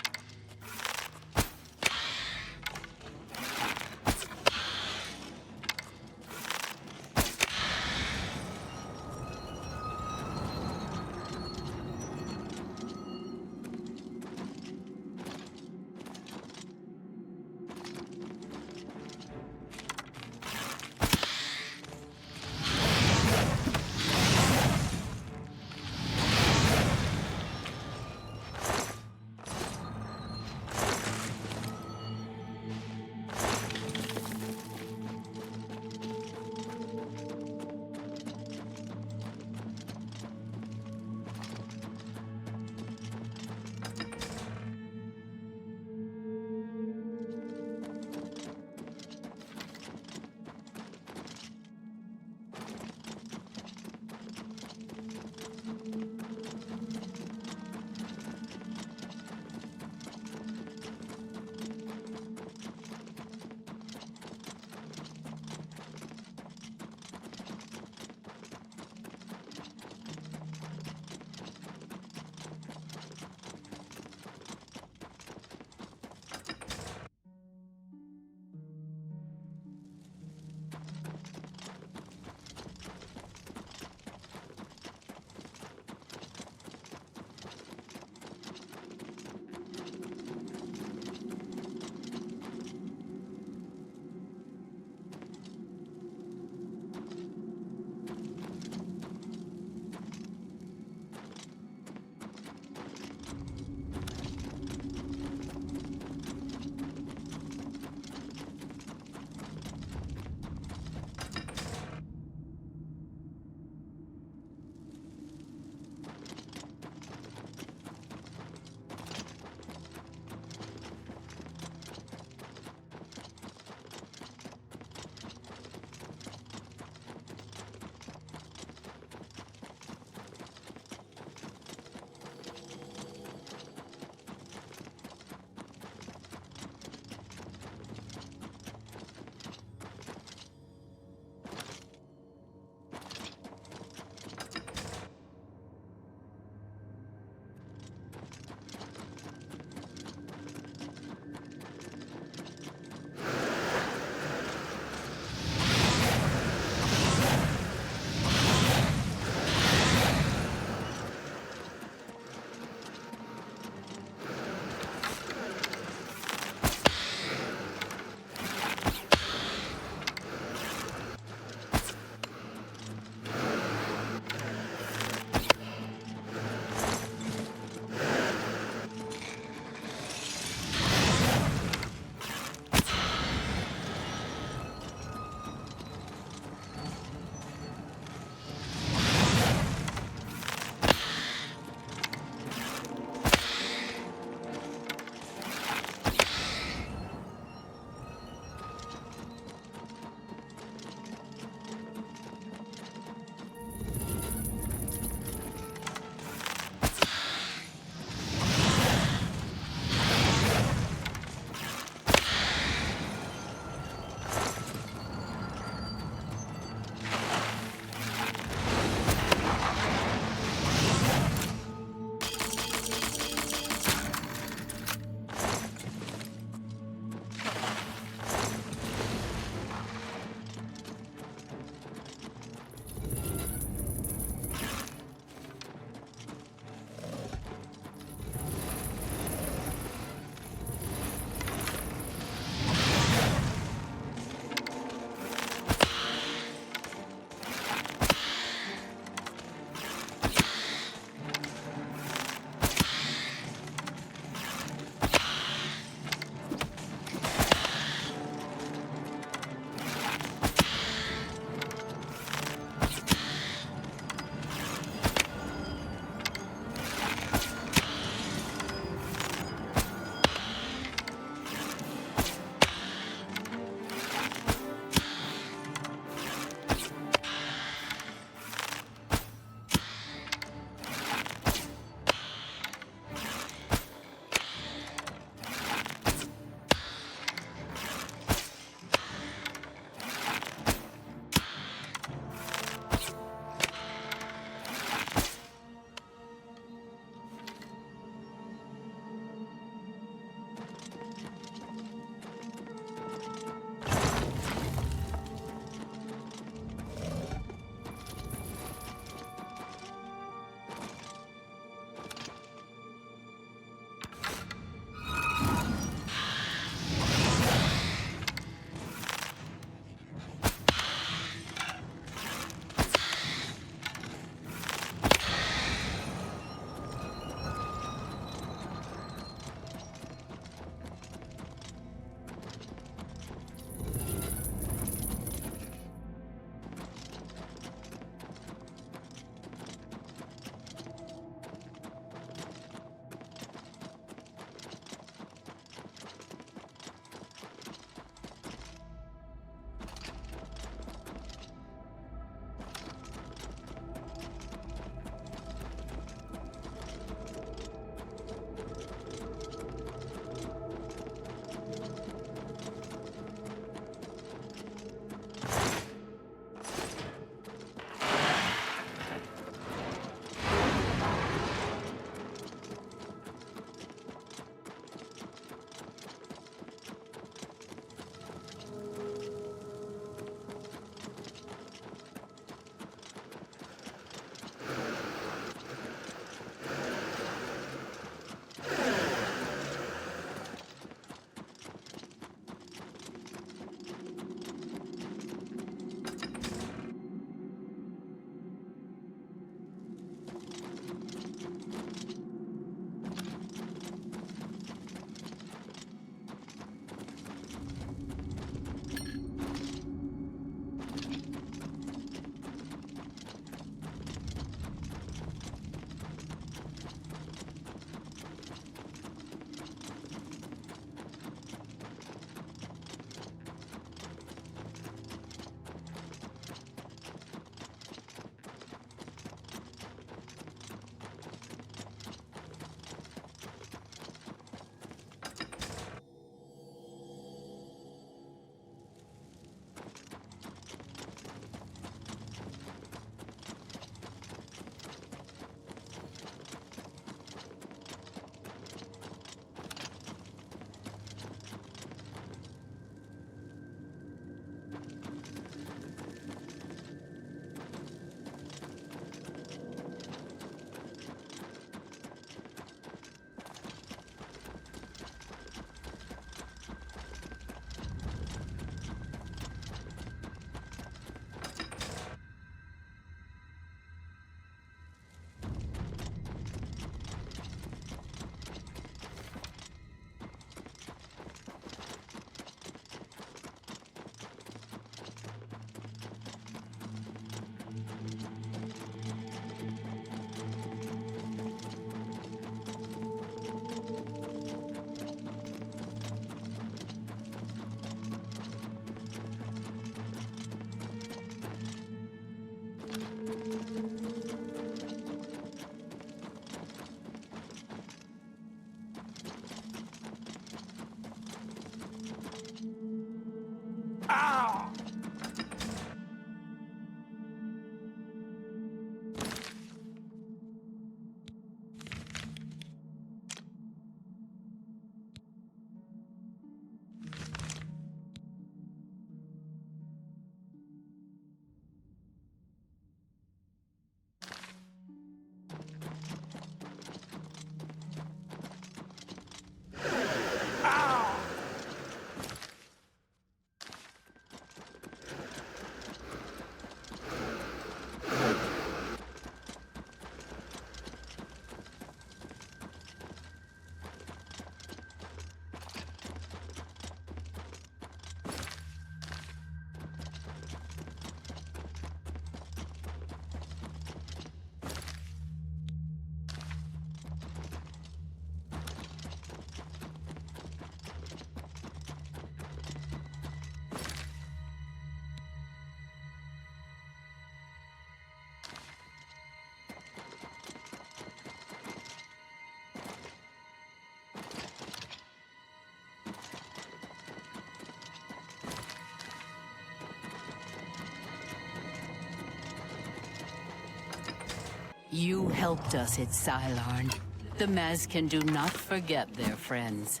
You helped us at Sylon. The Mazkin do not forget their friends.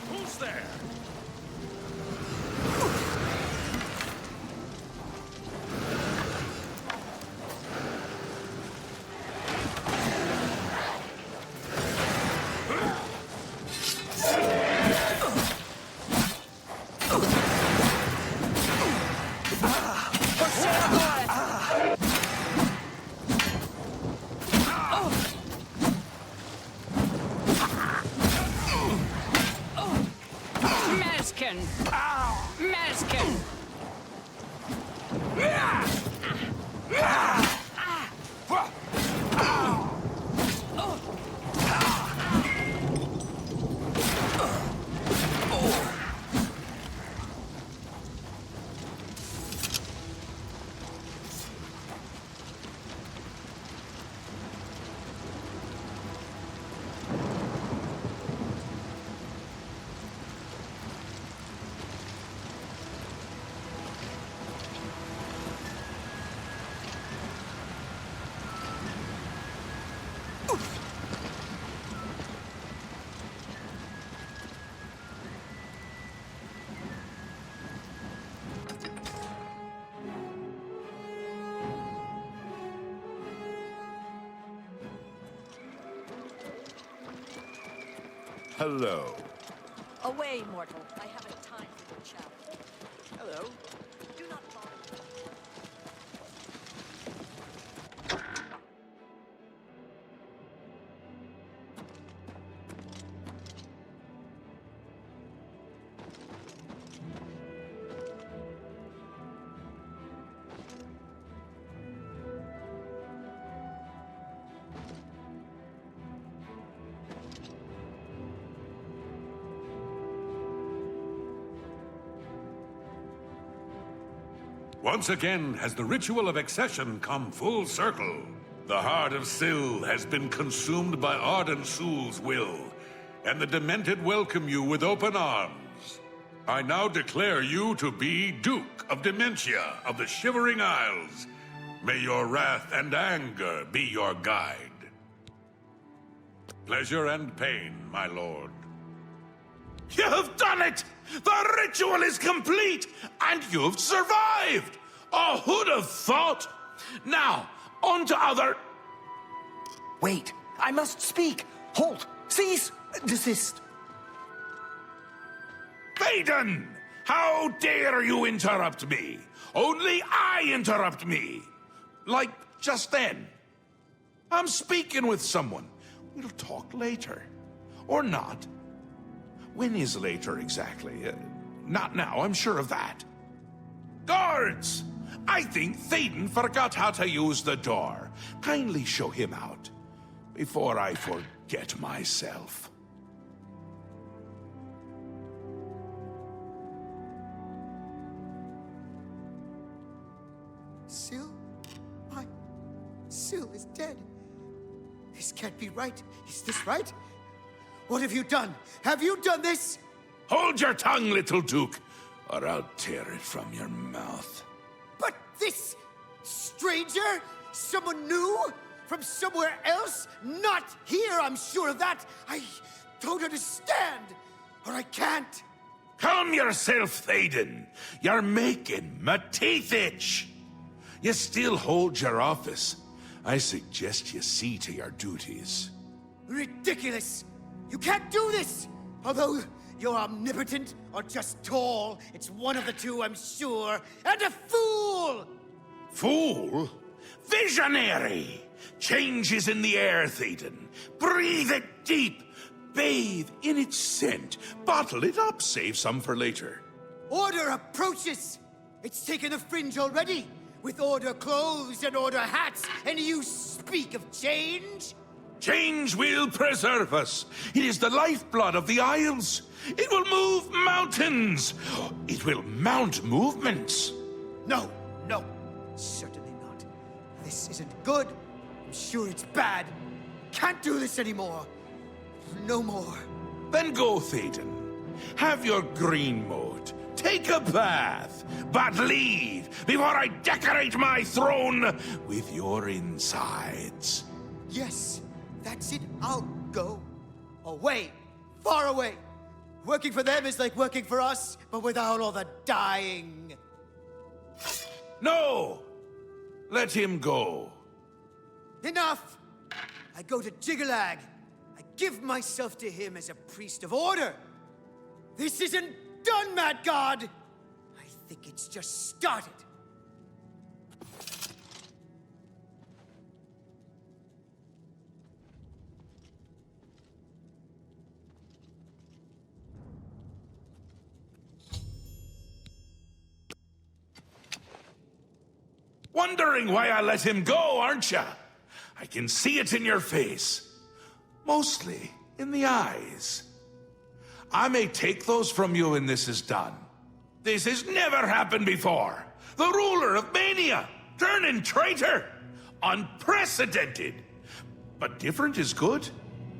Who's there? Mazkin! Mazkin! Hello. Away, mortal. I haven't time for your chat. Hello. Do not bother. Once again has the ritual of accession come full circle. The heart of Syl has been consumed by ardent Sul's will, and the Demented welcome you with open arms. I now declare you to be Duke of Dementia of the Shivering Isles. May your wrath and anger be your guide. Pleasure and pain, my lord. You've done it! The ritual is complete, and you've survived! Oh, who'd have thought? Now, on to other... Wait, I must speak. Halt, cease, desist. Thaden! How dare you interrupt me? Only I interrupt me! Like just then. I'm speaking with someone. We'll talk later. Or not. When is later exactly? Not now, I'm sure of that. Guards! I think Thaden forgot how to use the door. Kindly show him out, before I forget myself. Syl? Syl is dead. This can't be right. Is this right? What have you done? Have you done this? Hold your tongue, little Duke, or I'll tear it from your mouth. But this stranger? Someone new? From somewhere else? Not here, I'm sure of that. I don't understand. Or I can't. Calm yourself, Thaden. You're making my teeth itch. You still hold your office. I suggest you see to your duties. Ridiculous! You can't do this! Although you're omnipotent or just tall, it's one of the two, I'm sure. And a fool! Fool? Visionary! Change is in the air, Thaden. Breathe it deep. Bathe in its scent. Bottle it up, save some for later. Order approaches! It's taken the fringe already, with order clothes and order hats, and you speak of change? Change will preserve us. It is the lifeblood of the Isles. It will move mountains. It will mount movements. No, no, certainly not. This isn't good. I'm sure it's bad. Can't do this anymore. No more. Then go, Théoden. Have your green moat. Take a bath. But leave before I decorate my throne with your insides. Yes, that's it. I'll go. Away. Far away. Working for them is like working for us, but without all the dying. No! Let him go. Enough! I go to Jiggalag. I give myself to him as a priest of order. This isn't done, Mad God! I think it's just started. Wondering why I let him go, aren't ya? I can see it in your face. Mostly in the eyes. I may take those from you when this is done. This has never happened before. The ruler of Mania, turning traitor. Unprecedented. But different is good.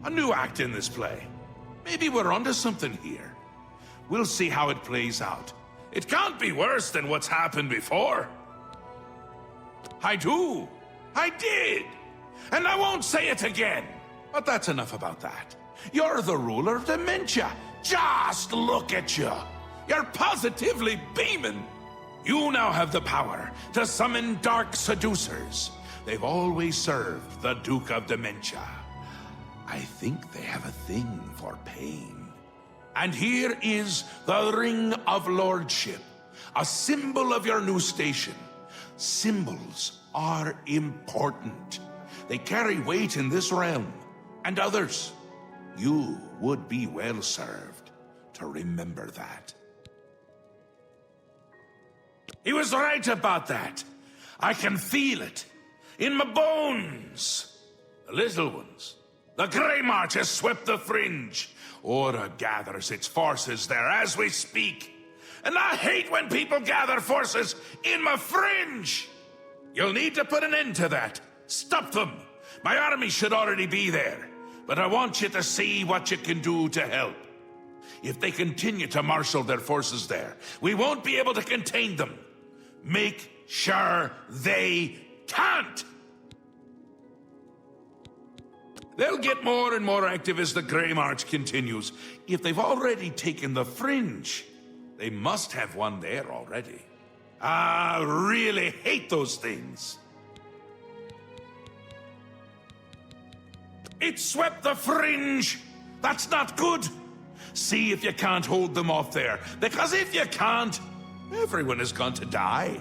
A new act in this play. Maybe we're onto something here. We'll see how it plays out. It can't be worse than what's happened before. I do. I did. And I won't say it again. But that's enough about that. You're the ruler of dementia. Just look at you. You're positively beaming. You now have the power to summon dark seducers. They've always served the Duke of Dementia. I think they have a thing for pain. And here is the Ring of Lordship, a symbol of your new station. Symbols are important. They carry weight in this realm and others. You would be well served to remember that. He was right about that. I can feel it in my bones. The little ones. The Grey March has swept the fringe. Aura gathers its forces there as we speak. And I hate when people gather forces in my fringe. You'll need to put an end to that. Stop them. My army should already be there. But I want you to see what you can do to help. If they continue to marshal their forces there, we won't be able to contain them. Make sure they can't. They'll get more and more active as the Grey March continues. If they've already taken the fringe, they must have one there already. I really hate those things. It swept the fringe! That's not good! See if you can't hold them off there, because if you can't, everyone is going to die.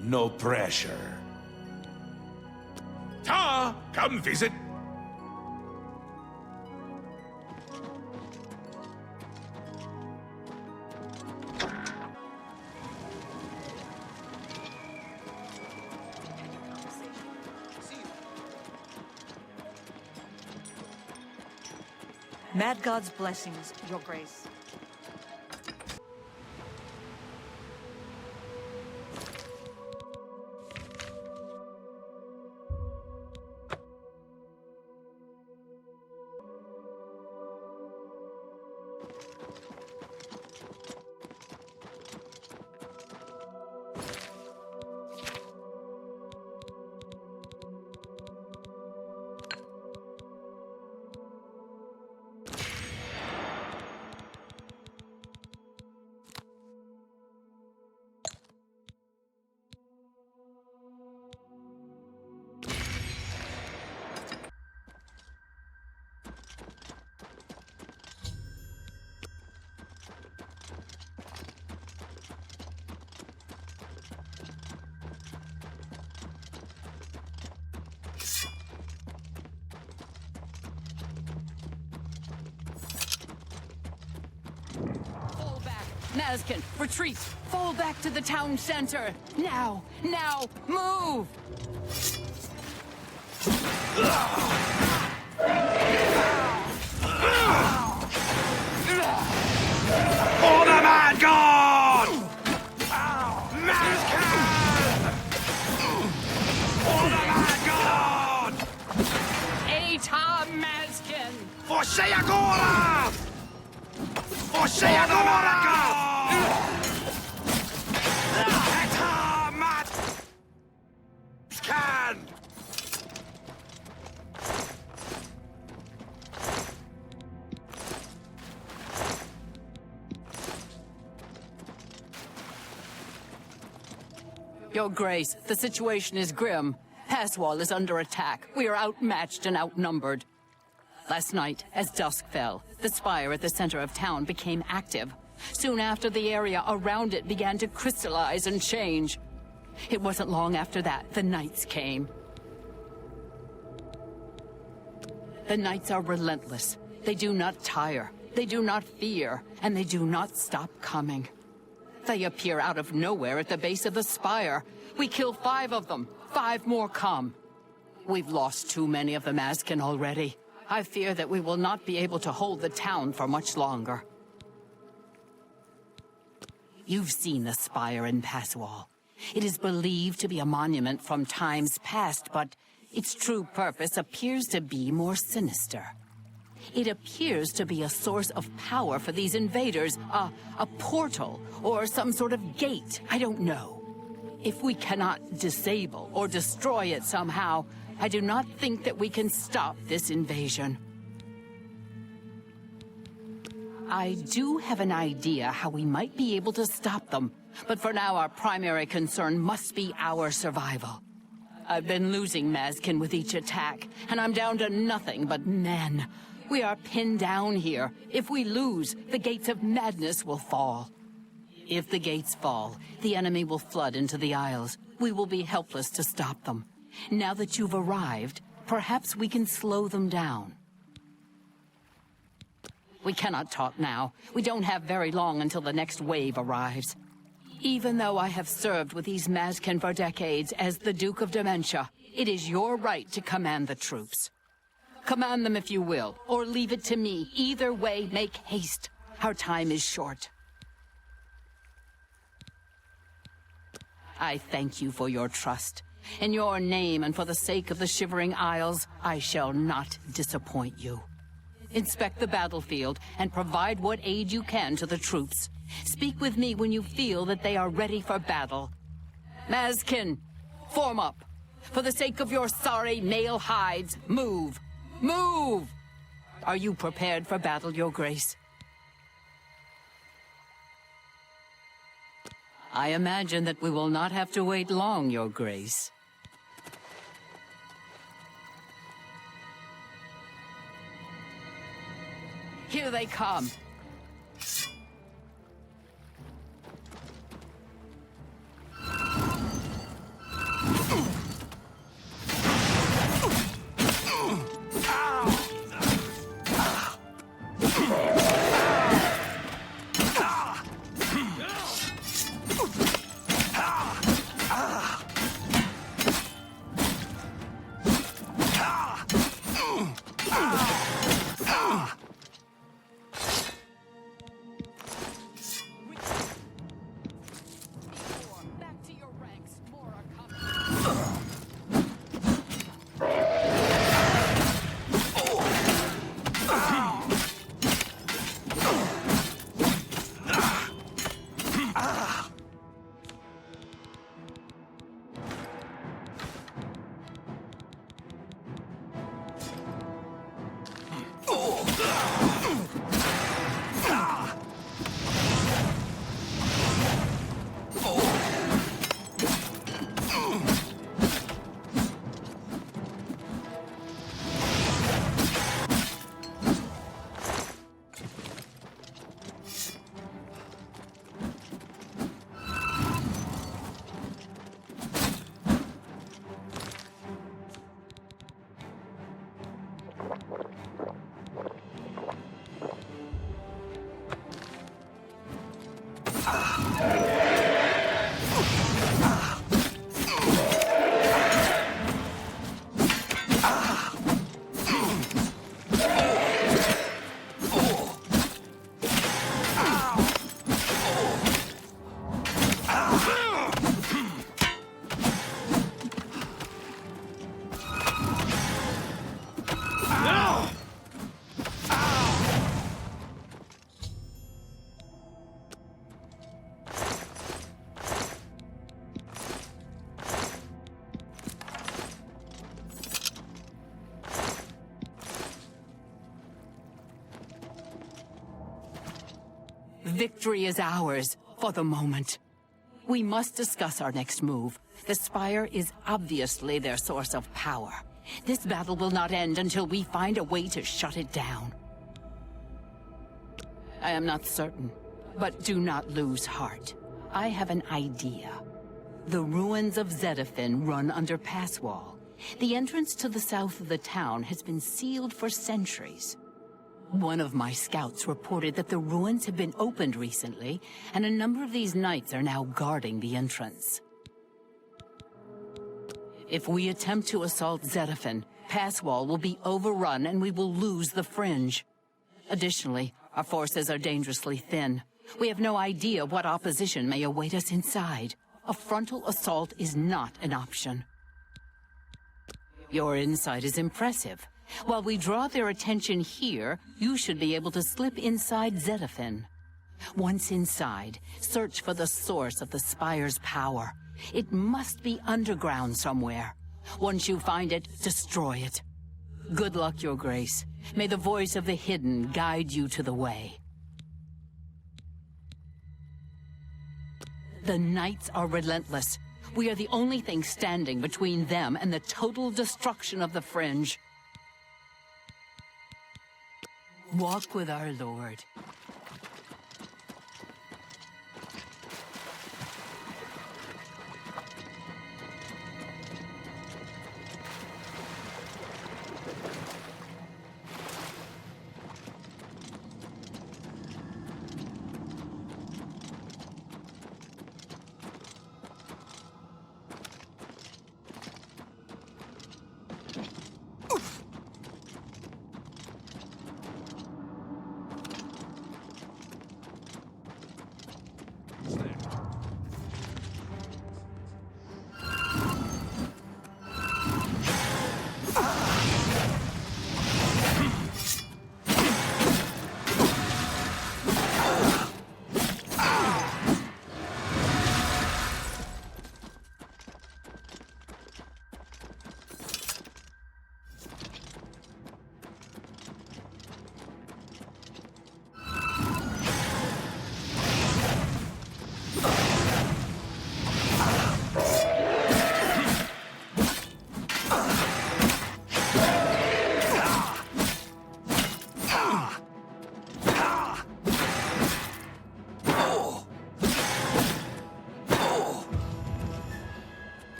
No pressure. Ta, come visit. Mad God's blessings, Your Grace. Mazkin, retreat! Fall back to the town center! Now! Now! Move! For the Mad God! Mazkin! For the Mad God! Atar Mazkin! For Sheogorath! For Sheogorath! Atar Mazkin! Your Grace, the situation is grim. Passwall is under attack. We are outmatched and outnumbered. Last night, as dusk fell, the spire at the center of town became active. Soon after, the area around it began to crystallize and change. It wasn't long after that the Knights came. The Knights are relentless. They do not tire. They do not fear. And they do not stop coming. They appear out of nowhere at the base of the spire. We kill 5 of them. 5 more come. We've lost too many of the Mazkin already. I fear that we will not be able to hold the town for much longer. You've seen the spire in Passwall. It is believed to be a monument from times past, but its true purpose appears to be more sinister. It appears to be a source of power for these invaders, a portal, or some sort of gate, I don't know. If we cannot disable or destroy it somehow, I do not think that we can stop this invasion. I do have an idea how we might be able to stop them, but for now our primary concern must be our survival. I've been losing Mazkin with each attack, and I'm down to nothing but men. We are pinned down here. If we lose, the gates of madness will fall. If the gates fall, the enemy will flood into the Isles. We will be helpless to stop them. Now that you've arrived, perhaps we can slow them down. We cannot talk now. We don't have very long until the next wave arrives. Even though I have served with these Mazkin for decades as the Duke of Dementia, it is your right to command the troops. Command them if you will, or leave it to me. Either way, make haste. Our time is short. I thank you for your trust. In your name and for the sake of the Shivering Isles, I shall not disappoint you. Inspect the battlefield and provide what aid you can to the troops. Speak with me when you feel that they are ready for battle. Mazkin, form up. For the sake of your sorry male hides, move. Move! Are you prepared for battle, Your Grace? I imagine that we will not have to wait long, Your Grace. Here they come. Victory is ours, for the moment. We must discuss our next move. The Spire is obviously their source of power. This battle will not end until we find a way to shut it down. I am not certain, but do not lose heart. I have an idea. The ruins of Zedafin run under Passwall. The entrance to the south of the town has been sealed for centuries. One of my scouts reported that the ruins have been opened recently, and a number of these knights are now guarding the entrance. If we attempt to assault Zedafin, Passwall will be overrun and we will lose the Fringe. Additionally, our forces are dangerously thin. We have no idea what opposition may await us inside. A frontal assault is not an option. Your insight is impressive. While we draw their attention here, you should be able to slip inside Zedafin. Once inside, search for the source of the Spire's power. It must be underground somewhere. Once you find it, destroy it. Good luck, Your Grace. May the voice of the hidden guide you to the way. The Knights are relentless. We are the only thing standing between them and the total destruction of the Fringe. Walk with our Lord.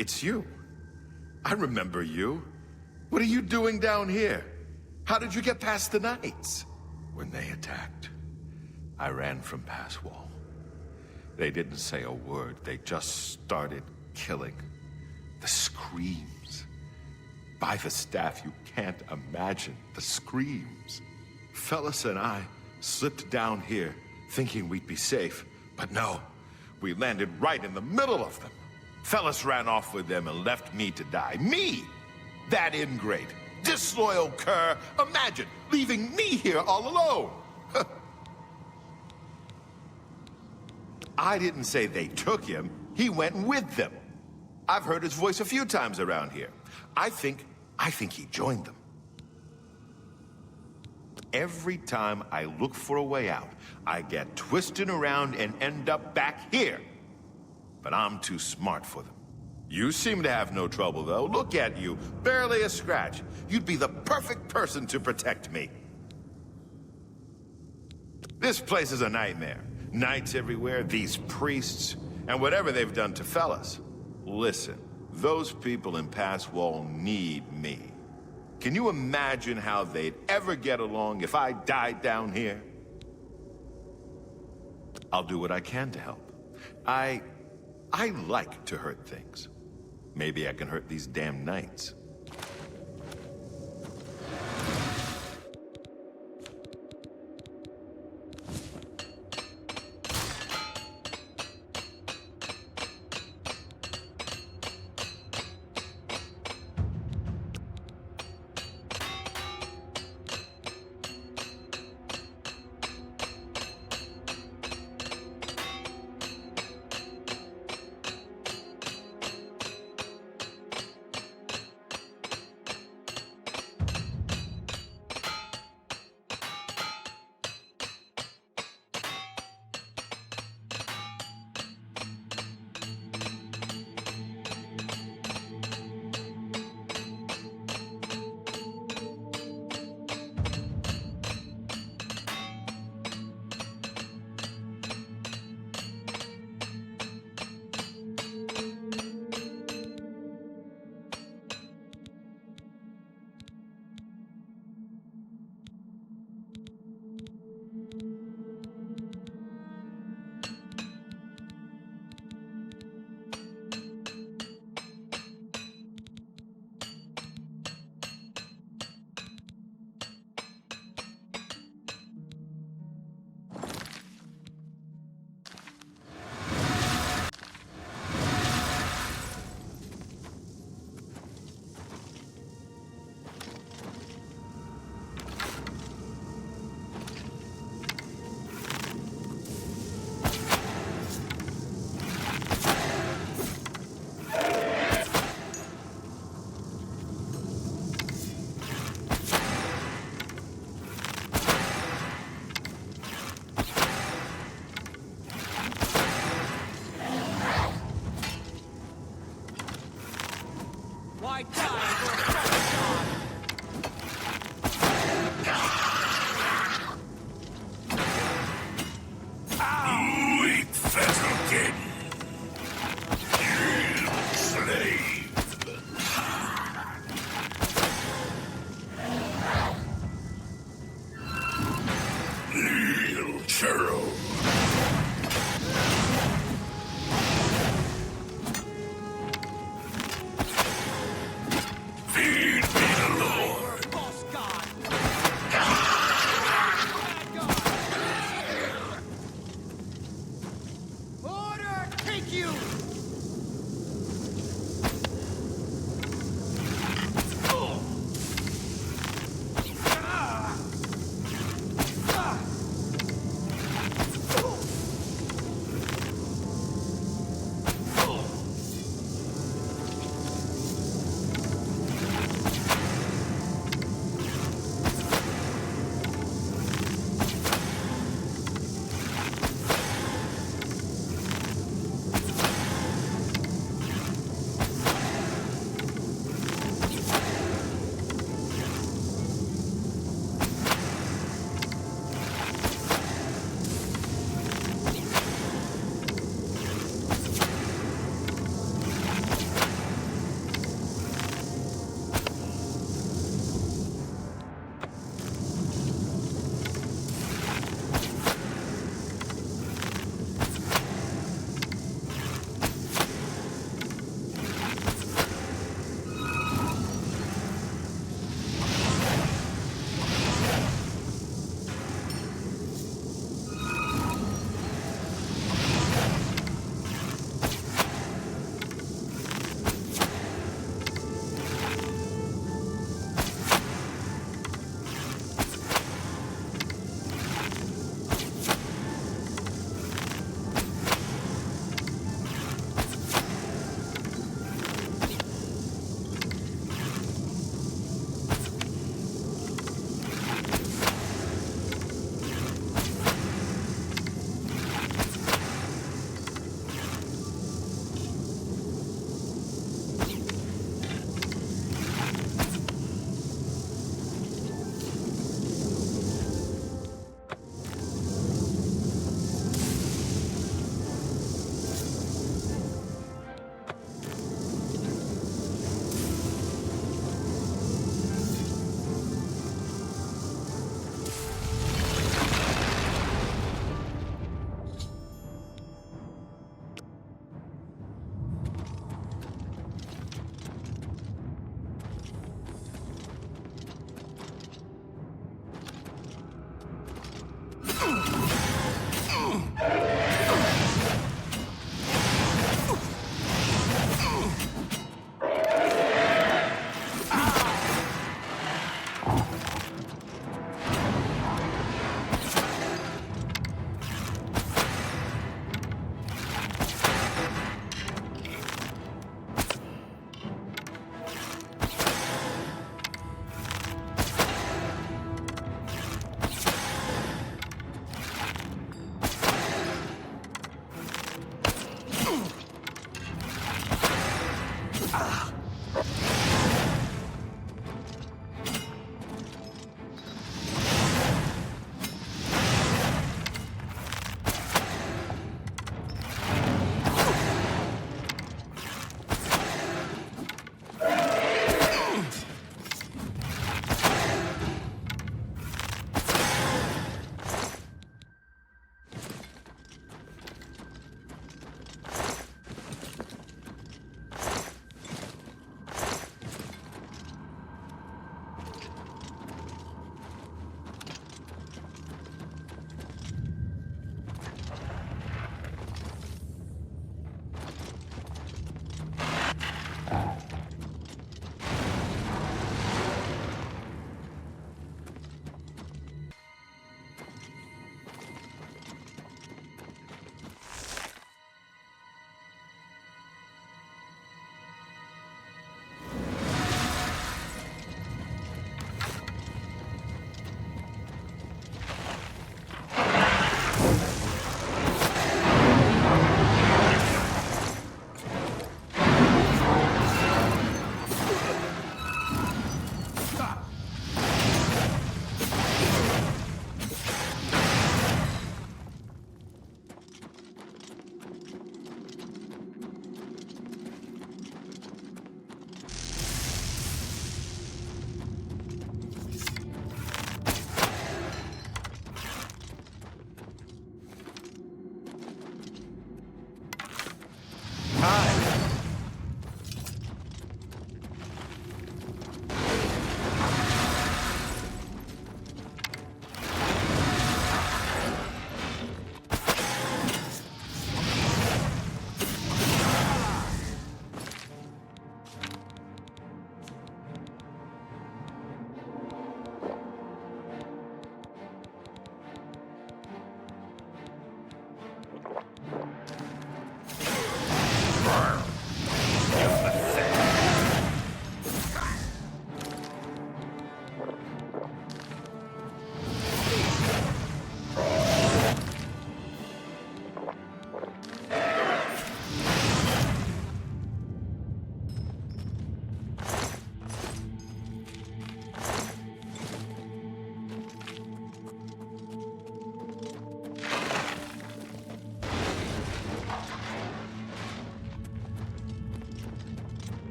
It's you. I remember you. What are you doing down here? How did you get past the knights? When they attacked, I ran from pass wall. They didn't say a word. They just started killing. The screams. By the staff, you can't imagine the screams. Fellas and I slipped down here thinking we'd be safe, but no, we landed right in the middle of them. Fellas ran off with them and left me to die. Me! That ingrate, disloyal cur. Imagine leaving me here all alone. I didn't say they took him. He went with them. I've heard his voice a few times around here. I think he joined them. Every time I look for a way out, I get twisted around and end up back here. But I'm too smart for them. You seem to have no trouble, though. Look at you, barely a scratch. You'd be the perfect person to protect me. This place is a nightmare. Knights everywhere, these priests, and whatever they've done to fellas. Listen, those people in Pass Wall need me. Can you imagine how they'd ever get along if I died down here? I'll do what I can to help. I like to hurt things. Maybe I can hurt these damn knights. Order!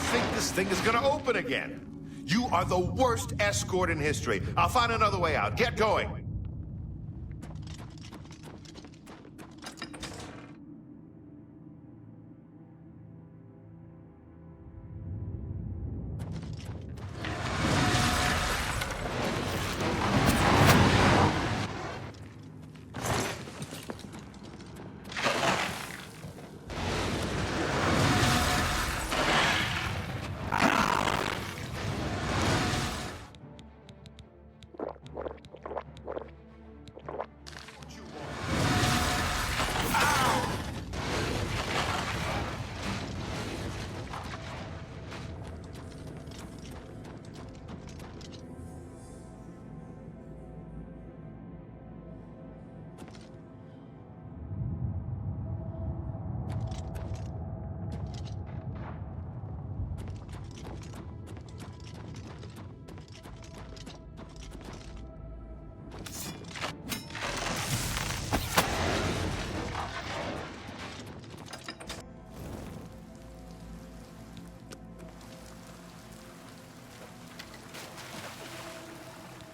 think this thing is gonna open again? You are the worst escort in history. I'll find another way out. Get going.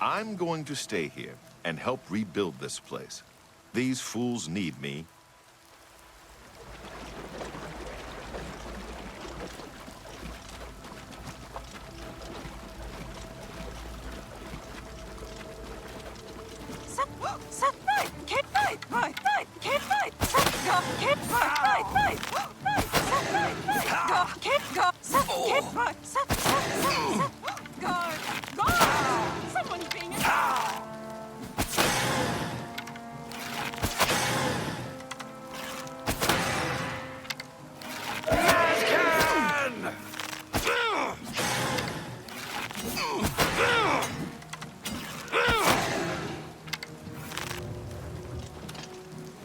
I'm going to stay here and help rebuild this place. These fools need me. Someone's being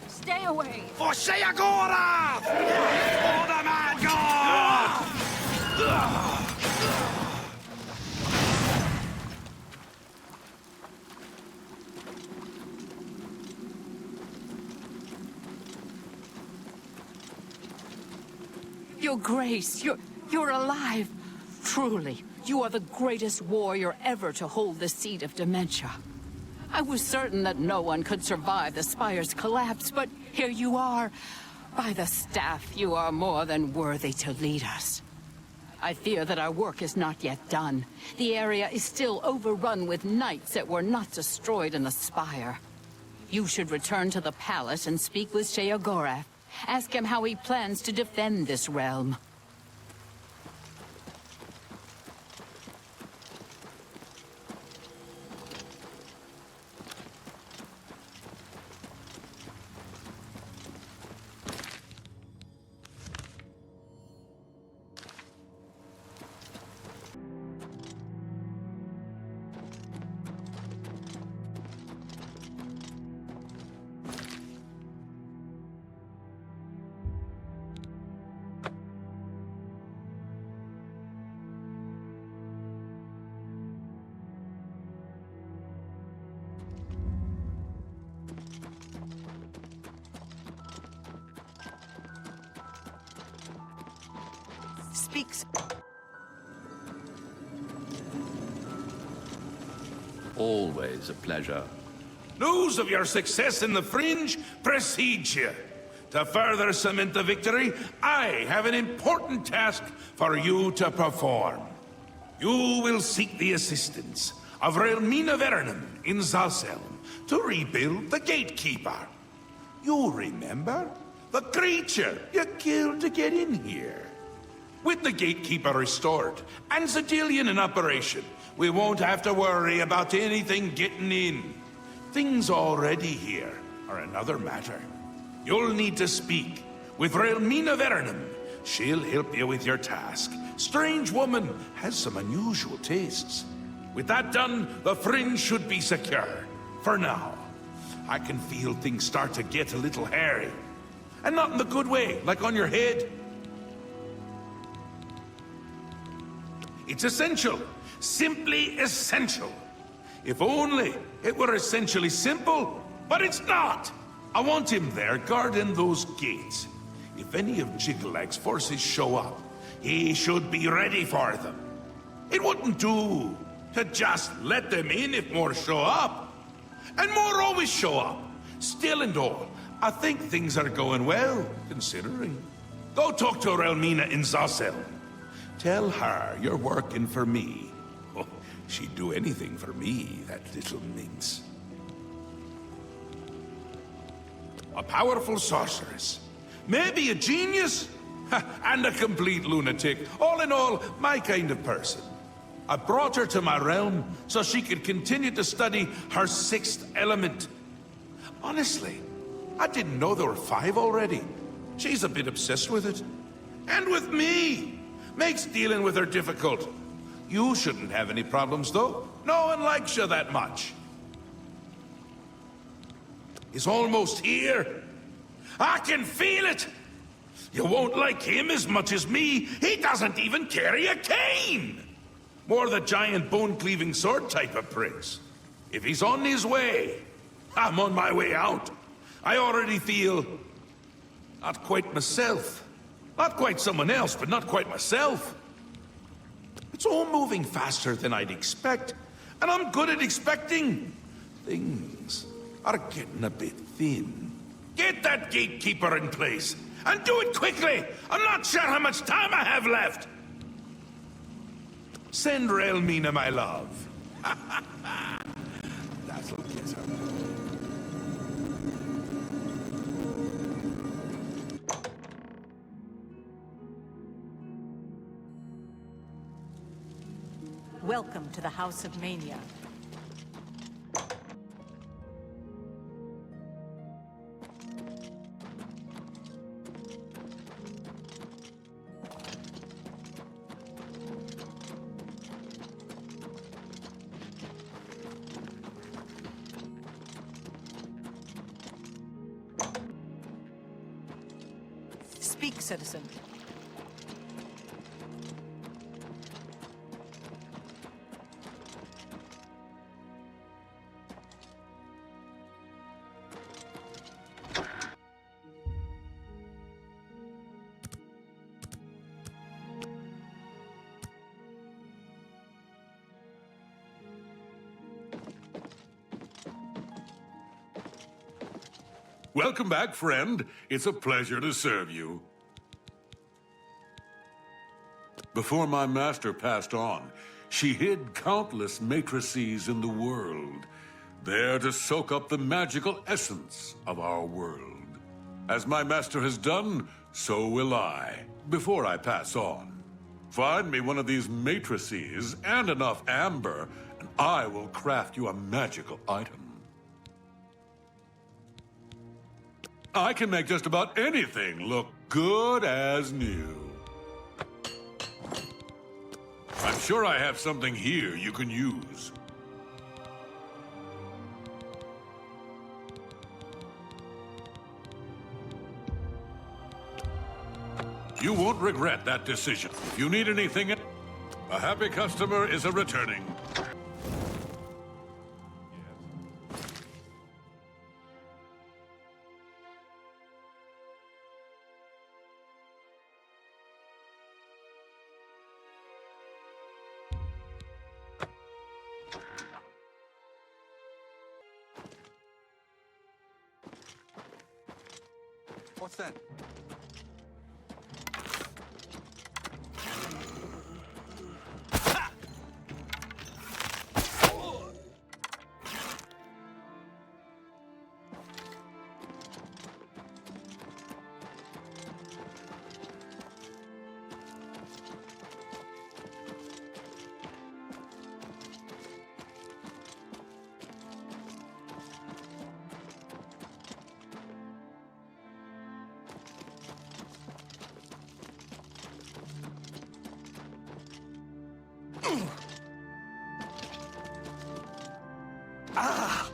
Stay away! For Sheogorath! For the Mad God! Your Grace, you're alive. Truly, you are the greatest warrior ever to hold the seat of dementia. I was certain that no one could survive the Spire's collapse, but here you are. By the staff, you are more than worthy to lead us. I fear that our work is not yet done. The area is still overrun with knights that were not destroyed in the Spire. You should return to the palace and speak with Sheogorath. Ask him how he plans to defend this realm. Speaks. Always a pleasure. News of your success in the Fringe precedes you. To further cement the victory, I have an important task for you to perform. You will seek the assistance of Relmina Vernum in Zalselm to rebuild the gatekeeper. You remember? The creature you killed to get in here. With the gatekeeper restored and Zidilian in operation, we won't have to worry about anything getting in. Things already here are another matter. You'll need to speak with Relmina Vernum. She'll help you with your task. Strange woman has some unusual tastes. With that done, the Fringe should be secure. For now. I can feel things start to get a little hairy. And not in the good way, like on your head. It's essential. Simply essential. If only it were essentially simple, but it's not. I want him there guarding those gates. If any of Jiggleag's forces show up, He should be ready for them. It wouldn't do to just let them in if more show up. And more always show up. Still and all, I think things are going well, considering. Go talk to Relmina in Zazel. Tell her you're working for me. Oh, she'd do anything for me, that little minx. A powerful sorceress. Maybe a genius? And a complete lunatic. All in all, my kind of person. I brought her to my realm so she could continue to study her sixth element. Honestly, I didn't know there were 5 already. She's a bit obsessed with it. And with me. Makes dealing with her difficult. You shouldn't have any problems, though. No one likes you that much. He's almost here. I can feel it. You won't like him as much as me. He doesn't even carry a cane. More the giant bone-cleaving sword type of prince. If he's on his way, I'm on my way out. I already feel... not quite myself. Not quite someone else, but not quite myself. It's all moving faster than I'd expect. And I'm good at expecting. Things are getting a bit thin. Get that gatekeeper in place. And do it quickly! I'm not sure how much time I have left! Send Relmina my love. That'll get her. Welcome to the House of Mania. Speak, citizen. Welcome back, friend. It's a pleasure to serve you. Before my master passed on, she hid countless matrices in the world, there to soak up the magical essence of our world. As my master has done, so will I, before I pass on. Find me one of these matrices and enough amber, and I will craft you a magical item. I can make just about anything look good as new. I'm sure I have something here you can use. You won't regret that decision. If you need anything, a happy customer is a returning. What's that? Ah!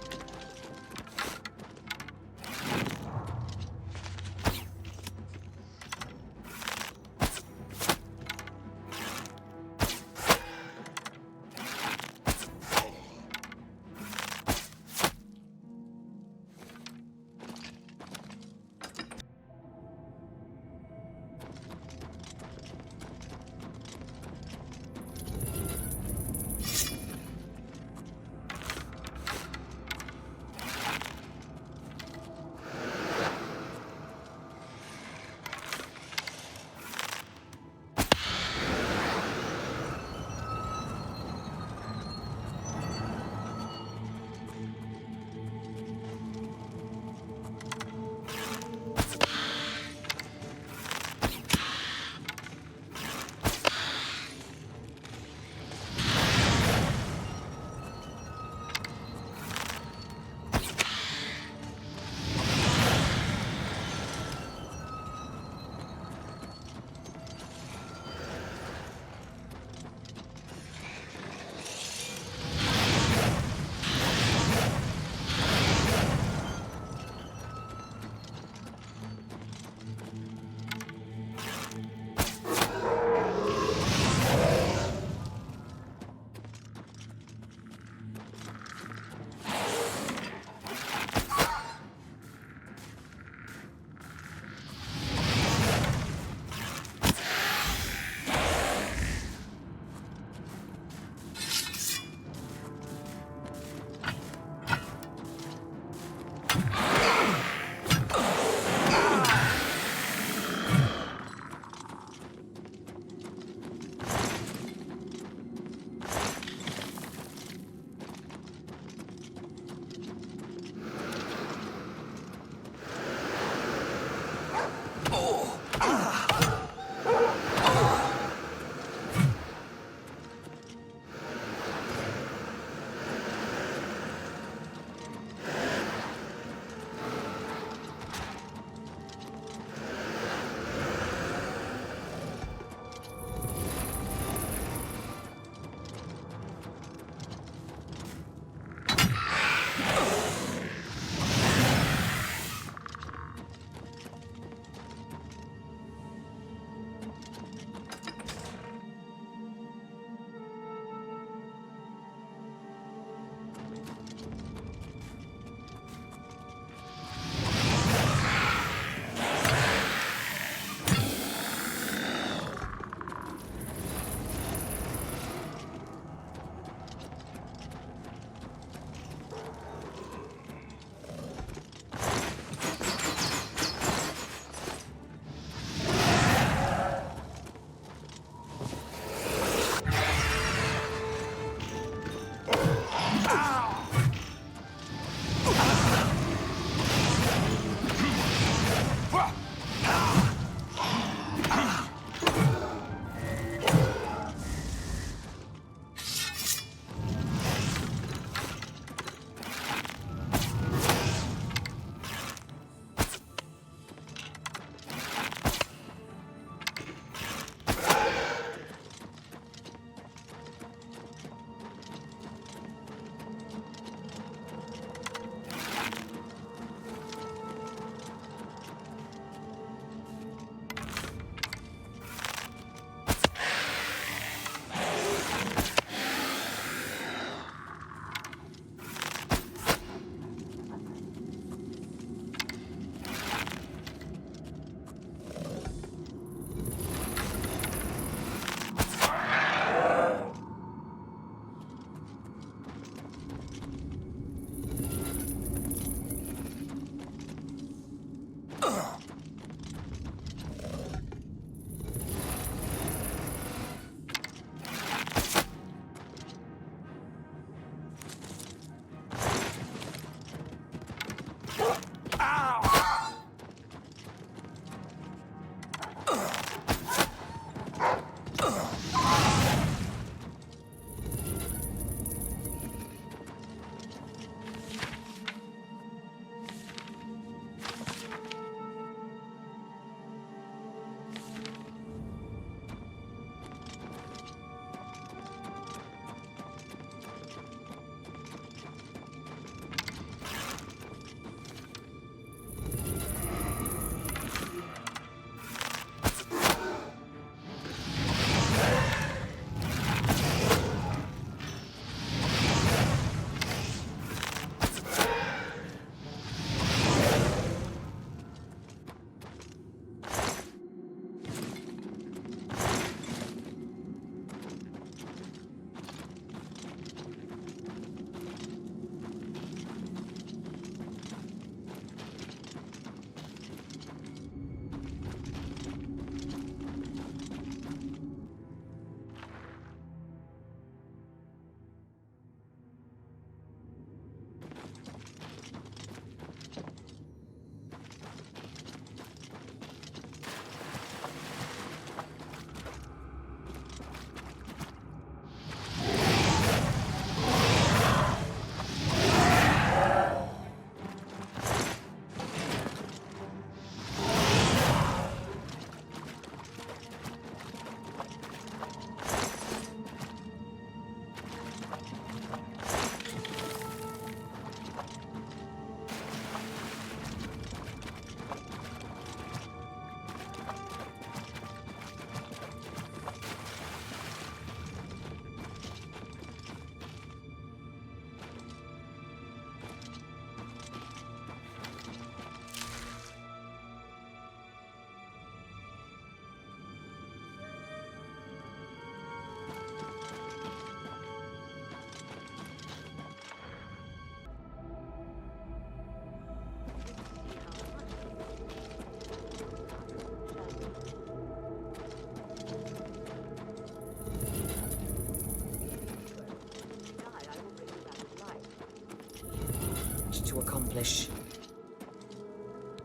To accomplish.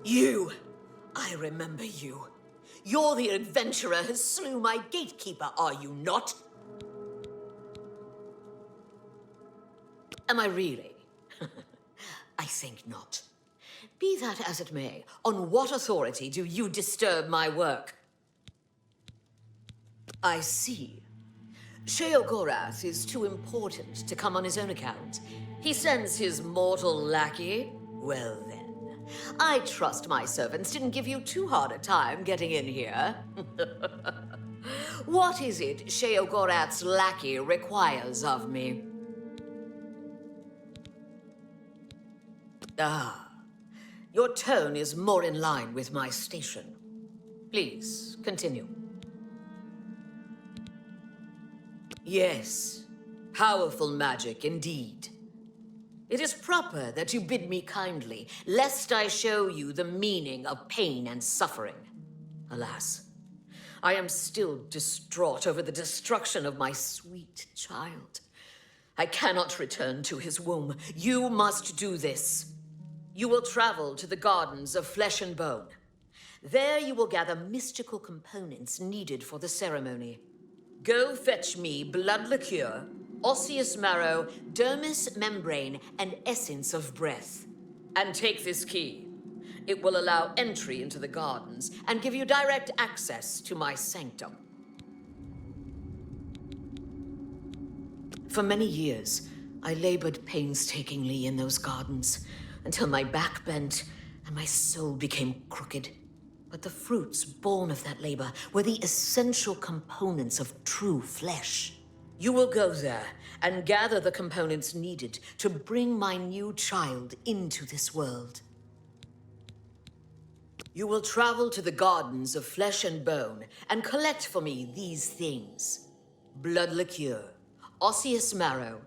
You! I remember you. You're the adventurer who slew my gatekeeper, are you not? Am I really? I think not. Be that as it may, on what authority do you disturb my work? I see. Sheogorath is too important to come on his own account. He sends his mortal lackey? Well then, I trust my servants didn't give you too hard a time getting in here. What is it Sheogorath's lackey requires of me? Ah, your tone is more in line with my station. Please, continue. Yes, powerful magic indeed. It is proper that you bid me kindly, lest I show you the meaning of pain and suffering. Alas, I am still distraught over the destruction of my sweet child. I cannot return to his womb. You must do this. You will travel to the Gardens of Flesh and Bone. There you will gather mystical components needed for the ceremony. Go fetch me blood liqueur, osseous marrow, dermis membrane, and essence of breath. And take this key. It will allow entry into the gardens and give you direct access to my sanctum. For many years, I labored painstakingly in those gardens until my back bent and my soul became crooked. But the fruits born of that labor were the essential components of true flesh. You will go there and gather the components needed to bring my new child into this world. You will travel to the Gardens of Flesh and Bone and collect for me these things: blood liqueur, osseous marrow,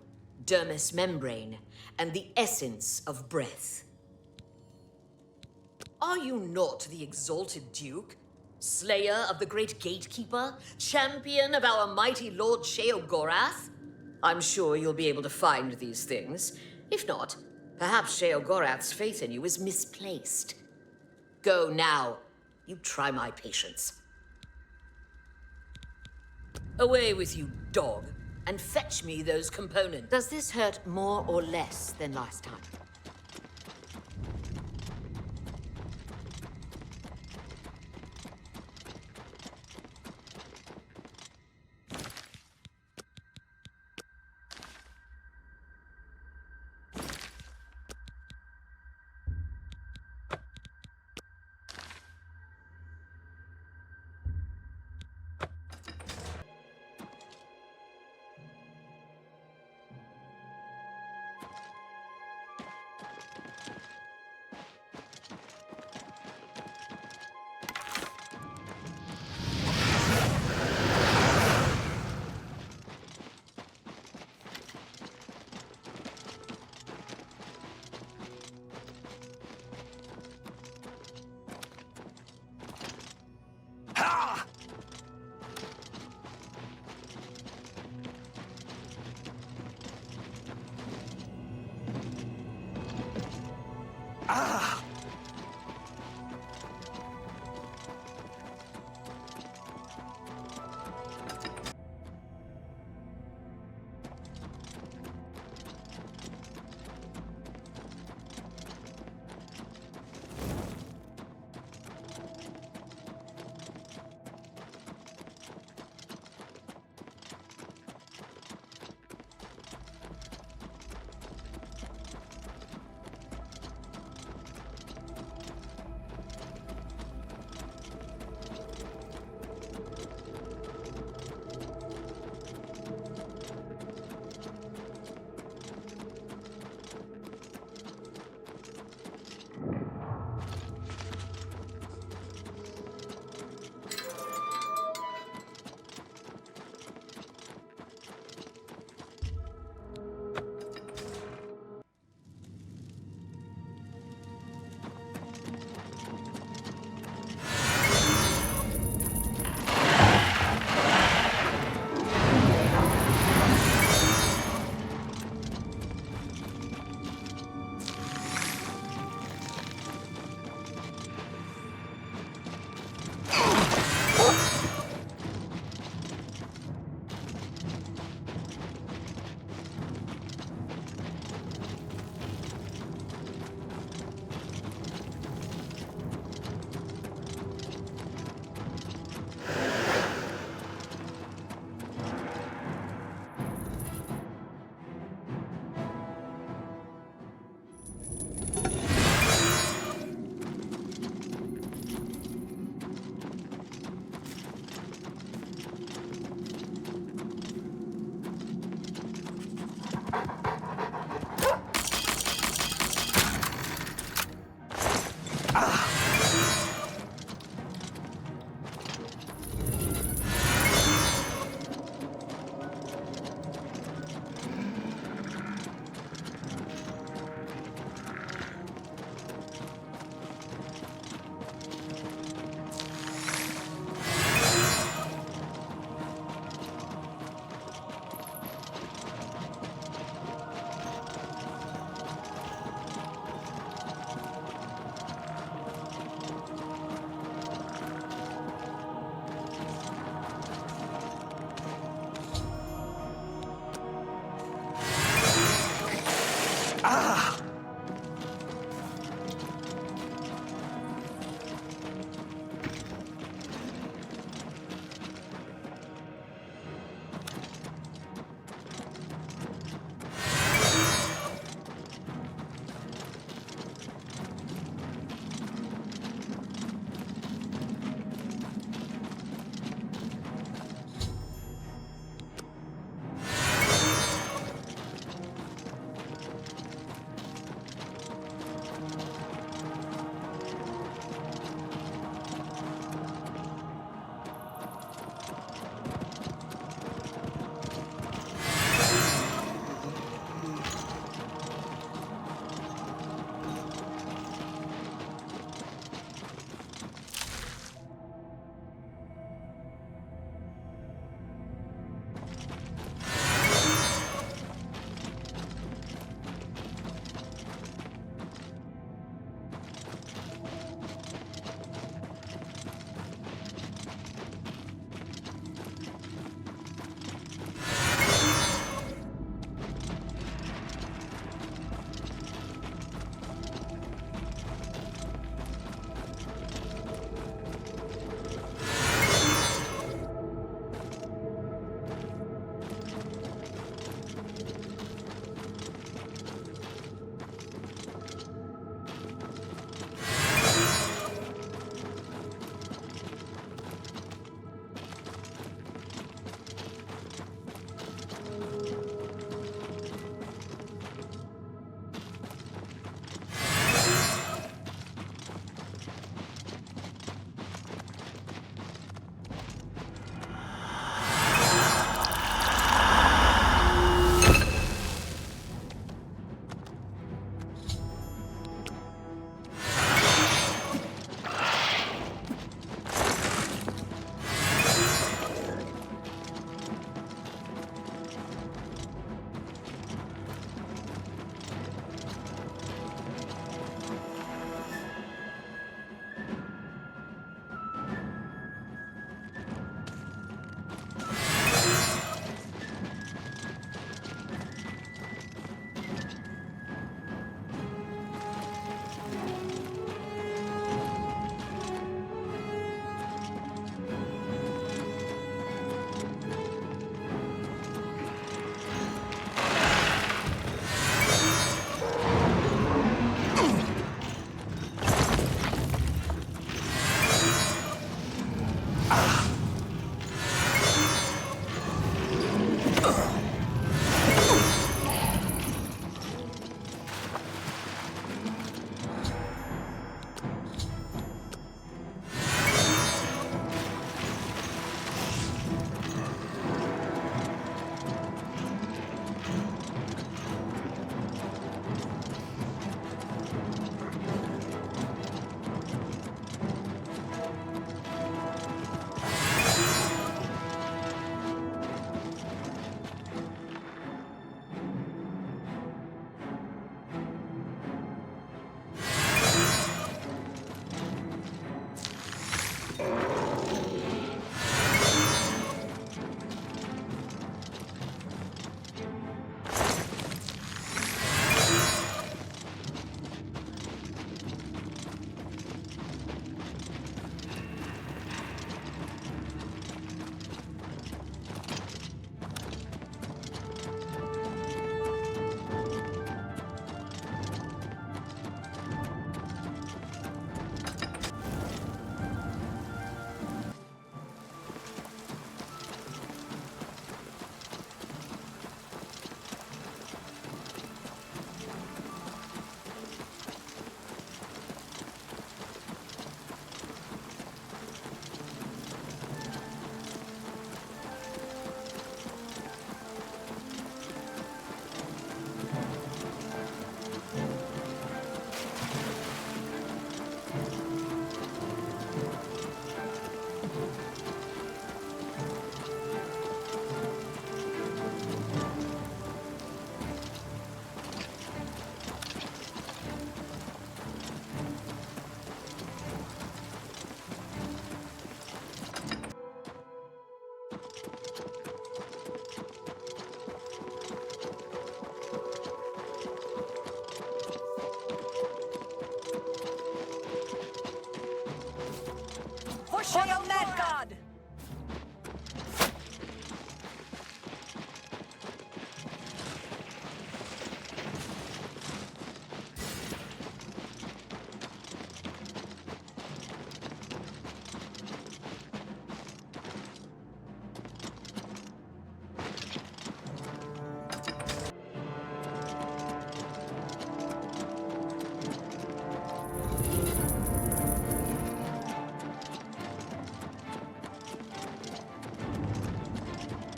dermis membrane, and the essence of breath. Are you not the exalted Duke, slayer of the great gatekeeper, champion of our mighty Lord Sheogorath? I'm sure you'll be able to find these things. If not, perhaps Sheogorath's faith in you is misplaced. Go now. You try my patience. Away with you, dog, and fetch me those components. Does this hurt more or less than last time?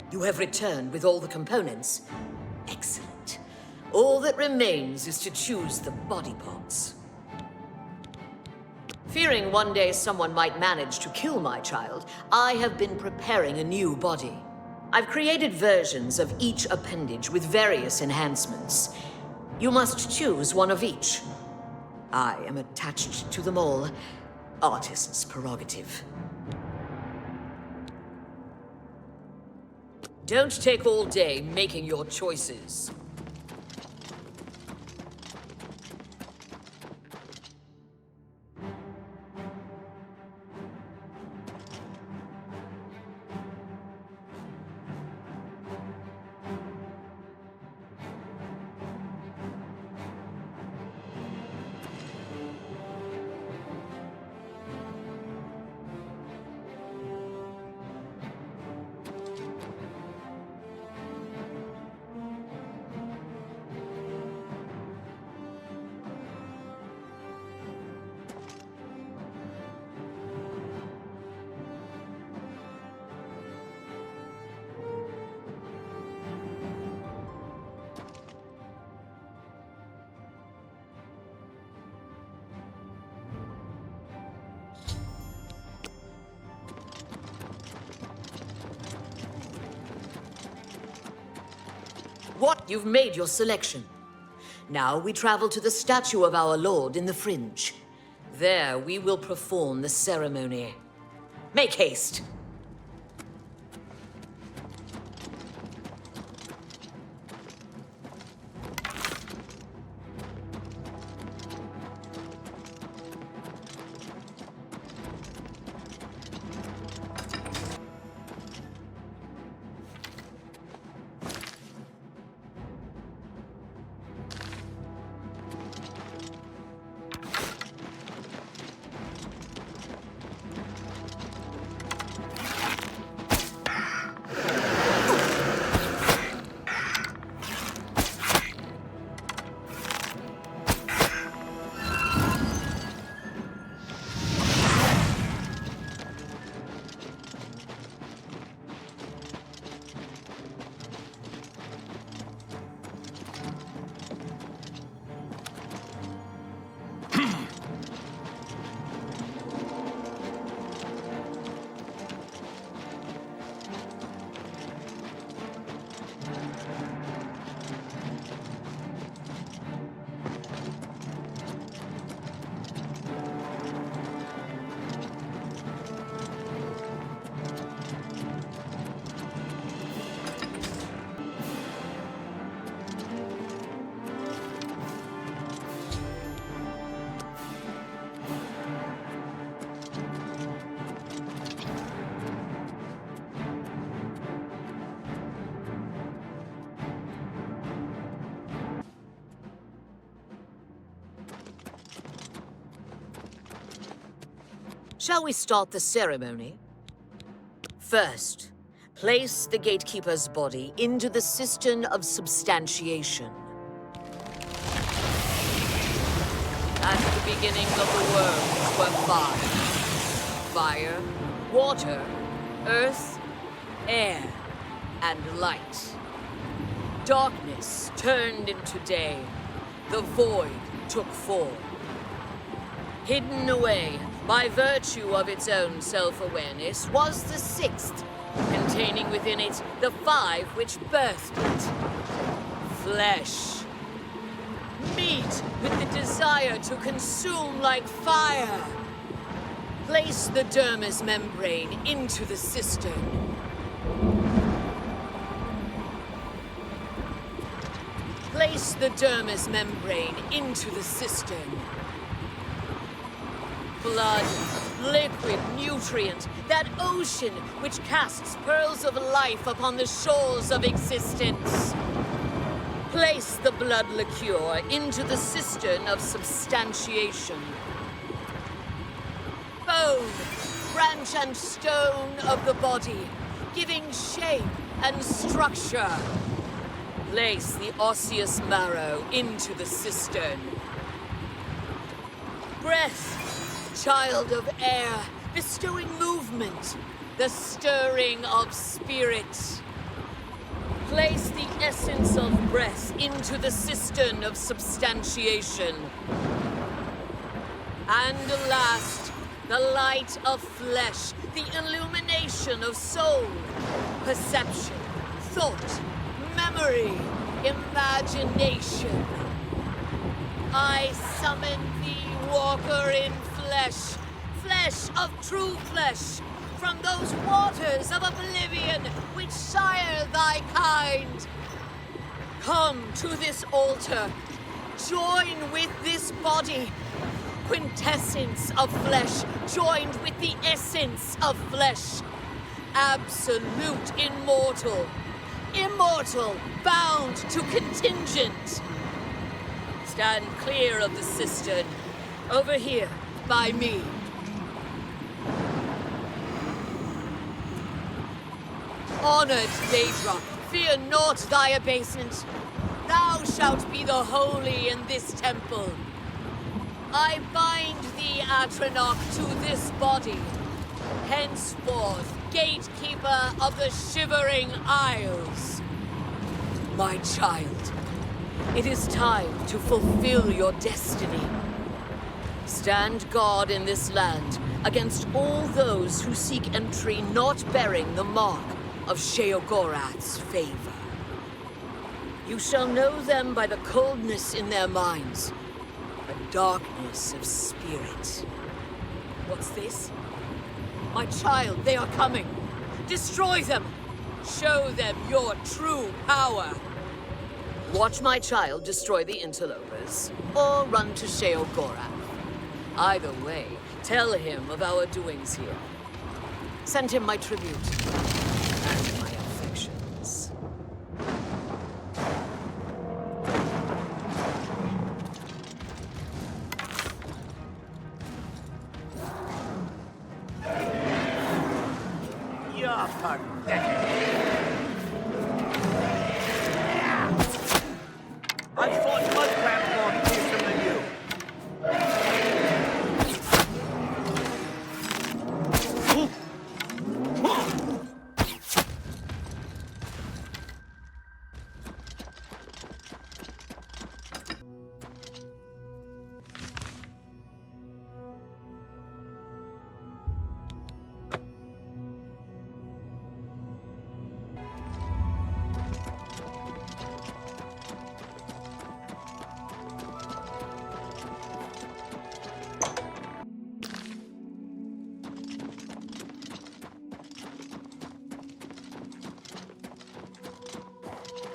You have returned with all the components. Excellent. All that remains is to choose the body parts. Fearing one day someone might manage to kill my child, I have been preparing a new body. I've created versions of each appendage with various enhancements. You must choose one of each. I am attached to them all. Artist's prerogative. Don't take all day making your choices. What? You've made your selection. Now we travel to the statue of our lord in the Fringe. There we will perform the ceremony. Make haste. Shall we start the ceremony? First, place the gatekeeper's body into the cistern of substantiation. At the beginning of the world were five. Fire, water, earth, air, and light. Darkness turned into day. The void took form. Hidden away by virtue of its own self-awareness was the sixth, containing within it the five which birthed it. Flesh. Meat with the desire to consume like fire. Place the dermis membrane into the cistern. Place the dermis membrane into the cistern. Blood, liquid, nutrient, that ocean which casts pearls of life upon the shores of existence. Place the blood liqueur into the cistern of substantiation. Bone, branch and stone of the body, giving shape and structure. Place the osseous marrow into the cistern. Breath, child of air, bestowing movement, the stirring of spirit. Place the essence of breath into the cistern of substantiation. And last, the light of flesh, the illumination of soul, perception, thought, memory, imagination. I summon thee, walker in flesh, flesh of true flesh, from those waters of oblivion which sire thy kind. Come to this altar, join with this body, quintessence of flesh joined with the essence of flesh, absolute immortal, immortal bound to contingent. Stand clear of the cistern, over here by me. Honored Daedra, fear not thy abasement. Thou shalt be the holy in this temple. I bind thee, Atronach, to this body, henceforth gatekeeper of the Shivering Isles. My child, it is time to fulfill your destiny. Stand guard in this land against all those who seek entry not bearing the mark of Sheogorath's favor. You shall know them by the coldness in their minds, the darkness of spirit. What's this? My child, they are coming. Destroy them. Show them your true power. Watch my child destroy the interlopers, or run to Sheogorath. Either way, tell him of our doings here. Send him my tribute and my affections. You're pathetic. I've fought mudcrab more fearsome than you.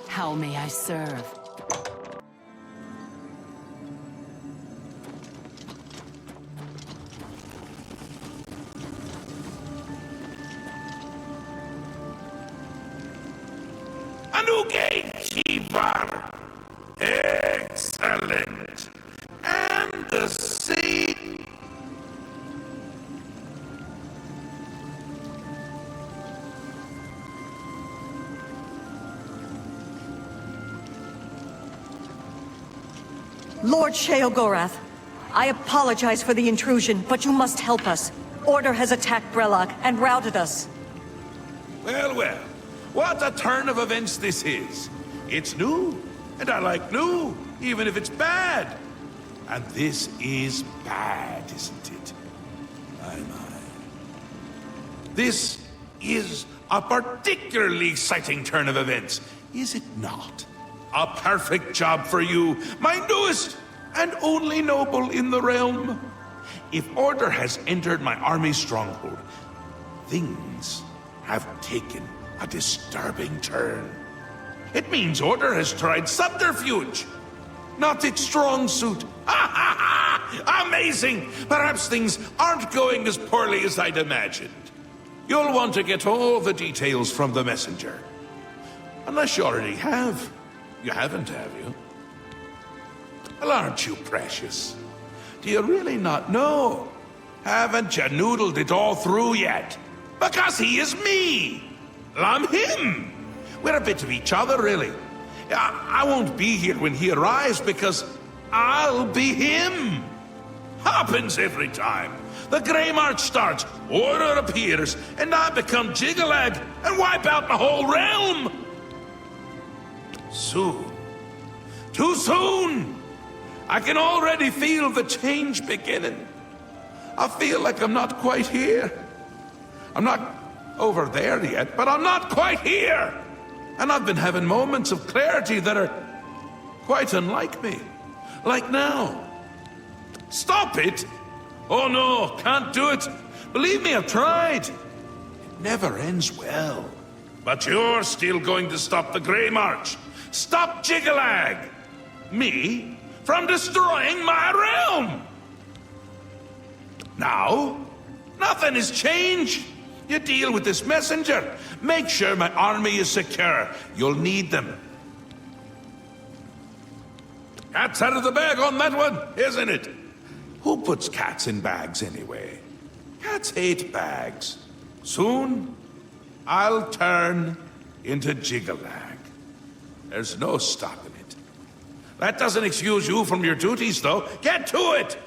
How may I serve? A new gatekeeper! Excellent! And the seat! Lord Sheogorath, I apologize for the intrusion, but you must help us. Order has attacked Brelock and routed us. Well, well, what a turn of events this is. It's new, and I like new, even if it's bad. And this is bad, isn't it? My. This is a particularly exciting turn of events, is it not? A perfect job for you, my newest and only noble in the realm. If Order has entered my army's stronghold, things have taken a disturbing turn. It means Order has tried subterfuge, not its strong suit. Amazing! Perhaps things aren't going as poorly as I'd imagined. You'll want to get all the details from the messenger. Unless you already have. You haven't, have you? Well, aren't you precious? Do you really not know? Haven't you noodled it all through yet? Because he is me! I'm him! We're a bit of each other, really. I won't be here when he arrives because I'll be him! Happens every time. The Grey March starts, Order appears, and I become Jiggalag and wipe out the whole realm! Soon. Too soon! I can already feel the change beginning. I feel like I'm not quite here. I'm not over there yet, but I'm not quite here! And I've been having moments of clarity that are quite unlike me. Like now. Stop it! Oh no, can't do it. Believe me, I've tried. It never ends well. But you're still going to stop the Grey March. Stop Jigalag! Me? From destroying my realm! Now, nothing has changed. You deal with this messenger. Make sure my army is secure. You'll need them. Cat's out of the bag on that one, isn't it? Who puts cats in bags anyway? Cats hate bags. Soon, I'll turn into Jigalag. There's no stopping it. That doesn't excuse you from your duties, though. Get to it!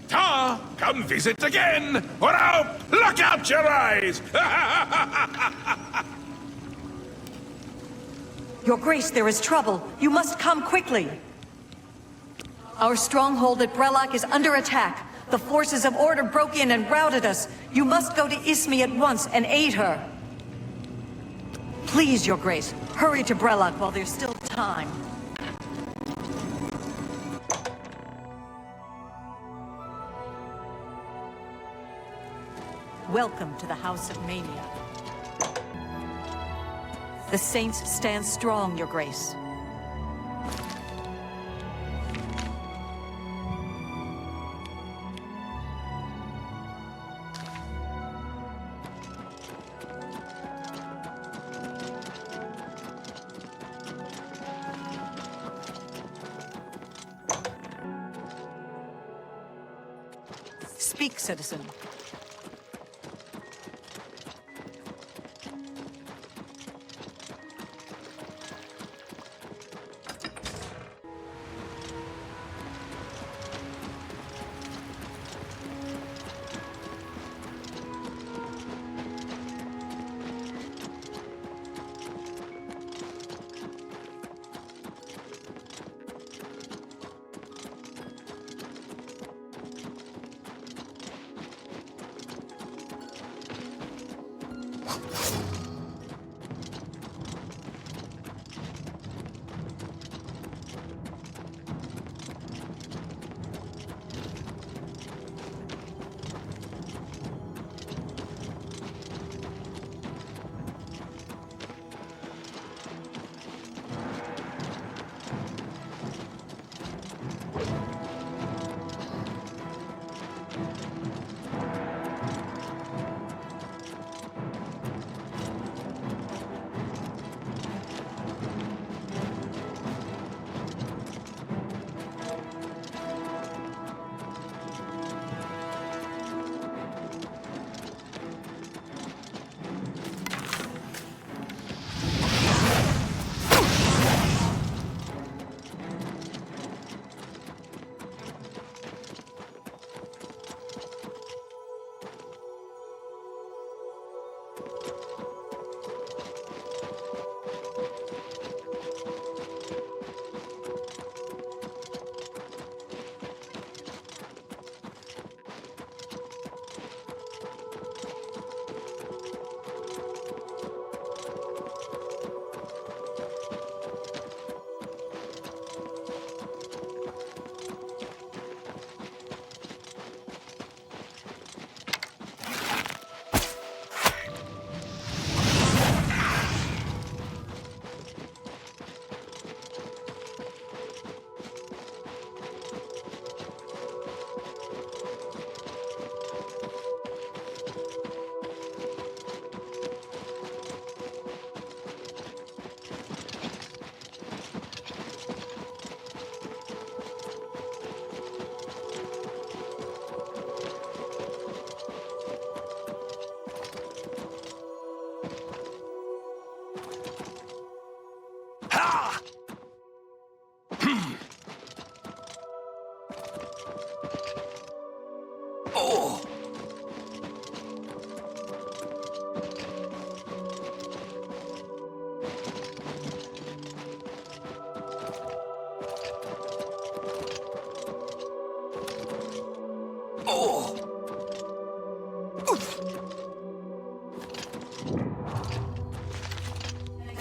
Ta! Come visit again! Or I'll pluck out your eyes! Your Grace, there is trouble. You must come quickly. Our stronghold at Brelock is under attack. The forces of order broke in and routed us. You must go to Ismi at once and aid her. Please, Your Grace, hurry to Brelock while there's still time. Welcome to the House of Mania. The Saints stand strong, Your Grace. Speak, citizen.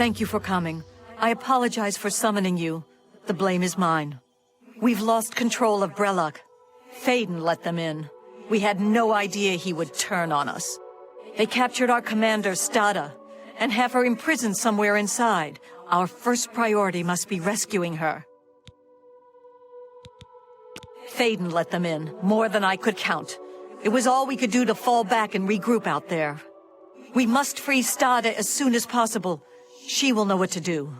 Thank you for coming. I apologize for summoning you. The blame is mine. We've lost control of Brelock. Thaden let them in. We had no idea he would turn on us. They captured our commander, Stada, and have her imprisoned somewhere inside. Our first priority must be rescuing her. Thaden let them in, more than I could count. It was all we could do to fall back and regroup out there. We must free Stada as soon as possible. She will know what to do.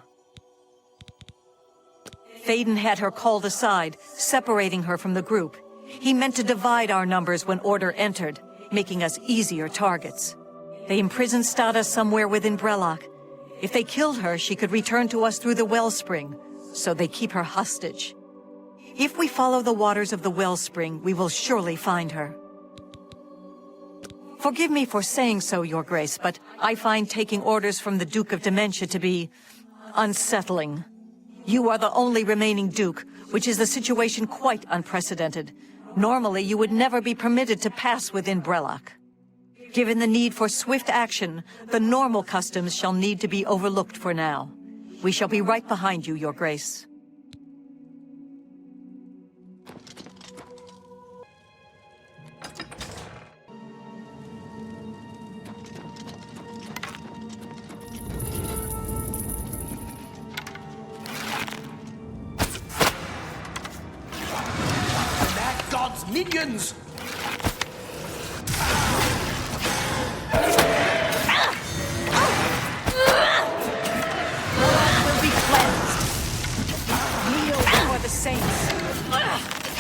Thaden had her called aside, separating her from the group. He meant to divide our numbers when Order entered, making us easier targets. They imprisoned Stada somewhere within Brelock. If they killed her, she could return to us through the wellspring, so they keep her hostage. If we follow the waters of the wellspring, we will surely find her. Forgive me for saying so, Your Grace, but I find taking orders from the Duke of Dementia to be unsettling. You are the only remaining Duke, which is a situation quite unprecedented. Normally, you would never be permitted to pass within Brelock. Given the need for swift action, the normal customs shall need to be overlooked for now. We shall be right behind you, Your Grace. God's minions! Will be cleansed. Kneel before the saints.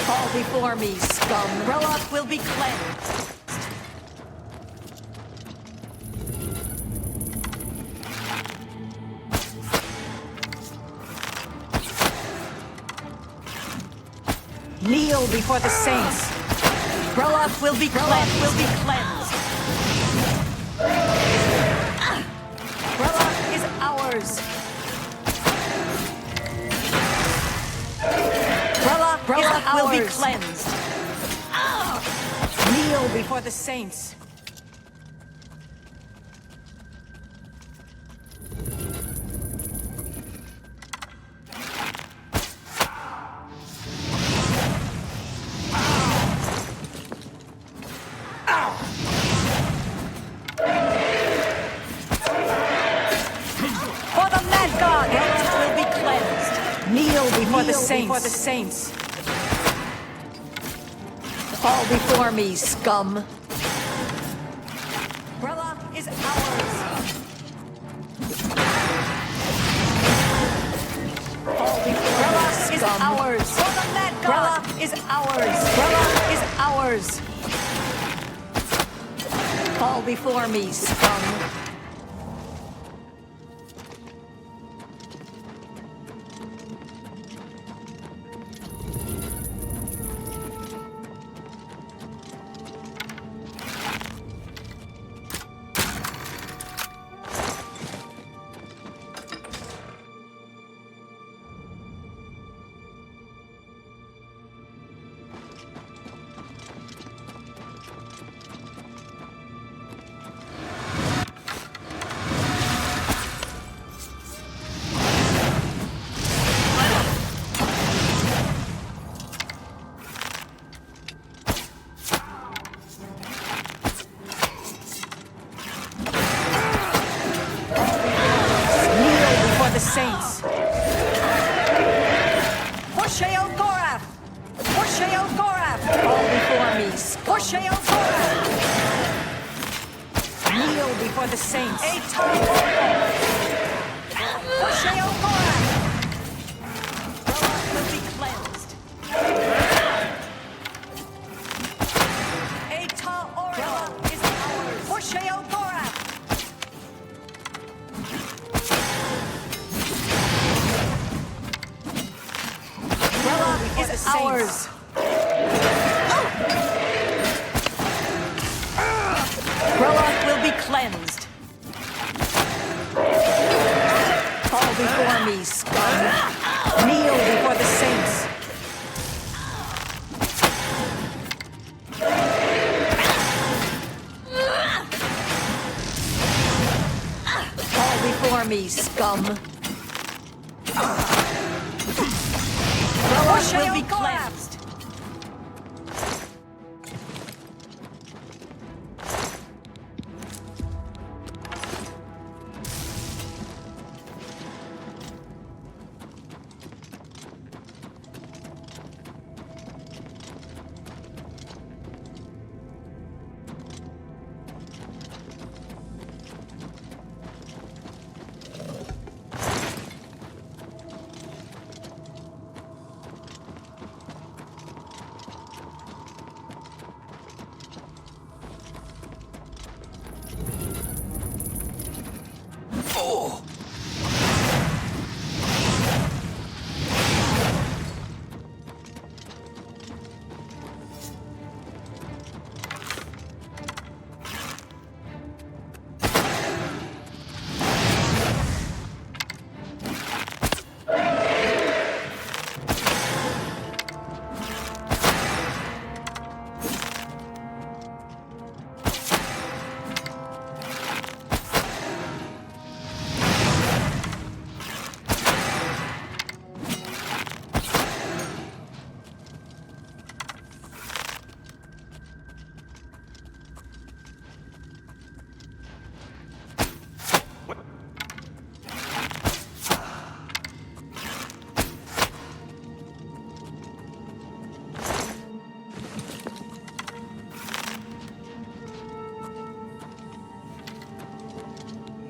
Fall before me, scum. Brelock will be cleansed. Kneel before the saints. Brelock will be cleansed. Brelock is ours. Brelock will be cleansed. Kneel before the saints. Before the saints. Fall before me, scum. Brelock is ours. Fall before Brelock is ours. For the mad god. Brelock is ours. Brelock is ours. Fall before me, scum. Saints. For Sheogorath! For Sheogorath! Fall before me. For Sheogorath! Kneel before the saints. For Sheogorath! Brelock will be cleansed. Brelock is ours. For Sheogorath! Is ours. Brelock will be cleansed. Fall before me, scum. Kneel before the saints. Fall before me, scum! The Brelock will be cleansed!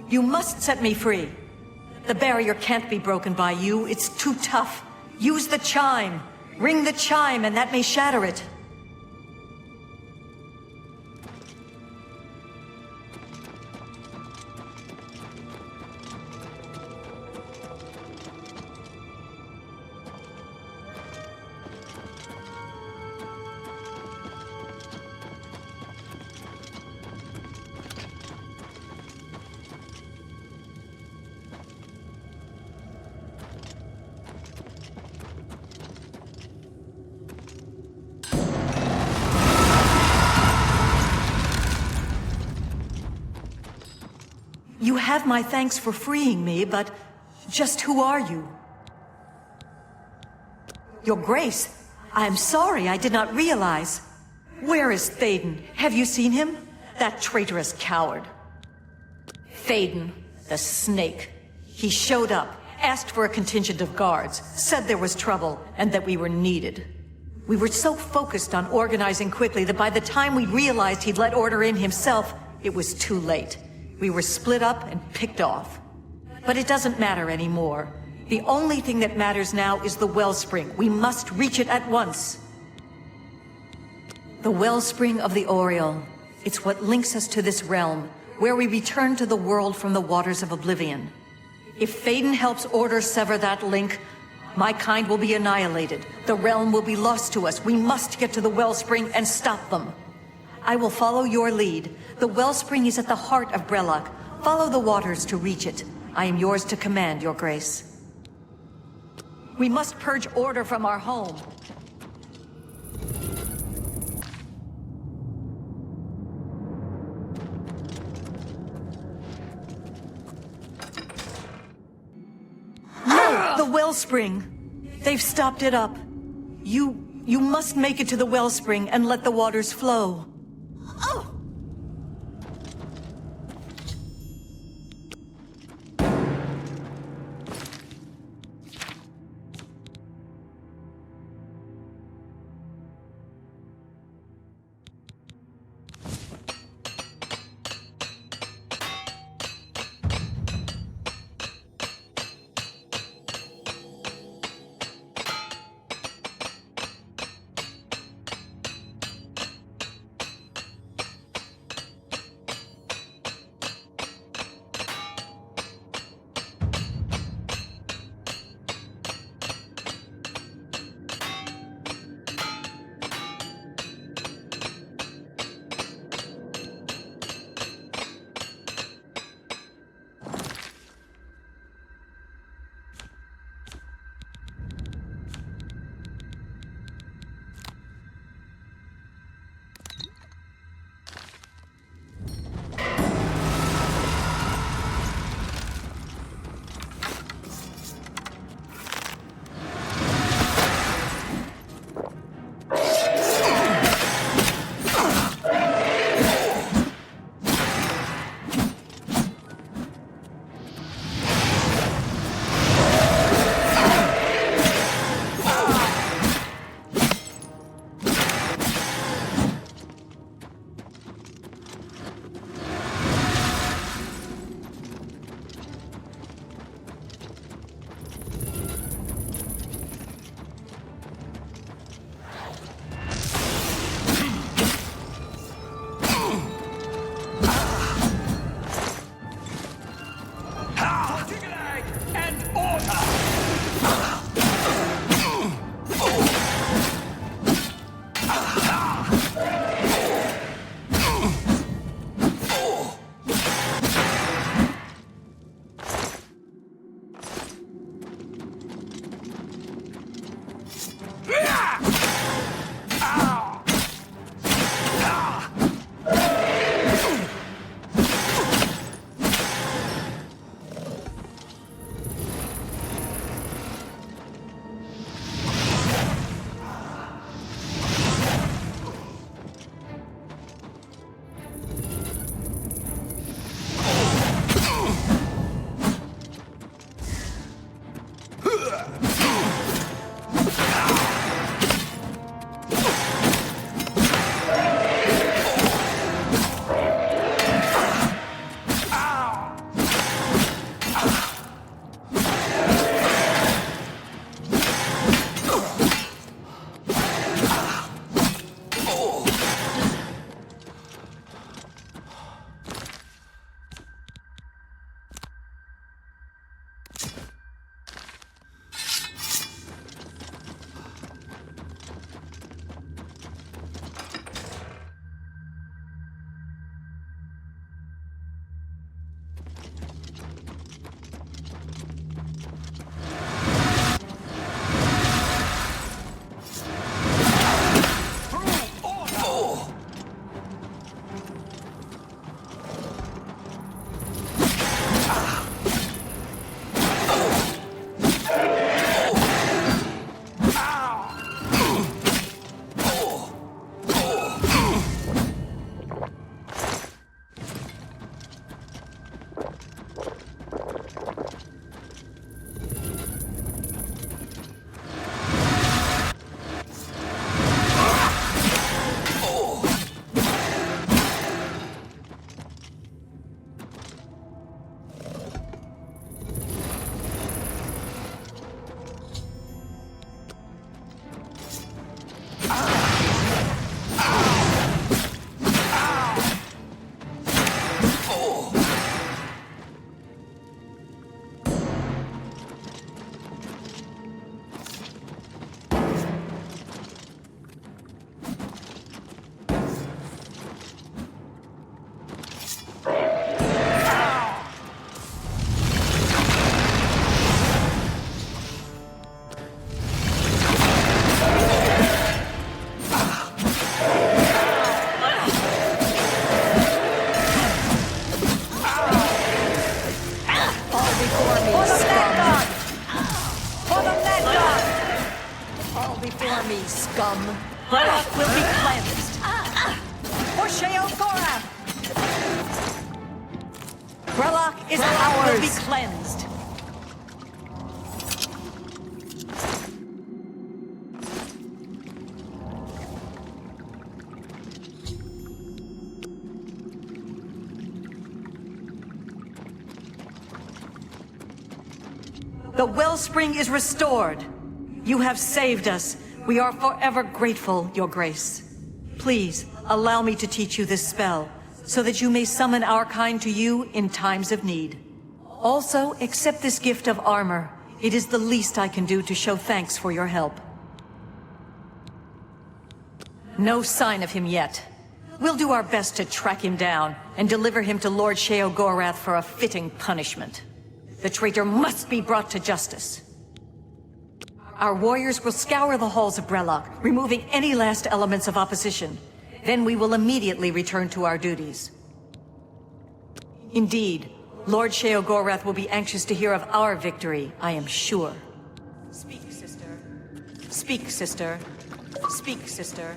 You must set me free. The barrier can't be broken by you. It's too tough. Use the chime. Ring the chime, and that may shatter it. You have my thanks for freeing me, but just who are you? Your Grace, I am sorry, I did not realize. Where is Thaden? Have you seen him? That traitorous coward. Thaden, the snake. He showed up, asked for a contingent of guards, said there was trouble, and that we were needed. We were so focused on organizing quickly that by the time we realized he'd let order in himself, it was too late. We were split up and picked off. But it doesn't matter anymore. The only thing that matters now is the wellspring. We must reach it at once. The wellspring of the Oriole. It's what links us to this realm, where we return to the world from the waters of Oblivion. If Thaden helps Order sever that link, my kind will be annihilated. The realm will be lost to us. We must get to the wellspring and stop them. I will follow your lead. The wellspring is at the heart of Brelock. Follow the waters to reach it. I am yours to command, Your Grace. We must purge Order from our home. No! The wellspring! They've stopped it up. You must make it to the wellspring and let the waters flow. Oh! come, Brelock will be cleansed. For Sheogorath! Brelock is ours! Will be cleansed. The wellspring is restored. You have saved us. We are forever grateful, Your Grace. Please, allow me to teach you this spell, so that you may summon our kind to you in times of need. Also, accept this gift of armor. It is the least I can do to show thanks for your help. No sign of him yet. We'll do our best to track him down and deliver him to Lord Sheogorath for a fitting punishment. The traitor must be brought to justice. Our warriors will scour the halls of Brelock, removing any last elements of opposition. Then we will immediately return to our duties. Indeed, Lord Sheogorath will be anxious to hear of our victory, I am sure. Speak, sister. Speak, sister. Speak, sister.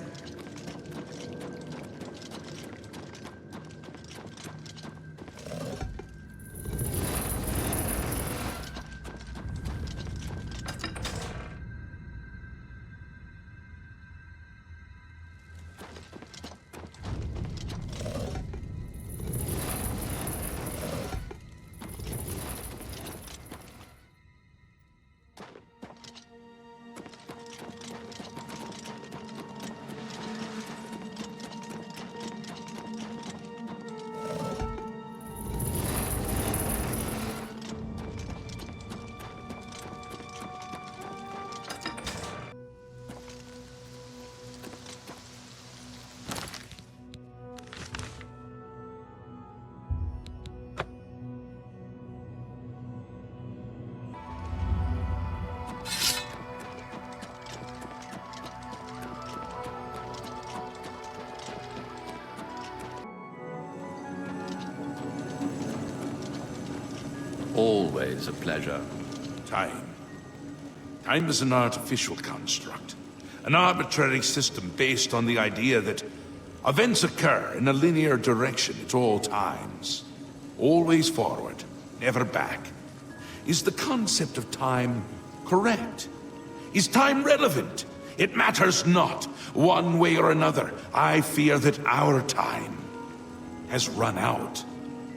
Always a pleasure. Time. Time is an artificial construct. An arbitrary system based on the idea that events occur in a linear direction at all times. Always forward, never back. Is the concept of time correct? Is time relevant? It matters not, one way or another. I fear that our time has run out,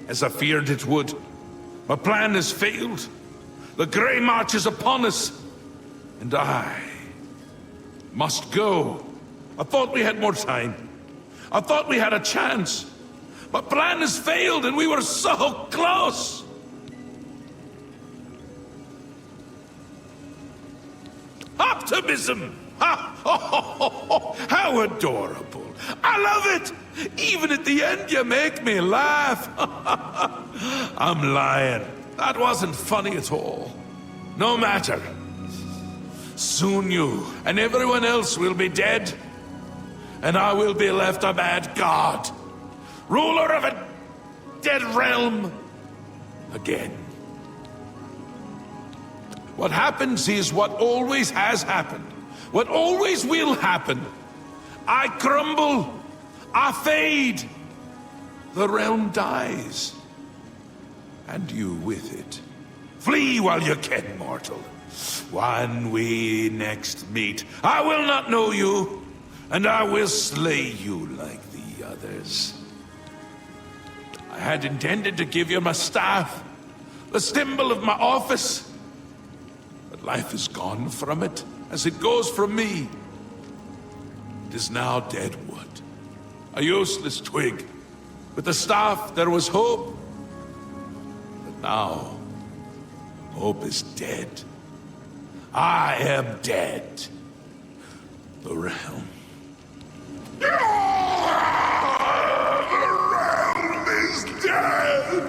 as I feared it would. My plan has failed. The Grey March is upon us. And I must go. I thought we had more time. I thought we had a chance. My plan has failed and we were so close. Optimism! How adorable. I love it. Even at the end, you make me laugh. I'm lying. That wasn't funny at all. No matter. Soon you and everyone else will be dead, and I will be left a mad god, ruler of a dead realm again. What happens is what always has happened, what always will happen. I crumble, I fade, the realm dies, and you with it. Flee while you can, mortal. When we next meet, I will not know you, and I will slay you like the others. I had intended to give you my staff, the symbol of my office, but life is gone from it, as it goes from me. It is now dead wood, a useless twig. With the staff, there was hope, but now, hope is dead. I am dead. The realm. The realm is dead!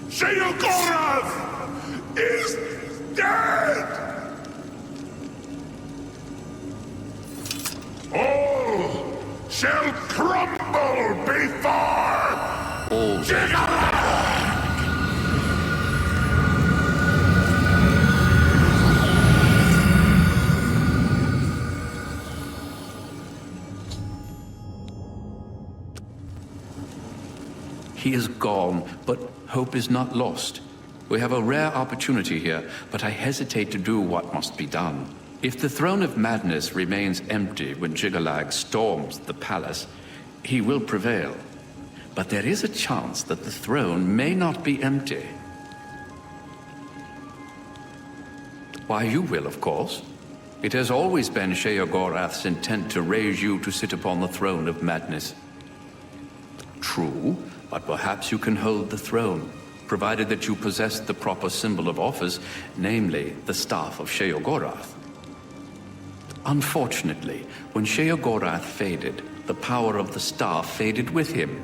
Sheogorath is dead! All shall crumble before Sheogorath! He is gone, but hope is not lost. We have a rare opportunity here, but I hesitate to do what must be done. If the Throne of Madness remains empty when Jigalag storms the palace, he will prevail. But there is a chance that the throne may not be empty. Why, you will, of course. It has always been Sheogorath's intent to raise you to sit upon the Throne of Madness. True, but perhaps you can hold the throne, provided that you possess the proper symbol of office, namely the Staff of Sheogorath. Unfortunately, when Sheogorath faded, the power of the staff faded with him.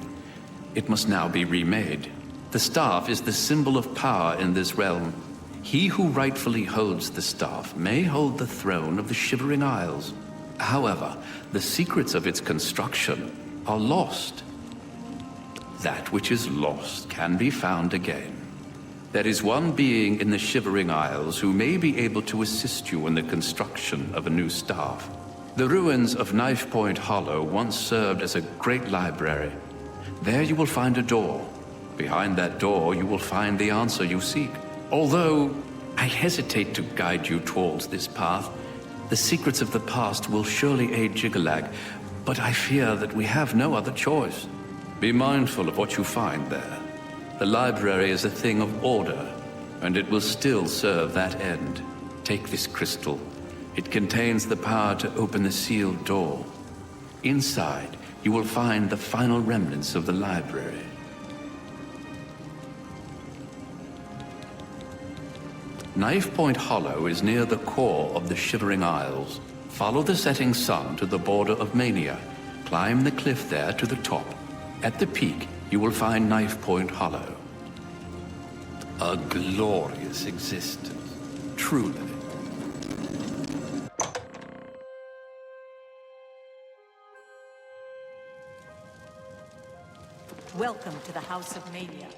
It must now be remade. The staff is the symbol of power in this realm. He who rightfully holds the staff may hold the throne of the Shivering Isles. However, the secrets of its construction are lost. That which is lost can be found again. There is one being in the Shivering Isles who may be able to assist you in the construction of a new staff. The ruins of Knife Point Hollow once served as a great library. There you will find a door. Behind that door you will find the answer you seek. Although I hesitate to guide you towards this path, the secrets of the past will surely aid Jigalag, but I fear that we have no other choice. Be mindful of what you find there. The library is a thing of order, and it will still serve that end. Take this crystal. It contains the power to open the sealed door. Inside, you will find the final remnants of the library. Knife Point Hollow is near the core of the Shivering Isles. Follow the setting sun to the border of Mania. Climb the cliff there to the top. At the peak, you will find Knife Point Hollow. A glorious existence, truly. Welcome to the House of Mania.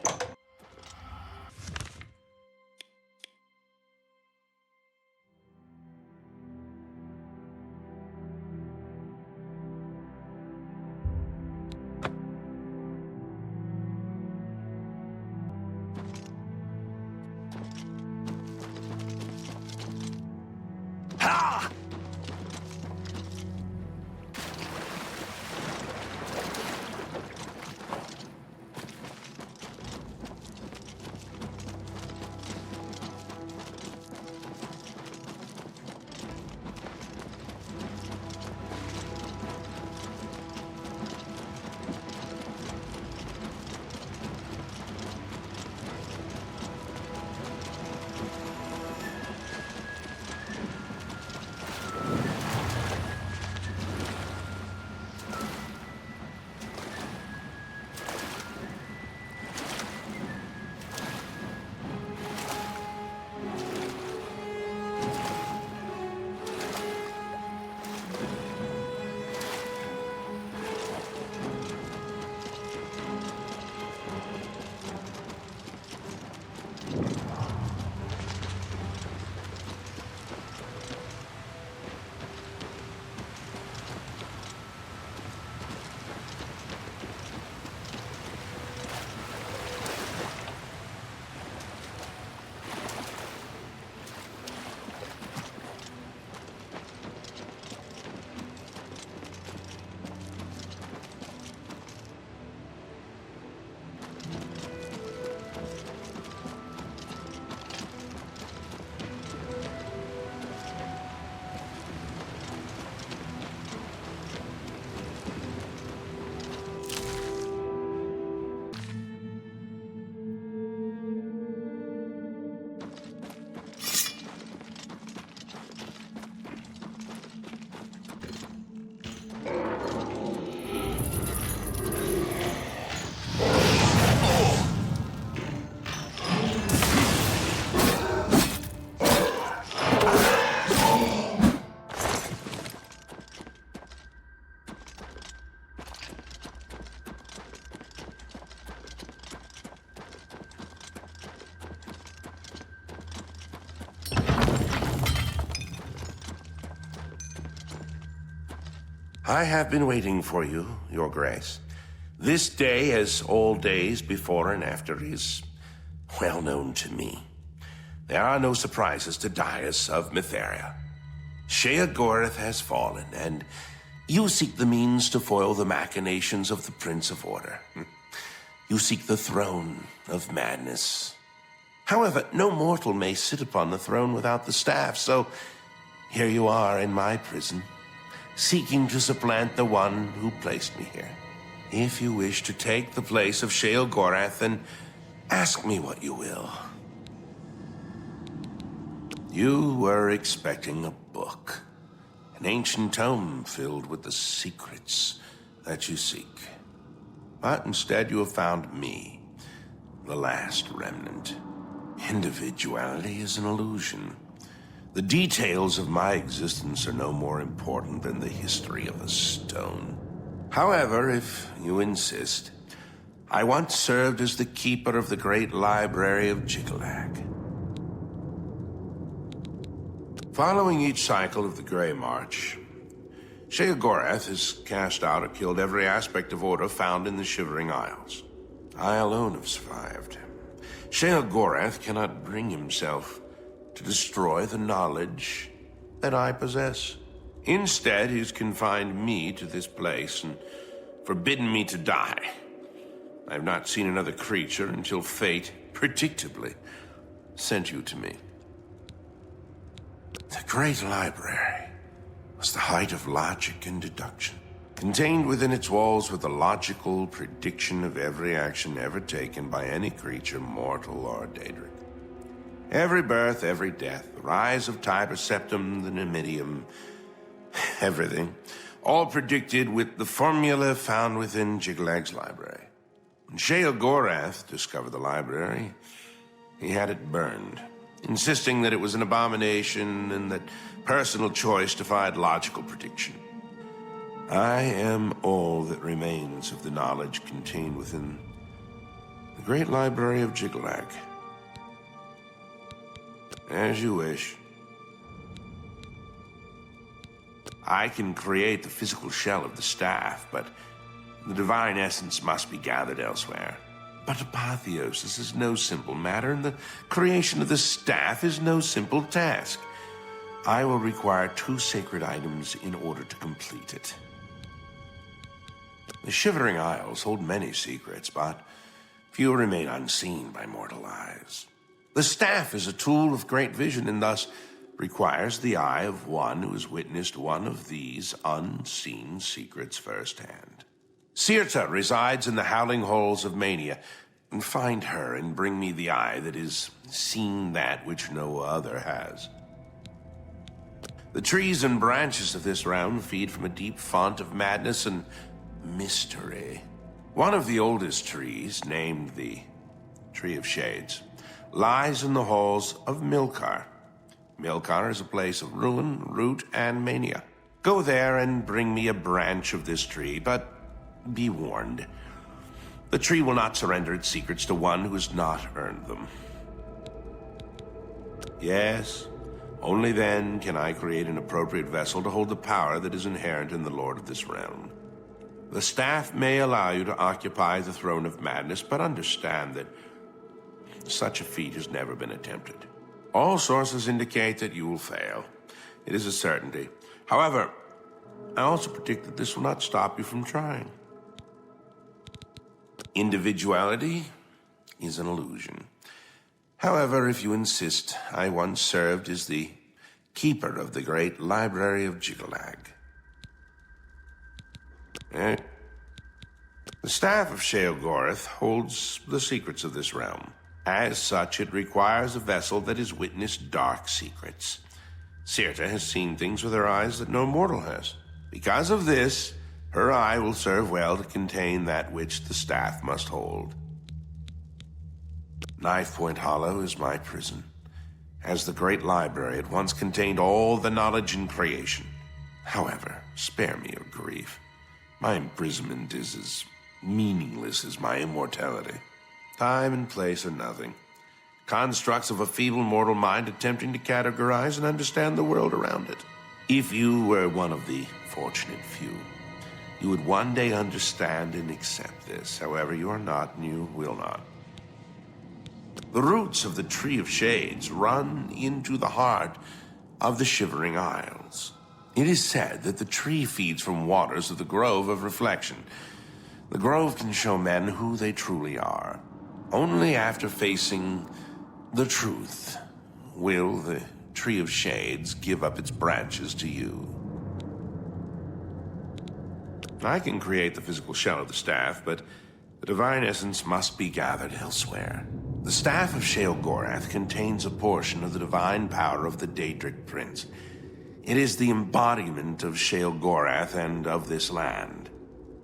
I have been waiting for you, Your Grace. This day, as all days before and after, is well known to me. There are no surprises to Dias of Mytheria. Sheogorath has fallen, and you seek the means to foil the machinations of the Prince of Order. You seek the throne of madness. However, no mortal may sit upon the throne without the staff, so here you are in my prison, seeking to supplant the one who placed me here. If you wish to take the place of Sheogorath, then ask me what you will. You were expecting a book, an ancient tome filled with the secrets that you seek. But instead you have found me, the last remnant. Individuality is an illusion. The details of my existence are no more important than the history of a stone. However, if you insist, I once served as the keeper of the great library of Jiggelag. Following each cycle of the Grey March, Sheogorath has cast out or killed every aspect of order found in the Shivering Isles. I alone have survived. Sheogorath cannot bring himself to destroy the knowledge that I possess. Instead, he's confined me to this place and forbidden me to die. I've not seen another creature until fate, predictably, sent you to me. The Great Library was the height of logic and deduction. Contained within its walls were the logical prediction of every action ever taken by any creature, mortal or daedric. Every birth, every death, the rise of Tiber Septim, the Numidium, everything, all predicted with the formula found within Jiggelag's library. When Sheogorath discovered the library, he had it burned, insisting that it was an abomination and that personal choice defied logical prediction. I am all that remains of the knowledge contained within the great library of Jiggelag. As you wish. I can create the physical shell of the staff, but the divine essence must be gathered elsewhere. But apotheosis is no simple matter, and the creation of the staff is no simple task. I will require 2 sacred items in order to complete it. The Shivering Isles hold many secrets, but few remain unseen by mortal eyes. The staff is a tool of great vision, and thus requires the eye of one who has witnessed one of these unseen secrets firsthand. Sirta resides in the howling halls of Mania. Find her and bring me the eye that has seen that which no other has. The trees and branches of this realm feed from a deep font of madness and mystery. One of the oldest trees, named the Tree of Shades, lies in the halls of Milkar. Milkar is a place of ruin, root, and mania. Go there and bring me a branch of this tree, but be warned. The tree will not surrender its secrets to one who has not earned them. Yes, only then can I create an appropriate vessel to hold the power that is inherent in the Lord of this realm. The staff may allow you to occupy the throne of madness, but understand that such a feat has never been attempted. All sources indicate that you will fail. It is a certainty. However, I also predict that this will not stop you from trying. Individuality is an illusion. However, if you insist, I once served as the keeper of the great library of Jiggelag. The staff of Sheogorath holds the secrets of this realm. As such, it requires a vessel that has witnessed dark secrets. Sirta has seen things with her eyes that no mortal has. Because of this, her eye will serve well to contain that which the staff must hold. Knife Point Hollow is my prison. As the great library, it once contained all the knowledge in creation. However, spare me your grief. My imprisonment is as meaningless as my immortality. Time and place are nothing. Constructs of a feeble mortal mind attempting to categorize and understand the world around it. If you were one of the fortunate few, You would one day understand and accept this. However, you are not, and you will not. The roots of the Tree of Shades run into the heart of the Shivering Isles. It is said that the tree feeds from waters of the Grove of Reflection. The Grove can show men who they truly are. Only after facing the truth will the Tree of Shades give up its branches to you. I can create the physical shell of the staff, but the divine essence must be gathered elsewhere. The staff of Sheogorath contains a portion of the divine power of the Daedric Prince. It is the embodiment of Sheogorath and of this land.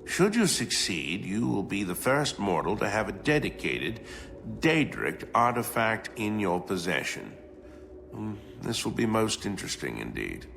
Should you succeed, you will be the first mortal to have a dedicated Daedric artifact in your possession. This will be most interesting indeed.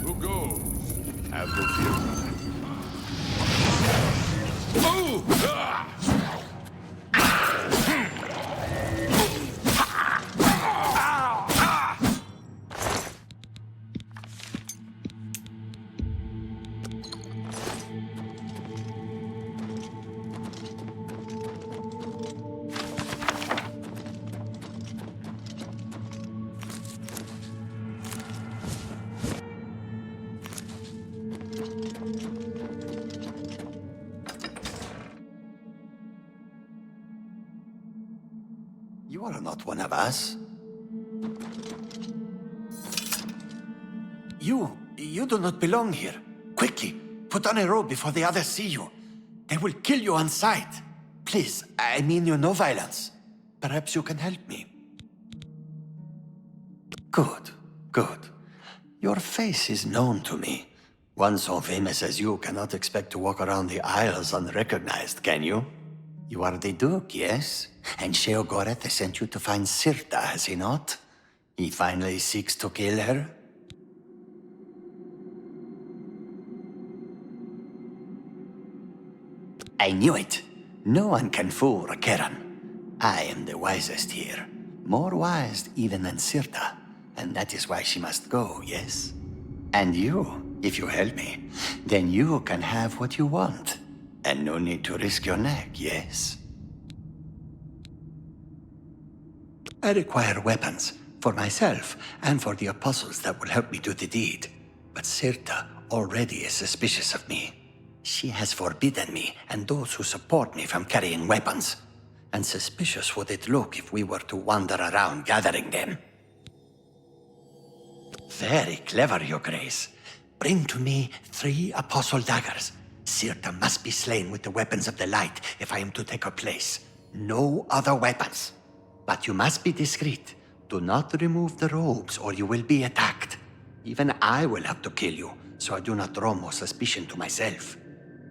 Who goes? Have no fear. Move! You are not one of us. You do not belong here. Quickly, put on a robe before the others see you. They will kill you on sight. Please, I mean you no violence. Perhaps you can help me. Good, good. Your face is known to me. One so famous as you cannot expect to walk around the Isles unrecognized, can you? You are the Duke, yes? And Sheogorath has sent you to find Sirta, has he not? He finally seeks to kill her? I knew it. No one can fool Rakeran. I am the wisest here. More wise even than Sirta. And that is why she must go, yes? And you, if you help me, then you can have what you want. And no need to risk your neck, yes? I require weapons, for myself and for the apostles that will help me do the deed. But Sirta already is suspicious of me. She has forbidden me and those who support me from carrying weapons. And suspicious would it look if we were to wander around gathering them. Very clever, Your Grace. Bring to me 3 apostle daggers. Sirta must be slain with the weapons of the light if I am to take her place. No other weapons. But you must be discreet. Do not remove the robes or you will be attacked. Even I will have to kill you, so I do not draw more suspicion to myself.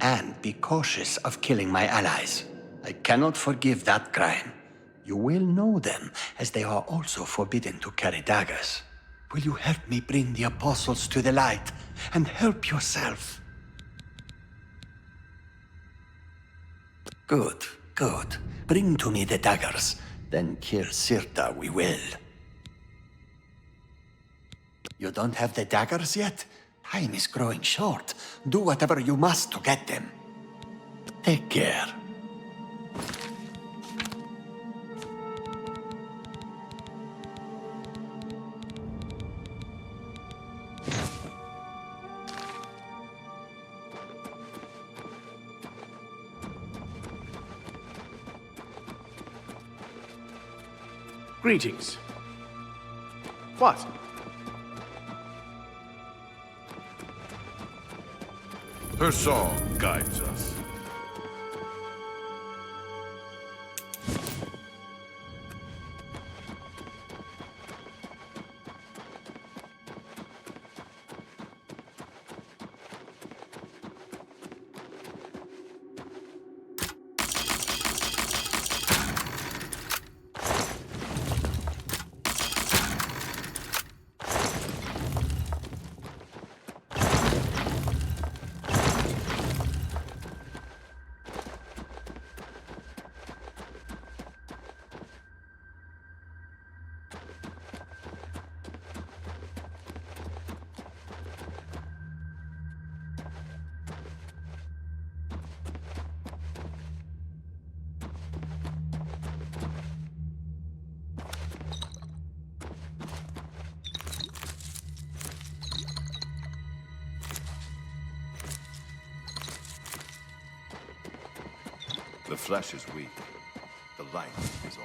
And be cautious of killing my allies. I cannot forgive that crime. You will know them, as they are also forbidden to carry daggers. Will you help me bring the apostles to the light, and help yourself? Good, good. Bring to me the daggers, then kill Sirta we will. You don't have the daggers yet? Time is growing short. Do whatever you must to get them. Take care. Greetings. What? Her song guides us. The flesh is weak. The light is all.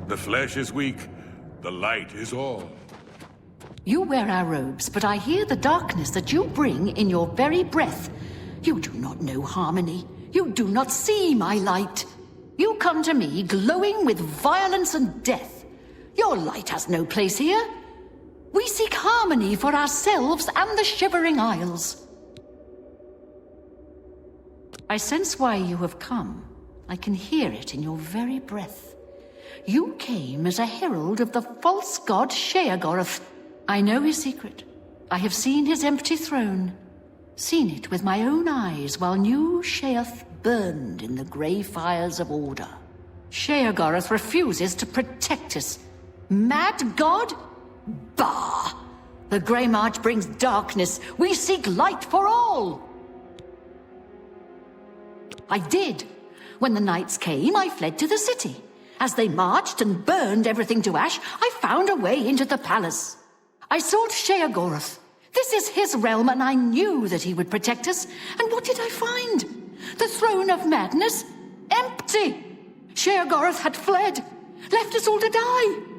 The flesh is weak, the light is all. You wear our robes, but I hear the darkness that you bring in your very breath. You do not know harmony. You do not see my light. You come to me glowing with violence and death. Your light has no place here. We seek harmony for ourselves and the Shivering Isles. I sense why you have come. I can hear it in your very breath. You came as a herald of the false god Sheogorath. I know his secret. I have seen his empty throne. Seen it with my own eyes while new Sheoth burned in the grey fires of order. Sheogorath refuses to protect us. Mad god? Bah! The Grey March brings darkness. We seek light for all. I did. When the nights came, I fled to the city. As they marched and burned everything to ash, I found a way into the palace. I sought Sheogorath. This is his realm, and I knew that he would protect us. And what did I find? The throne of madness? Empty! Sheogorath had fled, left us all to die.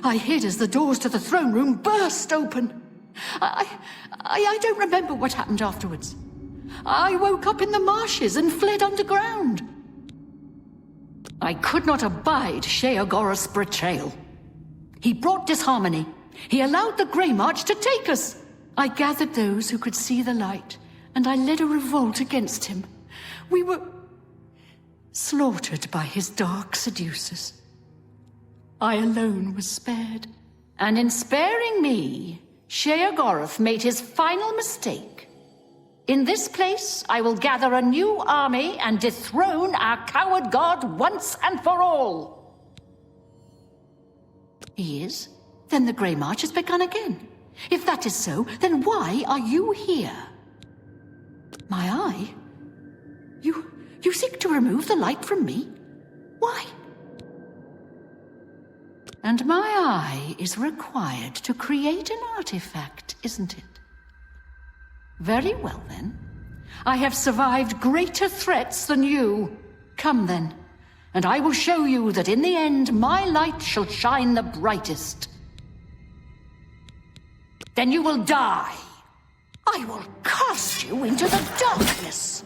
I hid as the doors to the throne room burst open. I don't remember what happened afterwards. I woke up in the marshes and fled underground. I could not abide Sheogorath's betrayal. He brought disharmony. He allowed the Grey March to take us. I gathered those who could see the light, and I led a revolt against him. We were slaughtered by his dark seducers. I alone was spared. And in sparing me, Sheogorath made his final mistake. In this place, I will gather a new army and dethrone our coward god once and for all. He is? Then the Grey March has begun again. If that is so, then why are you here? My eye? You seek to remove the light from me? Why? And my eye is required to create an artifact, isn't it? Very well, then. I have survived greater threats than you. Come, then, and I will show you that in the end my light shall shine the brightest. Then you will die. I will cast you into the darkness.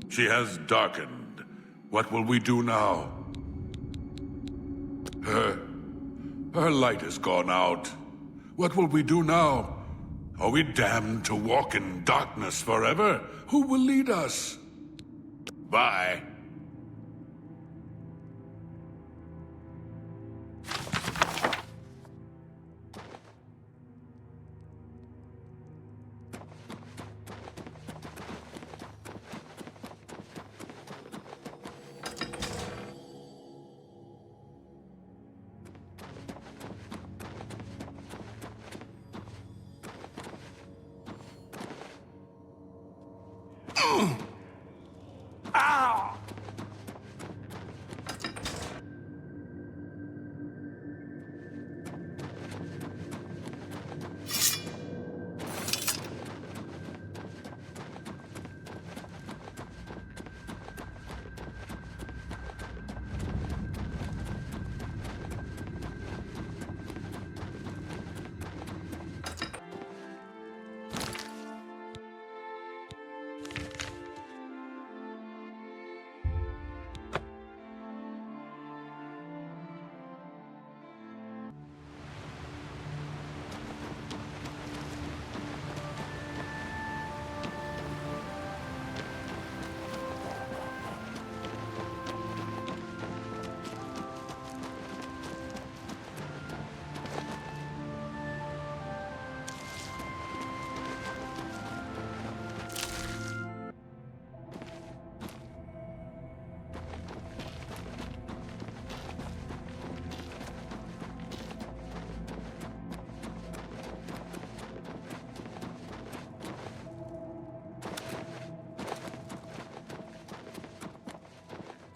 She has darkened. What will we do now? Her light has gone out. What will we do now? Are we damned to walk in darkness forever? Who will lead us? Bye.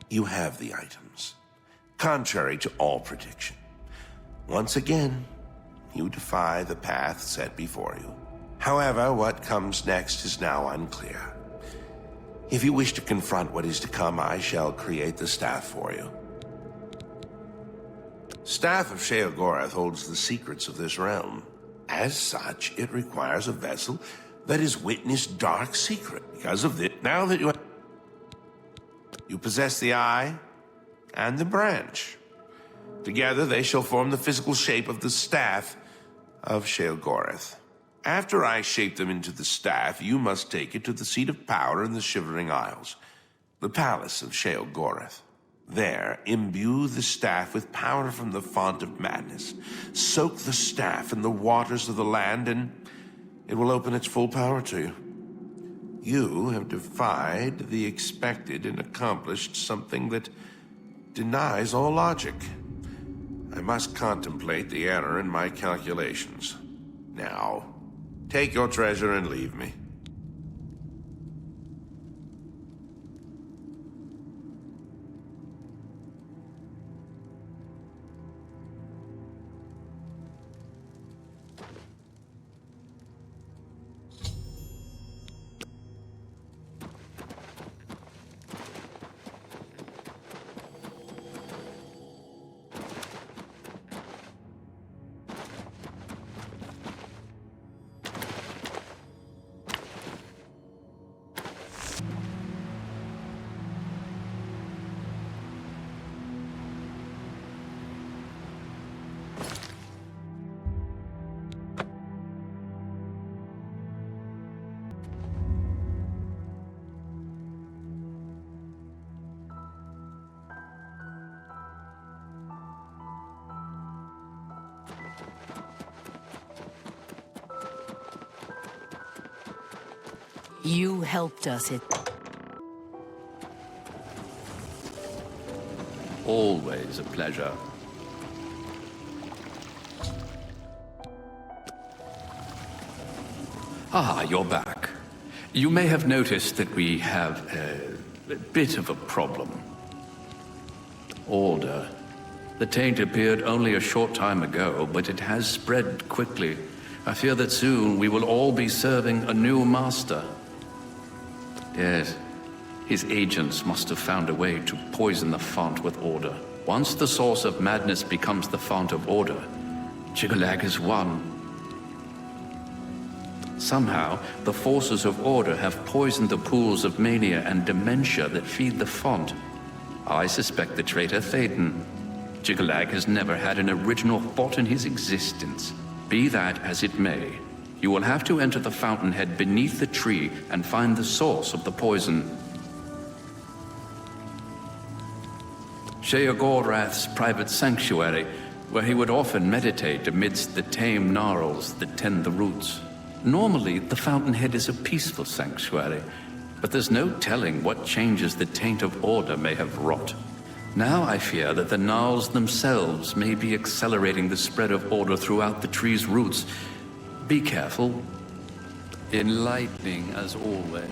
You have the items, contrary to all prediction. Once again, you defy the path set before you. However, what comes next is now unclear. If you wish to confront what is to come, I shall create the staff for you. Staff of Sheogorath holds the secrets of this realm. As such, it requires a vessel that has witnessed dark secret. Because of this, now that you possess the eye and the branch. Together, they shall form the physical shape of the staff of Sheogorath. After I shape them into the staff, you must take it to the seat of power in the Shivering Isles, the palace of Sheogorath. There, imbue the staff with power from the font of madness. Soak the staff in the waters of the land, and it will open its full power to you. You have defied the expected and accomplished something that denies all logic. I must contemplate the error in my calculations. Now, take your treasure and leave me. You helped us. Always a pleasure. Ah, you're back. You may have noticed that we have a bit of a problem. Order. The taint appeared only a short time ago, but it has spread quickly. I fear that soon we will all be serving a new master. Yes, his agents must have found a way to poison the font with order. Once the source of madness becomes the font of order, Chigolag is won. Somehow, the forces of order have poisoned the pools of mania and dementia that feed the font. I suspect the traitor Thaden. Chigolag has never had an original thought in his existence. Be that as it may, you will have to enter the fountainhead beneath the tree and find the source of the poison. Sheogorath's private sanctuary, where he would often meditate amidst the tame gnarls that tend the roots. Normally, the fountainhead is a peaceful sanctuary, but there's no telling what changes the taint of order may have wrought. Now I fear that the gnarls themselves may be accelerating the spread of order throughout the tree's roots. Be careful. Enlightening as always.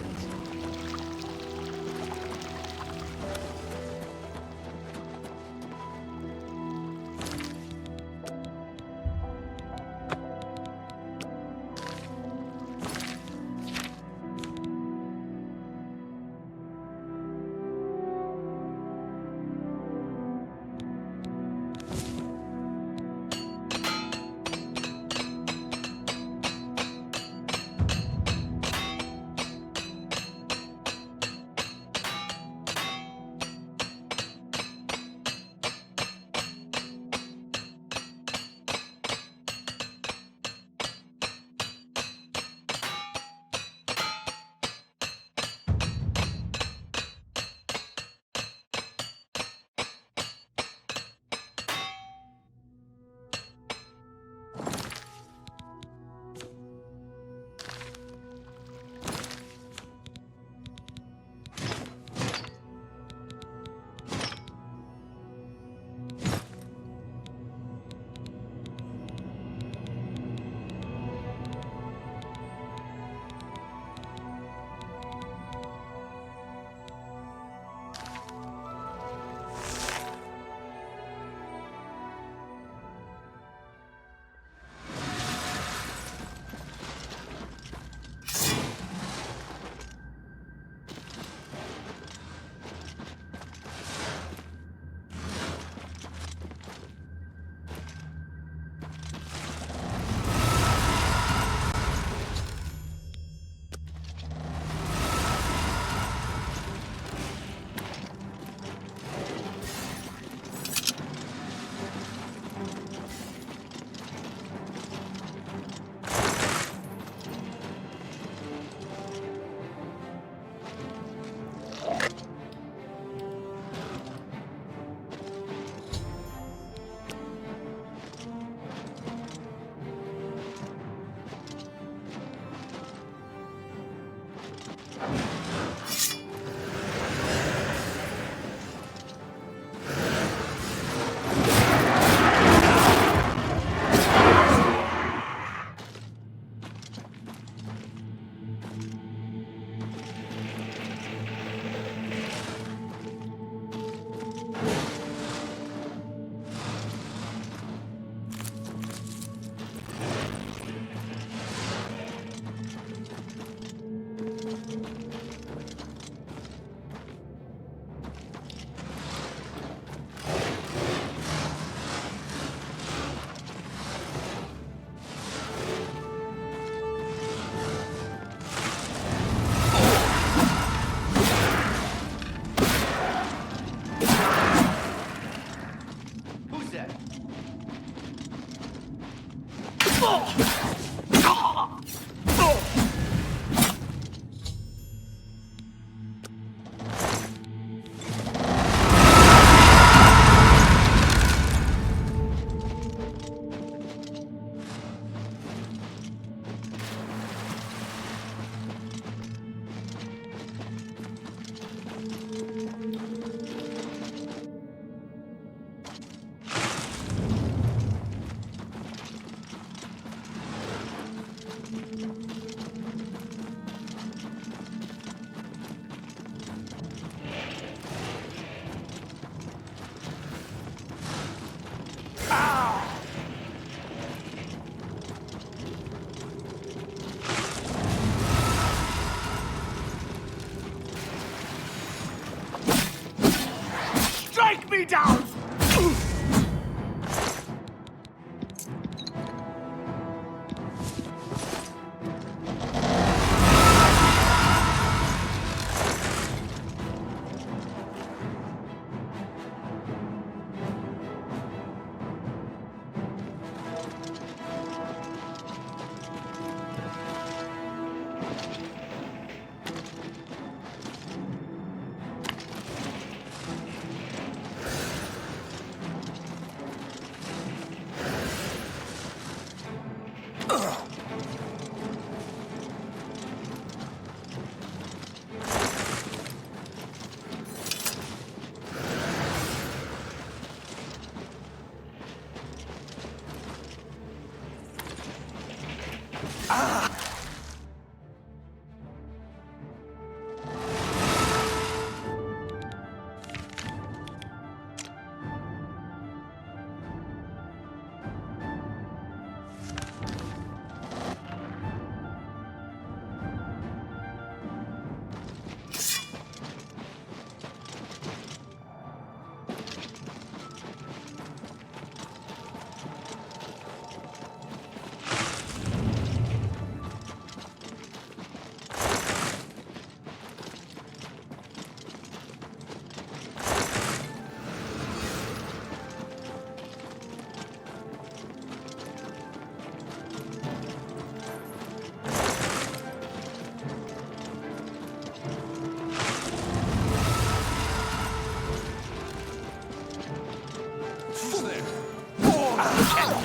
me down!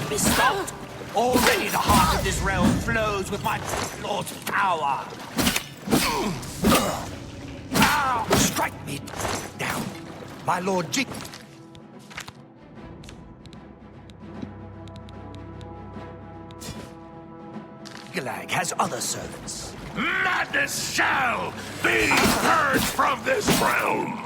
Be stopped! Already the heart of this realm flows with my lord's power! Strike me down, my lord G. Galag has other servants. Madness shall be purged from this realm!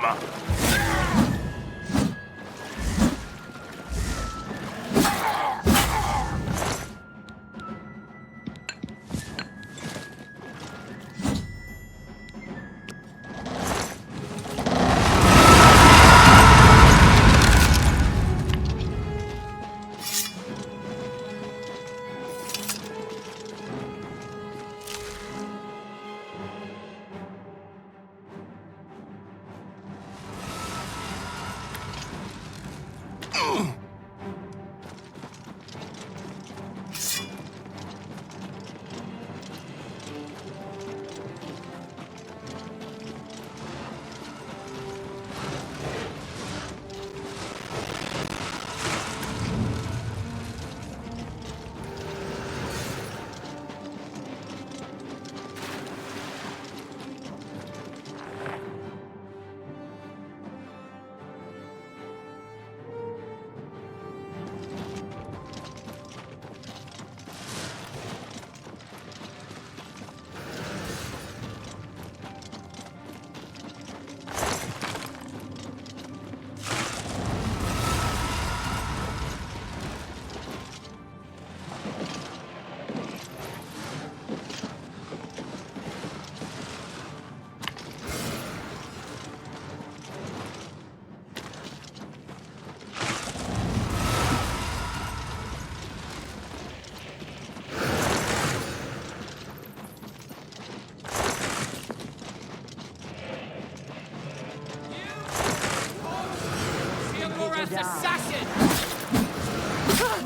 Sheogorath's assassin!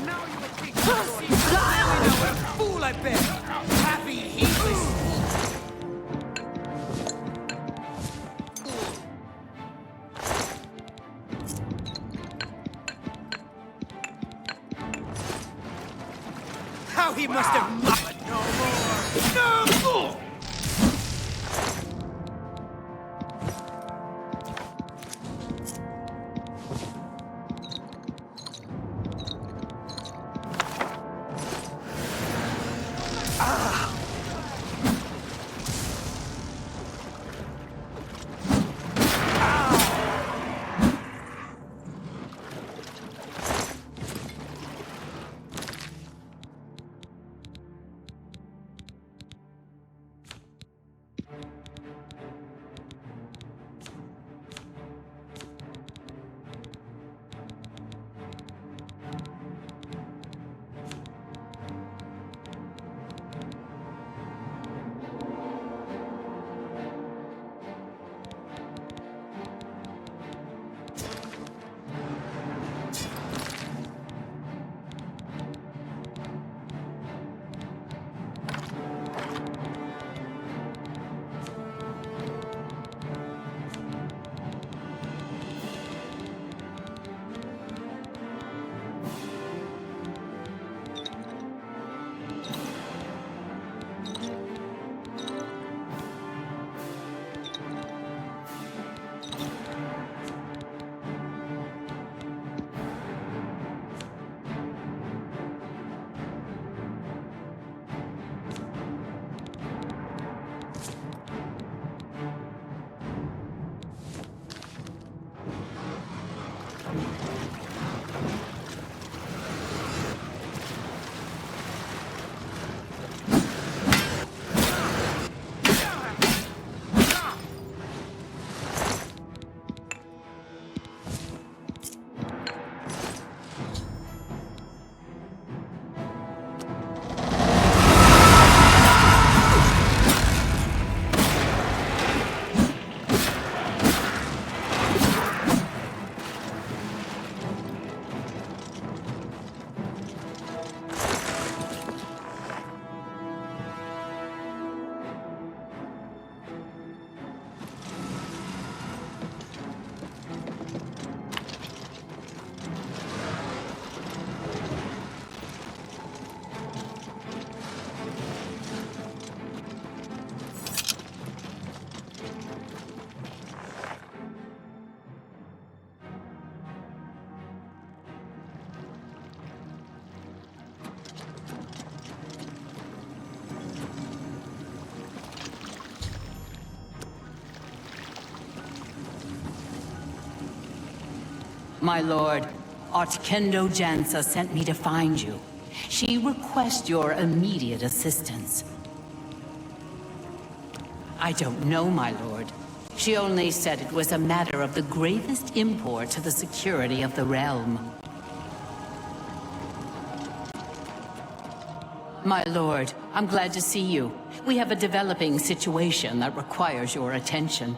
Now you would think you see clearly now what a fool I've been! Happy, heedless how he must have but no more! No! My lord, Otkendo Jansa sent me to find you. She requests your immediate assistance. I don't know, my lord. She only said it was a matter of the gravest import to the security of the realm. My lord, I'm glad to see you. We have a developing situation that requires your attention.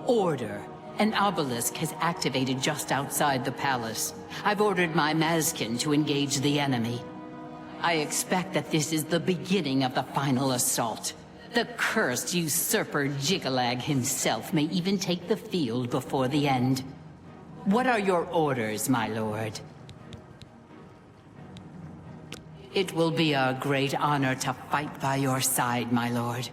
Order. An obelisk has activated just outside the palace. I've ordered my Mazkin to engage the enemy. I expect that this is the beginning of the final assault. The cursed usurper Jigalag himself may even take the field before the end. What are your orders, my lord? It will be a great honor to fight by your side, my lord.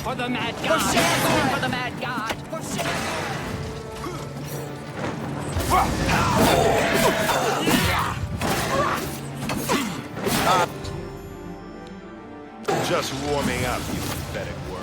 For the mad god! For the mad god! Just warming up, you pathetic worm.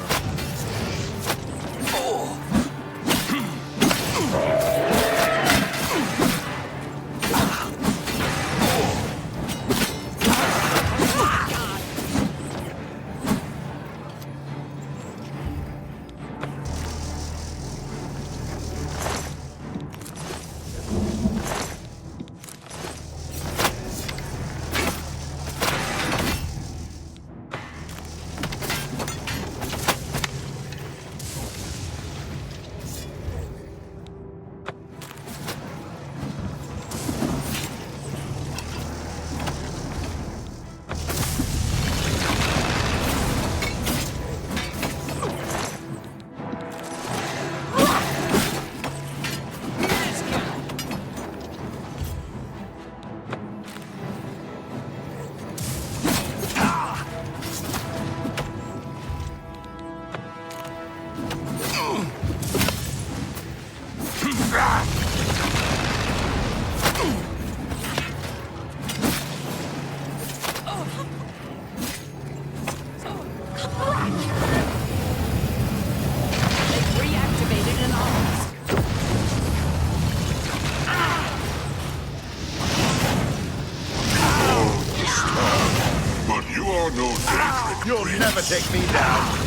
You'll never take me down.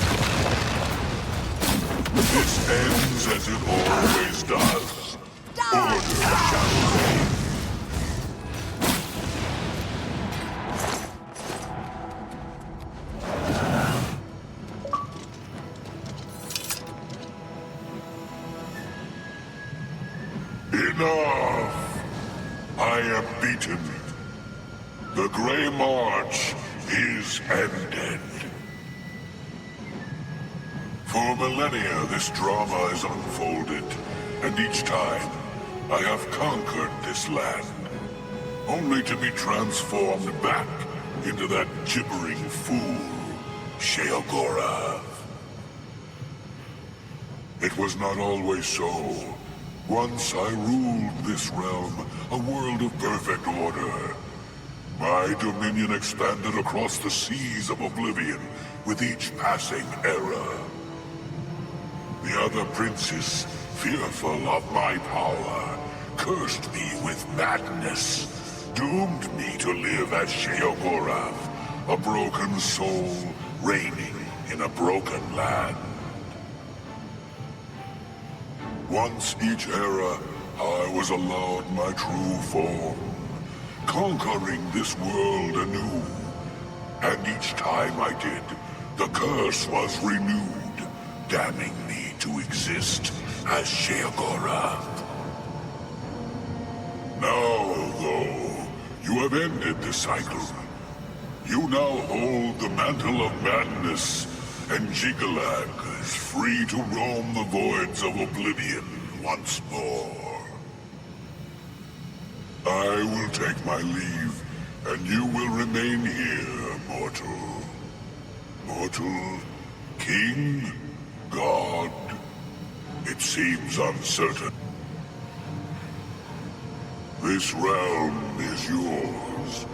This ends as it always does. Order shall reign. Enough! I am beaten. The Grey March is ended. For millennia, this drama has unfolded, and each time, I have conquered this land, only to be transformed back into that gibbering fool, Sheogorath. It was not always so. Once I ruled this realm, a world of perfect order. My dominion expanded across the seas of Oblivion with each passing era. The other princes, fearful of my power, cursed me with madness, doomed me to live as Sheogorath, a broken soul reigning in a broken land. Once each era, I was allowed my true form, conquering this world anew. And each time I did, the curse was renewed, damning me to exist as Sheogorath. Now, though, you have ended the cycle. You now hold the mantle of madness, and Jigalag is free to roam the voids of Oblivion once more. I will take my leave, and you will remain here, mortal. Mortal, king, god, it seems uncertain. This realm is yours.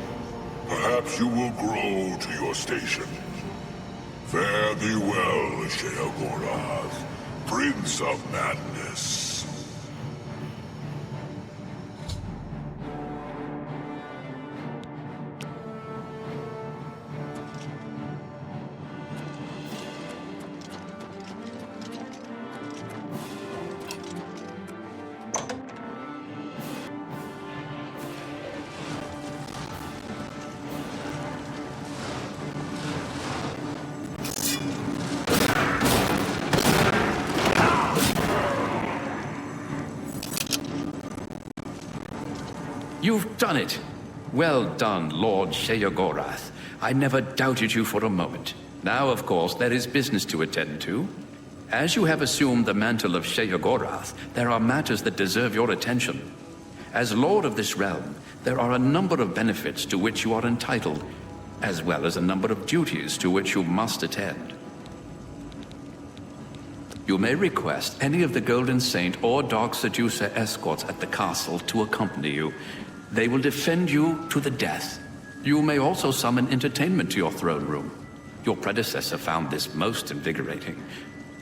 Perhaps you will grow to your station. Fare thee well, Sheogorath, Prince of Madness. You've done it! Well done, Lord Sheogorath. I never doubted you for a moment. Now, of course, there is business to attend to. As you have assumed the mantle of Sheogorath, there are matters that deserve your attention. As Lord of this realm, there are a number of benefits to which you are entitled, as well as a number of duties to which you must attend. You may request any of the Golden Saint or Dark Seducer escorts at the castle to accompany you. They will defend you to the death. You may also summon entertainment to your throne room. Your predecessor found this most invigorating.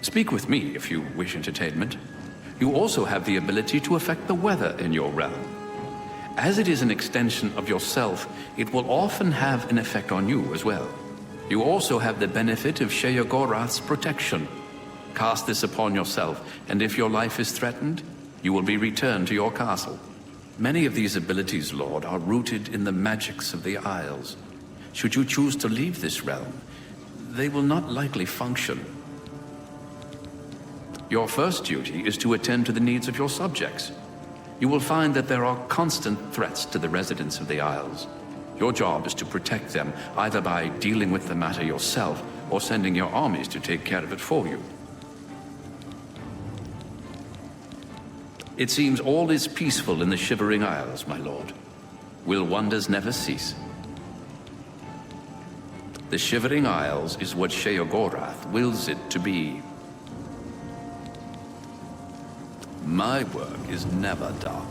Speak with me if you wish entertainment. You also have the ability to affect the weather in your realm. As it is an extension of yourself, it will often have an effect on you as well. You also have the benefit of Sheogorath's protection. Cast this upon yourself, and if your life is threatened, you will be returned to your castle. Many of these abilities, Lord, are rooted in the magics of the Isles. Should you choose to leave this realm, they will not likely function. Your first duty is to attend to the needs of your subjects. You will find that there are constant threats to the residents of the Isles. Your job is to protect them, either by dealing with the matter yourself or sending your armies to take care of it for you. It seems all is peaceful in the Shivering Isles, my lord. Will wonders never cease? The Shivering Isles is what Sheogorath wills it to be. My work is never done.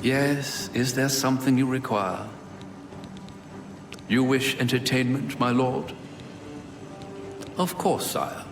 Yes, is there something you require? You wish entertainment, my lord? Of course, sire.